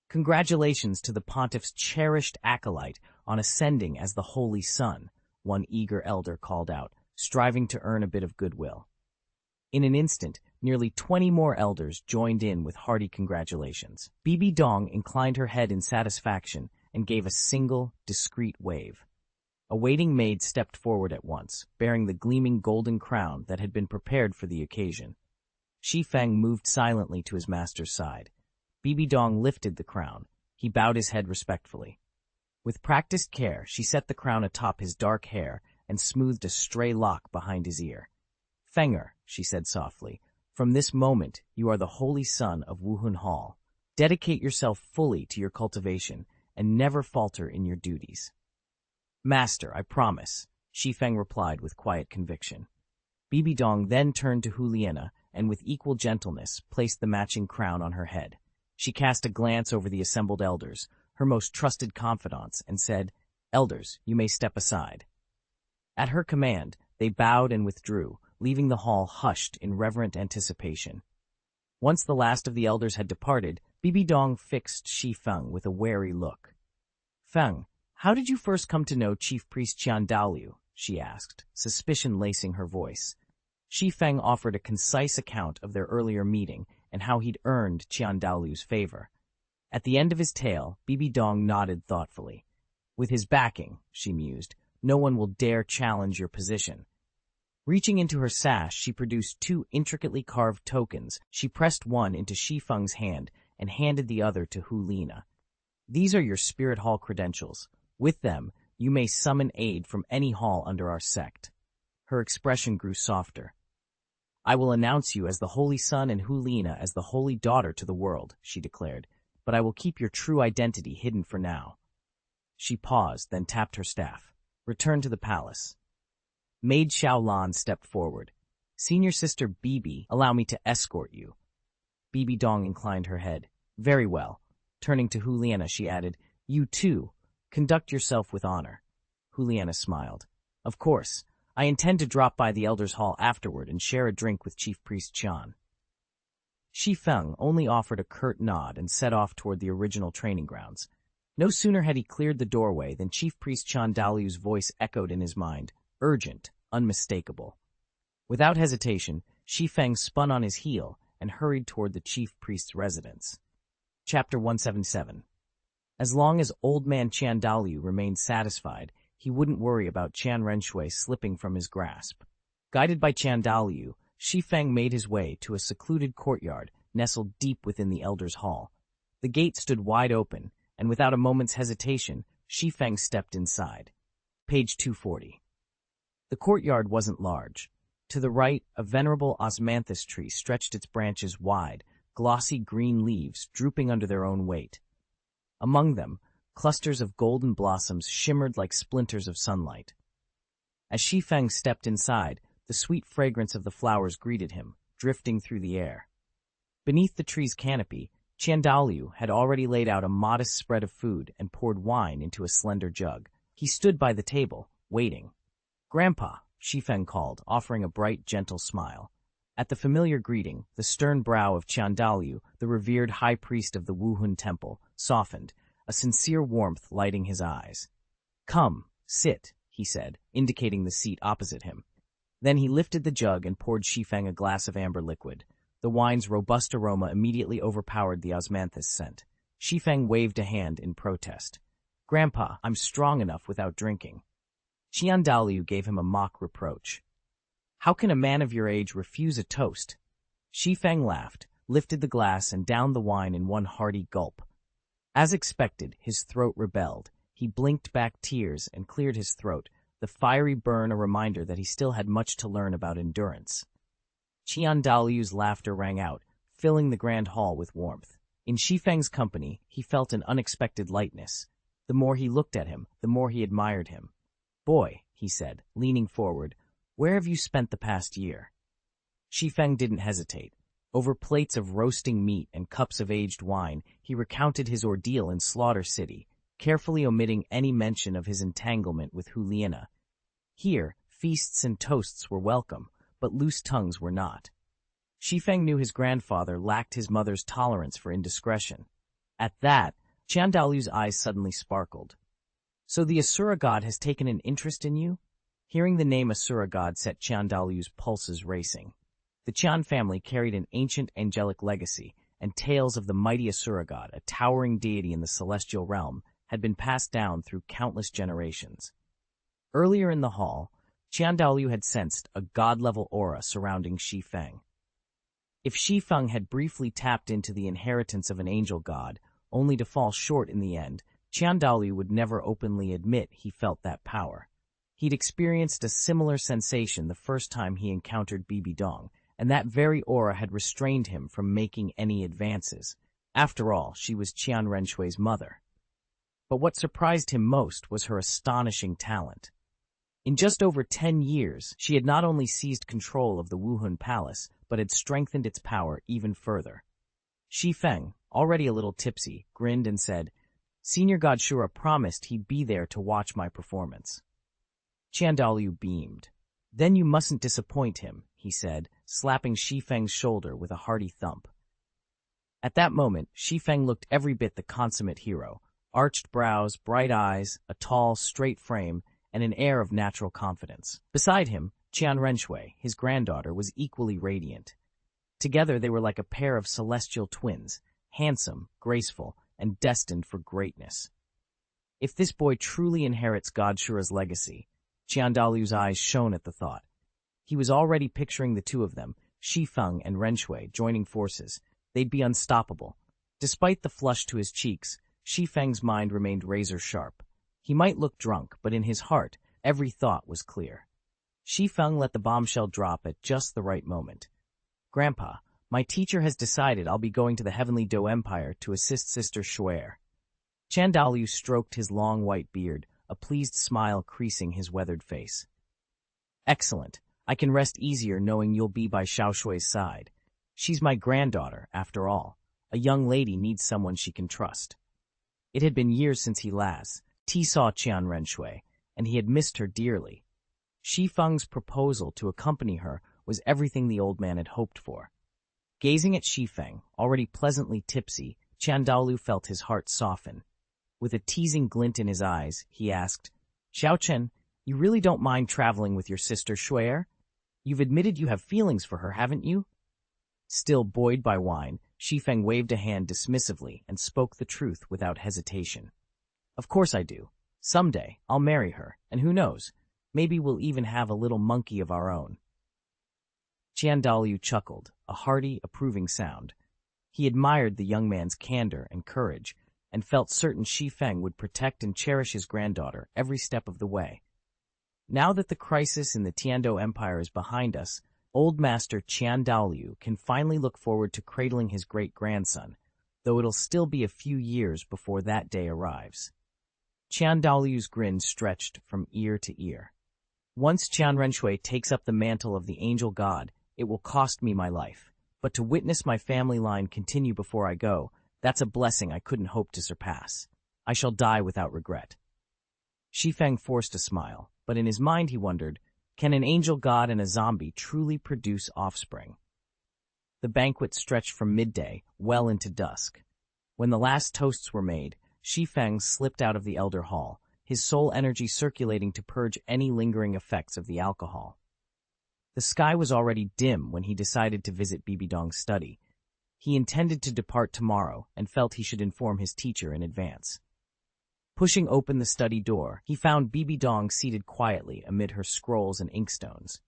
"Congratulations to the pontiff's cherished acolyte on ascending as the Holy Son," one eager elder called out, striving to earn a bit of goodwill. In an instant, nearly 20 more elders joined in with hearty congratulations. Bibi Dong inclined her head in satisfaction and gave a single, discreet wave. A waiting maid stepped forward at once, bearing the gleaming golden crown that had been prepared for the occasion. Shi Feng moved silently to his master's side. Bibi Dong lifted the crown. He bowed his head respectfully. With practiced care, she set the crown atop his dark hair and smoothed a stray lock behind his ear. "Fenger," she said softly, "from this moment you are the holy son of Wuhun Hall. Dedicate yourself fully to your cultivation and never falter in your duties." "Master, I promise," Shi Feng replied with quiet conviction. Bibi Dong then turned to Huliena and with equal gentleness placed the matching crown on her head. She cast a glance over the assembled elders, her most trusted confidants, and said, "Elders, you may step aside." At her command, they bowed and withdrew, leaving the hall hushed in reverent anticipation. Once the last of the elders had departed, Bibi Dong fixed Shi Feng with a wary look. "Feng, how did you first come to know Chief Priest Daoluo?" she asked, suspicion lacing her voice. Shi Feng offered a concise account of their earlier meeting and how he'd earned Daoluo's favor. At the end of his tale, Bibi Dong nodded thoughtfully. "With his backing," she mused, "no one will dare challenge your position." Reaching into her sash, she produced 2 intricately carved tokens. She pressed one into Shi Feng's hand and handed the other to Huliena. "These are your spirit hall credentials. With them, you may summon aid from any hall under our sect." Her expression grew softer. "I will announce you as the Holy Son and Huliena as the Holy Daughter to the world," she declared, "but I will keep your true identity hidden for now." She paused, then tapped her staff. "Return to the palace." Maid Xiaolan stepped forward. "Senior Sister Bibi, allow me to escort you." Bibi Dong inclined her head. "Very well." Turning to Huliena, she added, "You too, conduct yourself with honor." Huliena smiled. "Of course, I intend to drop by the Elders' Hall afterward and share a drink with Chief Priest Qian." Shi Feng only offered a curt nod and set off toward the original training grounds. No sooner had he cleared the doorway than Chief Priest Daoluo's voice echoed in his mind, urgent, unmistakable. Without hesitation, Shi Feng spun on his heel and hurried toward the chief priest's residence. Chapter 177. As long as Old Man Daoluo remained satisfied, he wouldn't worry about Renxue slipping from his grasp. Guided by Daoluo, Shi Feng made his way to a secluded courtyard nestled deep within the Elder's Hall. The gate stood wide open, and without a moment's hesitation, Shi Feng stepped inside. Page 240. The courtyard wasn't large. To the right, a venerable osmanthus tree stretched its branches wide, glossy green leaves drooping under their own weight. Among them, clusters of golden blossoms shimmered like splinters of sunlight. As Shi Feng stepped inside, the sweet fragrance of the flowers greeted him, drifting through the air. Beneath the tree's canopy, Daoluo had already laid out a modest spread of food and poured wine into a slender jug. He stood by the table, waiting. "Grandpa," Shi Feng called, offering a bright, gentle smile. At the familiar greeting, the stern brow of Daoluo, the revered high priest of the Wuhun Temple, softened, a sincere warmth lighting his eyes. "Come, sit," he said, indicating the seat opposite him. Then he lifted the jug and poured Shi Feng a glass of amber liquid. The wine's robust aroma immediately overpowered the osmanthus scent. Shi Feng waved a hand in protest. "Grandpa, I'm strong enough without drinking." Daoluo gave him a mock reproach. "How can a man of your age refuse a toast?" Shi Feng laughed, lifted the glass and downed the wine in one hearty gulp. As expected, his throat rebelled. He blinked back tears and cleared his throat, the fiery burn a reminder that he still had much to learn about endurance. Qian Daoliu's laughter rang out, filling the grand hall with warmth. In Shi Feng's company, he felt an unexpected lightness. The more he looked at him, the more he admired him. "Boy," he said, leaning forward, "where have you spent the past year?" Shi Feng didn't hesitate. Over plates of roasting meat and cups of aged wine, he recounted his ordeal in Slaughter City, carefully omitting any mention of his entanglement with Huliena. Here, feasts and toasts were welcome, but loose tongues were not. Shi Feng knew his grandfather lacked his mother's tolerance for indiscretion. At that, Qian Daoliu's eyes suddenly sparkled. "So the Asura god has taken an interest in you?" Hearing the name Asura god set Qian Daoliu's pulses racing. The Qian family carried an ancient angelic legacy, and tales of the mighty Asura god, a towering deity in the celestial realm, had been passed down through countless generations. Earlier in the hall, Qian Daoliu had sensed a god-level aura surrounding Shi Feng. If Shi Feng had briefly tapped into the inheritance of an angel god, only to fall short in the end, Qian Daoliu would never openly admit he felt that power. He'd experienced a similar sensation the first time he encountered Bibi Dong, and that very aura had restrained him from making any advances. After all, she was Qian Renshui's mother. But what surprised him most was her astonishing talent. In just over 10 years, she had not only seized control of the Wuhun Palace, but had strengthened its power even further. Shi Feng, already a little tipsy, grinned and said, "Senior God Shura promised he'd be there to watch my performance." Qian Daoliu beamed. "Then you mustn't disappoint him," he said, slapping Shi Feng's shoulder with a hearty thump. At that moment, Shi Feng looked every bit the consummate hero. Arched brows, bright eyes, a tall, straight frame, and an air of natural confidence. Beside him, Qian Renshui, his granddaughter, was equally radiant. Together they were like a pair of celestial twins, handsome, graceful, and destined for greatness. If this boy truly inherits God Shura's legacy, Qian Daoliu's eyes shone at the thought. He was already picturing the two of them, Shi Feng and Renshui, joining forces. They'd be unstoppable. Despite the flush to his cheeks, Shi Feng's mind remained razor-sharp. He might look drunk, but in his heart, every thought was clear. Shi Feng let the bombshell drop at just the right moment. "Grandpa, my teacher has decided I'll be going to the Heavenly Do Empire to assist Sister Shuer." Qian Daoliu stroked his long white beard, a pleased smile creasing his weathered face. "Excellent. I can rest easier knowing you'll be by Xiaoxue's side. She's my granddaughter, after all. A young lady needs someone she can trust." It had been years since he last saw Qian Renshui, and he had missed her dearly. Shi Feng's proposal to accompany her was everything the old man had hoped for. Gazing at Shi Feng, already pleasantly tipsy, Qian Daoliu felt his heart soften. With a teasing glint in his eyes, he asked, "Xiaochen, you really don't mind traveling with your sister Shuer? You've admitted you have feelings for her, haven't you?" Still buoyed by wine, Shi Feng waved a hand dismissively and spoke the truth without hesitation. "Of course I do. Someday, I'll marry her, and who knows, maybe we'll even have a little monkey of our own." Qian Daoliu chuckled, a hearty, approving sound. He admired the young man's candor and courage, and felt certain Shi Feng would protect and cherish his granddaughter every step of the way. Now that the crisis in the Tiando Empire is behind us, Old Master Qian Daoliu can finally look forward to cradling his great-grandson, though it'll still be a few years before that day arrives. Qian Daoliu's grin stretched from ear to ear. "Once Qian Renshui takes up the mantle of the angel god, it will cost me my life. But to witness my family line continue before I go, that's a blessing I couldn't hope to surpass. I shall die without regret." Shi Feng forced a smile, but in his mind he wondered, can an angel god and a zombie truly produce offspring? The banquet stretched from midday well into dusk. When the last toasts were made, Shi Feng slipped out of the elder hall, his soul energy circulating to purge any lingering effects of the alcohol. The sky was already dim when he decided to visit Bibi Dong's study. He intended to depart tomorrow and felt he should inform his teacher in advance. Pushing open the study door, he found Bibi Dong seated quietly amid her scrolls and inkstones.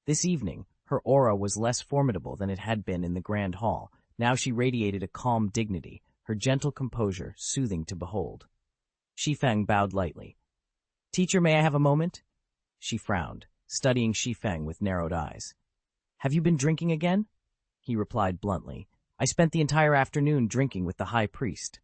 This evening, her aura was less formidable than it had been in the grand hall. Now she radiated a calm dignity, her gentle composure soothing to behold. Shi Feng bowed lightly. Teacher, may I have a moment? She frowned, studying Shi Feng with narrowed eyes. Have you been drinking again? He replied bluntly. I spent the entire afternoon drinking with the high priest.